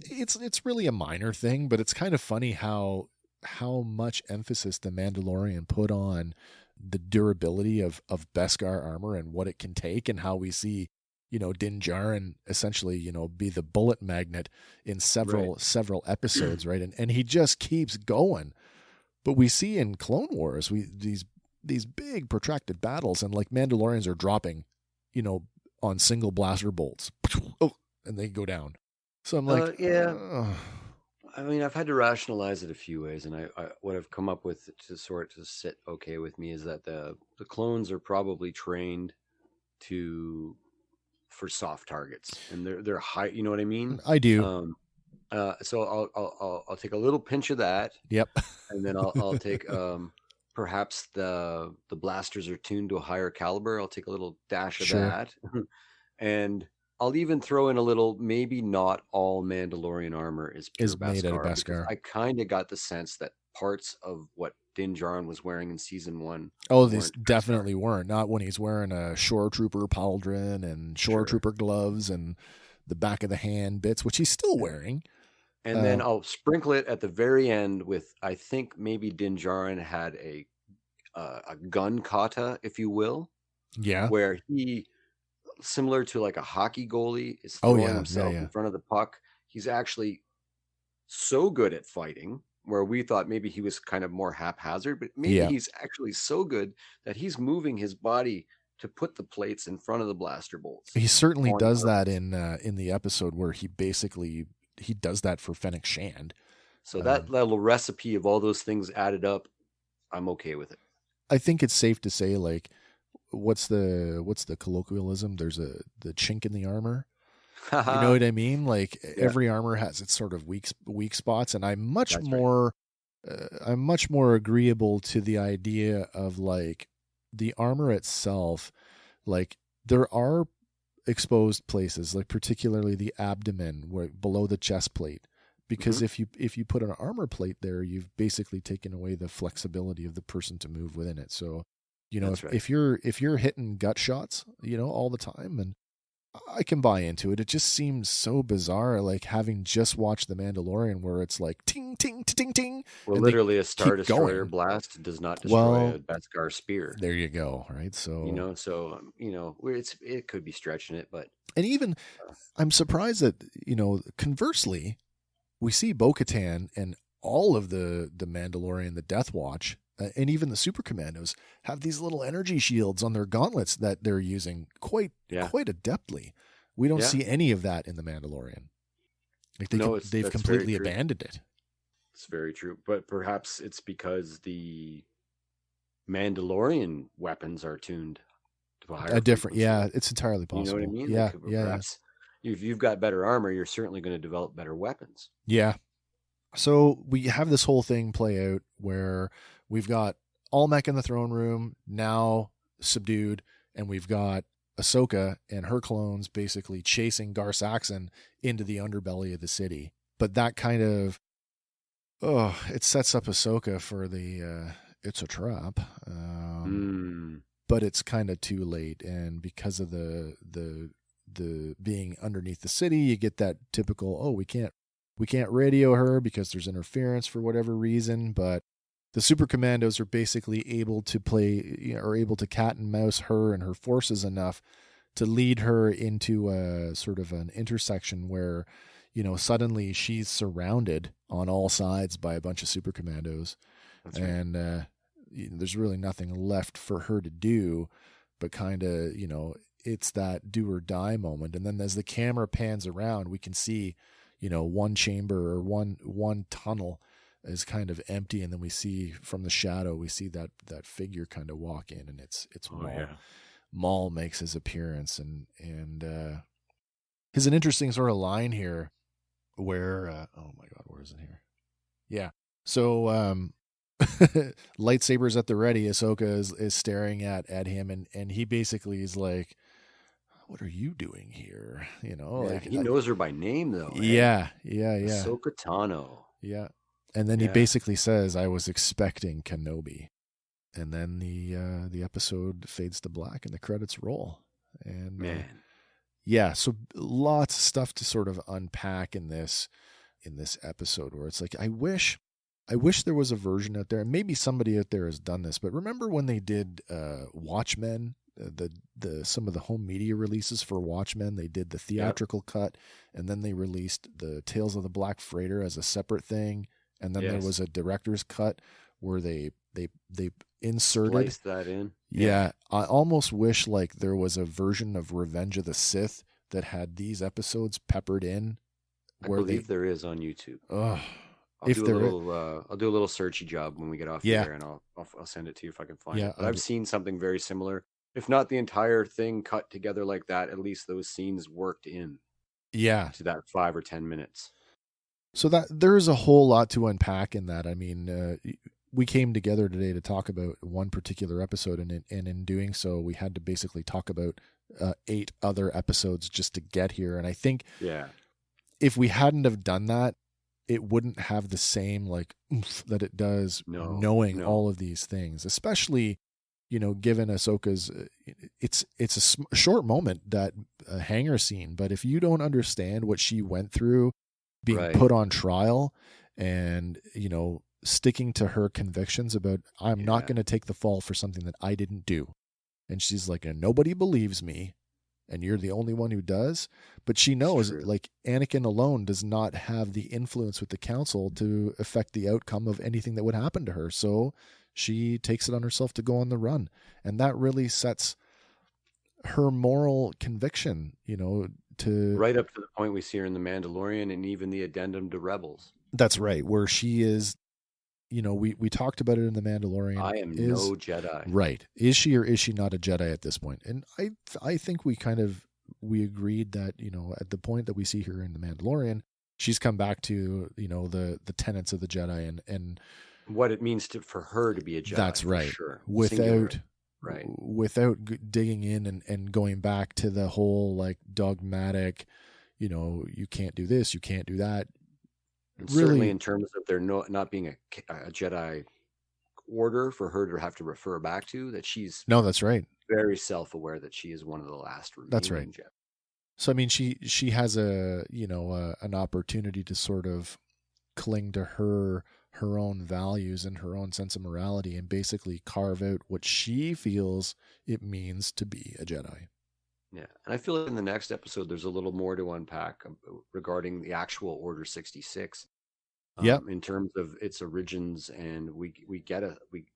it's really a minor thing, but it's kind of funny how much emphasis the Mandalorian put on the durability of Beskar armor and what it can take, and how we see, Din Djarin essentially, be the bullet magnet in several episodes, right? And he just keeps going. But we see in Clone Wars, these these big protracted battles, and like Mandalorians are dropping, on single blaster bolts, and they go down. So I'm like, I mean, I've had to rationalize it a few ways, and I what I've come up with to sit okay with me is that the clones are probably trained for soft targets, and they're high. You know what I mean? I do. So I'll take a little pinch of that. Yep. And then I'll take perhaps the blasters are tuned to a higher caliber. I'll take a little dash of that, and I'll even throw in a little. Maybe not all Mandalorian armor is made out of Beskar. I kind of got the sense that parts of what Din Djarin was wearing in season 1. Oh, these definitely weren't. Not when he's wearing a shore trooper pauldron and shore trooper gloves and the back of the hand bits, which he's still wearing. And then I'll sprinkle it at the very end with, I think maybe Din Djarin had a gun kata, if you will. Yeah. Where he, similar to like a hockey goalie, is throwing himself in front of the puck. He's actually so good at fighting, where we thought maybe he was kind of more haphazard, but maybe he's actually so good that he's moving his body to put the plates in front of the blaster bolts. He certainly does that in the episode where he does that for Fennec Shand. So that little recipe of all those things added up, I'm okay with it. I think it's safe to say, like, what's the colloquialism? There's the chink in the armor. You know what I mean? Like every armor has its sort of weak spots, and I'm much more agreeable to the idea of like the armor itself. Like there are exposed places, like particularly the abdomen, where below the chest plate, because if you put an armor plate there, you've basically taken away the flexibility of the person to move within it. So, if you're hitting gut shots, all the time, and I can buy into it. It just seems so bizarre, like having just watched The Mandalorian, where it's like ting ting ting ting. Well, literally, a Star Destroyer blast does not destroy a Beskar spear. There you go. Right. So it could be stretching it, but even I'm surprised that conversely, we see Bo-Katan and all of the Mandalorian, the Death Watch, and even the Super Commandos have these little energy shields on their gauntlets that they're using quite adeptly. We don't see any of that in the Mandalorian. Like they've completely abandoned it. It's very true, but perhaps it's because the Mandalorian weapons are tuned to a higher different. Yeah, it's entirely possible. You know what I mean? Yeah, perhaps if you've got better armor, you're certainly going to develop better weapons. Yeah. So we have this whole thing play out where we've got Almec in the throne room now subdued, and we've got Ahsoka and her clones basically chasing Gar Saxon into the underbelly of the city. But that kind of, it sets up Ahsoka for it's a trap. But it's kind of too late, and because of the being underneath the city, you get that typical, we can't radio her because there's interference for whatever reason, but the Super Commandos are basically able to cat and mouse her and her forces enough to lead her into a sort of an intersection where, suddenly she's surrounded on all sides by a bunch of Super Commandos. That's right. And there's really nothing left for her to do but kind of, it's that do or die moment. And then as the camera pans around, we can see, one chamber or one tunnel is kind of empty, and then we see from the shadow, we see that figure kind of walk in, and it's Maul. Yeah. Maul makes his appearance, and there's an interesting sort of line here where oh my god, where is it here? Yeah, so lightsabers at the ready. Ahsoka is staring at him, and he basically is like, what are you doing here? He knows her by name though. Right? Yeah. Ahsoka Tano. Yeah. And then he basically says, I was expecting Kenobi. And then the episode fades to black and the credits roll. And so lots of stuff to sort of unpack in this episode, where it's like, I wish there was a version out there, and maybe somebody out there has done this, but remember when they did Watchmen, some of the home media releases for Watchmen, they did the theatrical cut, and then they released the Tales of the Black Freighter as a separate thing. And then there was a director's cut where they inserted. Slice that in. Yeah, I almost wish like there was a version of Revenge of the Sith that had these episodes peppered in. I believe there is on YouTube. Oh, I'll do a little searchy job when we get off here, and I'll send it to you if I can find it. But I've seen something very similar. If not the entire thing cut together like that, at least those scenes worked in. Yeah. To that 5 or 10 minutes. So that there's a whole lot to unpack in that. I mean, we came together today to talk about one particular episode, and in doing so, we had to basically talk about 8 other episodes just to get here. And I think if we hadn't have done that, it wouldn't have the same like oomph that it does knowing all of these things, especially, you know, given Ahsoka's, it's a short moment, that hangar scene. But if you don't understand what she went through being put on trial and, you know, sticking to her convictions about, I'm not going to take the fall for something that I didn't do. And she's like, and nobody believes me, and you're the only one who does. But she knows like Anakin alone does not have the influence with the council to affect the outcome of anything that would happen to her. So she takes it on herself to go on the run. And that really sets her moral conviction, you know, to right up to the point we see her in The Mandalorian and even the addendum to Rebels. That's right. Where she is, you know, we talked about it in The Mandalorian. I am no Jedi. Right. Is she or is she not a Jedi at this point? And I think we agreed that, you know, at the point that we see her in The Mandalorian, she's come back to, you know, the tenets of the Jedi and what it means for her to be a Jedi. That's right. Sure. Without digging in and going back to the whole like dogmatic, you know, you can't do this, you can't do that. And really, certainly in terms of there not being a Jedi order for her to have to refer back to, that she's that's right. Very self-aware that she is one of the last remaining That's right. Jedi. So I mean, she has an opportunity to sort of cling to her own values and her own sense of morality and basically carve out what she feels it means to be a Jedi. Yeah. And I feel like in the next episode, there's a little more to unpack regarding the actual Order 66. In terms of its origins. And we get we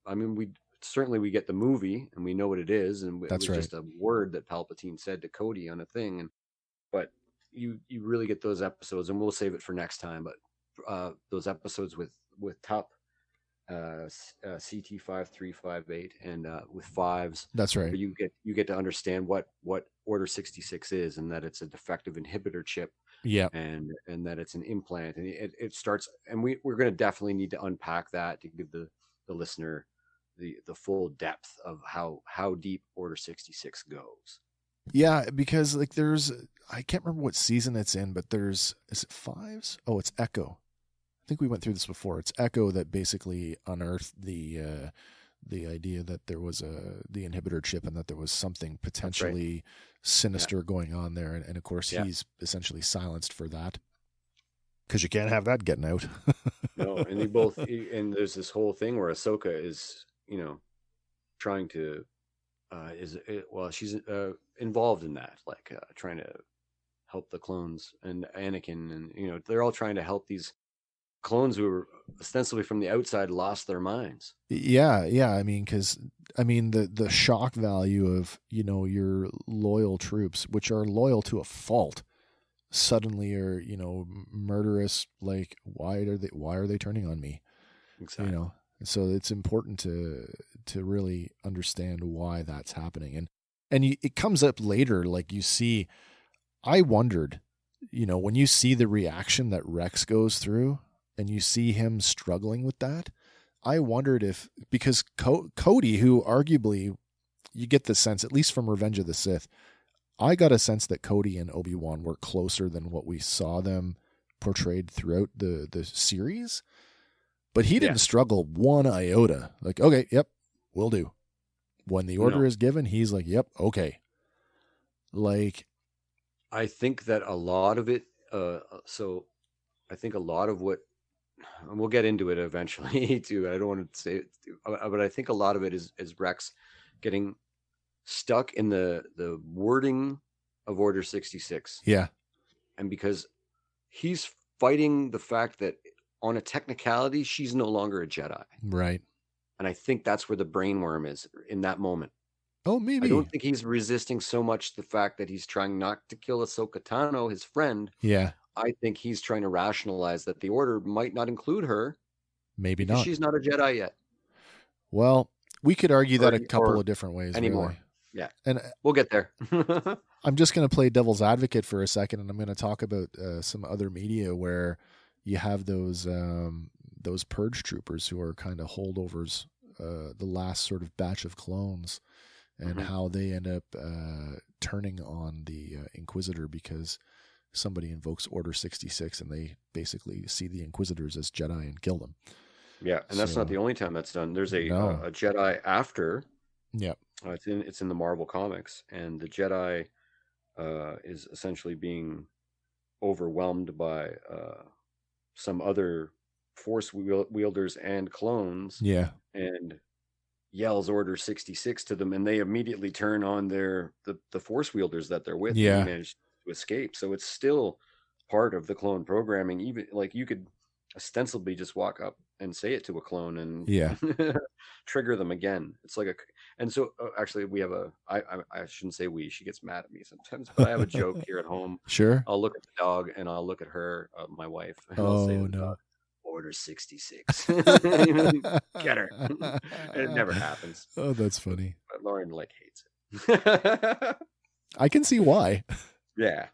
get the movie and we know what it is. And it was just a word that Palpatine said to Cody on a thing. But you really get those episodes, and we'll save it for next time. But those episodes with Tup, CT5358, and with Fives. That's right. You get to understand what Order 66 is, and that it's a defective inhibitor chip. Yeah. And that it's an implant, and it starts, and we're going to definitely need to unpack that to give the listener the full depth of how deep Order 66 goes. Yeah, because like I can't remember what season it's in, but is it Fives? Oh, it's Echo. I think we went through this before. It's Echo that basically unearthed the idea that there was the inhibitor chip and that there was something potentially sinister going on there. And of course, he's essentially silenced for that because you can't have that getting out. No, and and there's this whole thing where Ahsoka is, you know, trying to, she's involved in that, like trying to help the clones and Anakin, and, you know, they're all trying to help these clones who were ostensibly from the outside lost their minds. Yeah. I mean, the shock value of, you know, your loyal troops, which are loyal to a fault, suddenly are, you know, murderous. Like, why are they turning on me? Exactly. You know, so it's important to really understand why that's happening. And it comes up later. Like you see, I wondered, you know, when you see the reaction that Rex goes through, and you see him struggling with that, I wondered because Cody, who arguably, you get the sense, at least from Revenge of the Sith, I got a sense that Cody and Obi-Wan were closer than what we saw them portrayed throughout the series. But he didn't struggle one iota. Like, okay, yep, will do. When the order is given, he's like, yep, okay. Like, I think that a lot of it, I think a lot of what, and we'll get into it eventually too. I don't want to say it, but I think a lot of it is Rex getting stuck in the wording of Order 66. Yeah. And because he's fighting the fact that on a technicality, she's no longer a Jedi. Right. And I think that's where the brainworm is in that moment. Oh, maybe. I don't think he's resisting so much the fact that he's trying not to kill Ahsoka Tano, his friend. Yeah. I think he's trying to rationalize that the Order might not include her. Maybe not. She's not a Jedi yet. Well, we could argue that a couple of different ways. Anymore. Really. Yeah. And we'll get there. I'm just going to play devil's advocate for a second, and I'm going to talk about some other media where you have those purge troopers who are kind of holdovers, the last sort of batch of clones, and how they end up turning on the Inquisitor because somebody invokes Order 66 and they basically see the Inquisitors as Jedi and kill them. Yeah, and that's not the only time that's done. There's a Jedi after. Yeah. It's in the Marvel comics, and the Jedi is essentially being overwhelmed by some other Force wielders and clones. Yeah. And yells Order 66 to them, and they immediately turn on the Force wielders that they're with. Yeah. And manage to escape. So it's still part of the clone programming. Even like you could ostensibly just walk up and say it to a clone and trigger them again. It's like and so actually we have I shouldn't say we, she gets mad at me sometimes, but I have a joke here at home. Sure. I'll look at the dog and I'll look at her, my wife, and I'll say to the dog, Order 66. Get her. It never happens. Oh, that's funny. But Lauren hates it. I can see why. Yeah.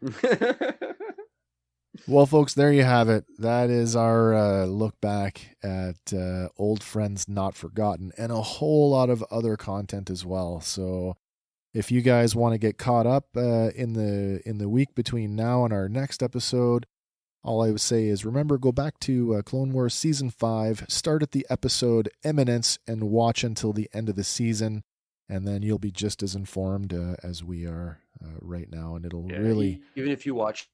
Well, folks, there you have it. That is our look back at Old Friends Not Forgotten and a whole lot of other content as well. So if you guys want to get caught up in the week between now and our next episode, all I would say is remember, go back to Clone Wars Season 5, start at the episode Eminence, and watch until the end of the season, and then you'll be just as informed as we are right now, and it'll really... Even if you watched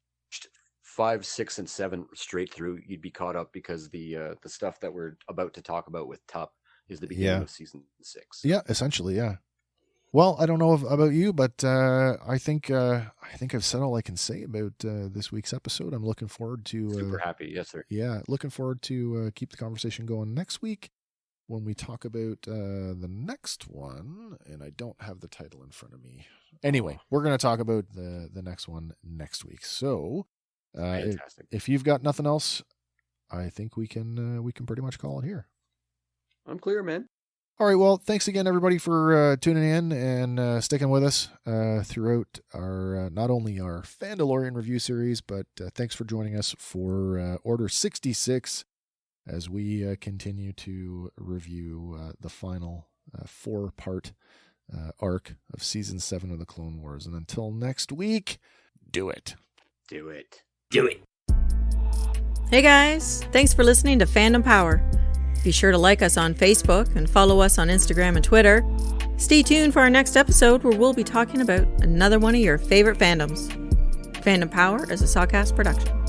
5, 6, and 7 straight through, you'd be caught up because the stuff that we're about to talk about with Tup is the beginning of Season 6. Yeah, essentially, yeah. Well, I don't know about you, but I think I've said all I can say about this week's episode. I'm looking forward to... Super happy, yes, sir. Yeah, looking forward to keep the conversation going next week when we talk about the next one, and I don't have the title in front of me. Anyway, we're going to talk about the next one next week. So, if you've got nothing else, I think we can pretty much call it here. I'm clear, man. All right, well, thanks again, everybody, for tuning in and sticking with us throughout our not only our Fandalorian review series, but thanks for joining us for Order 66 as we continue to review the final 4-part arc of Season 7 of the Clone Wars. And until next week, do it. Do it. Do it. Hey, guys. Thanks for listening to Fandom Power. Be sure to like us on Facebook and follow us on Instagram and Twitter. Stay tuned for our next episode where we'll be talking about another one of your favorite fandoms. Fandom Power is a Sawcast production.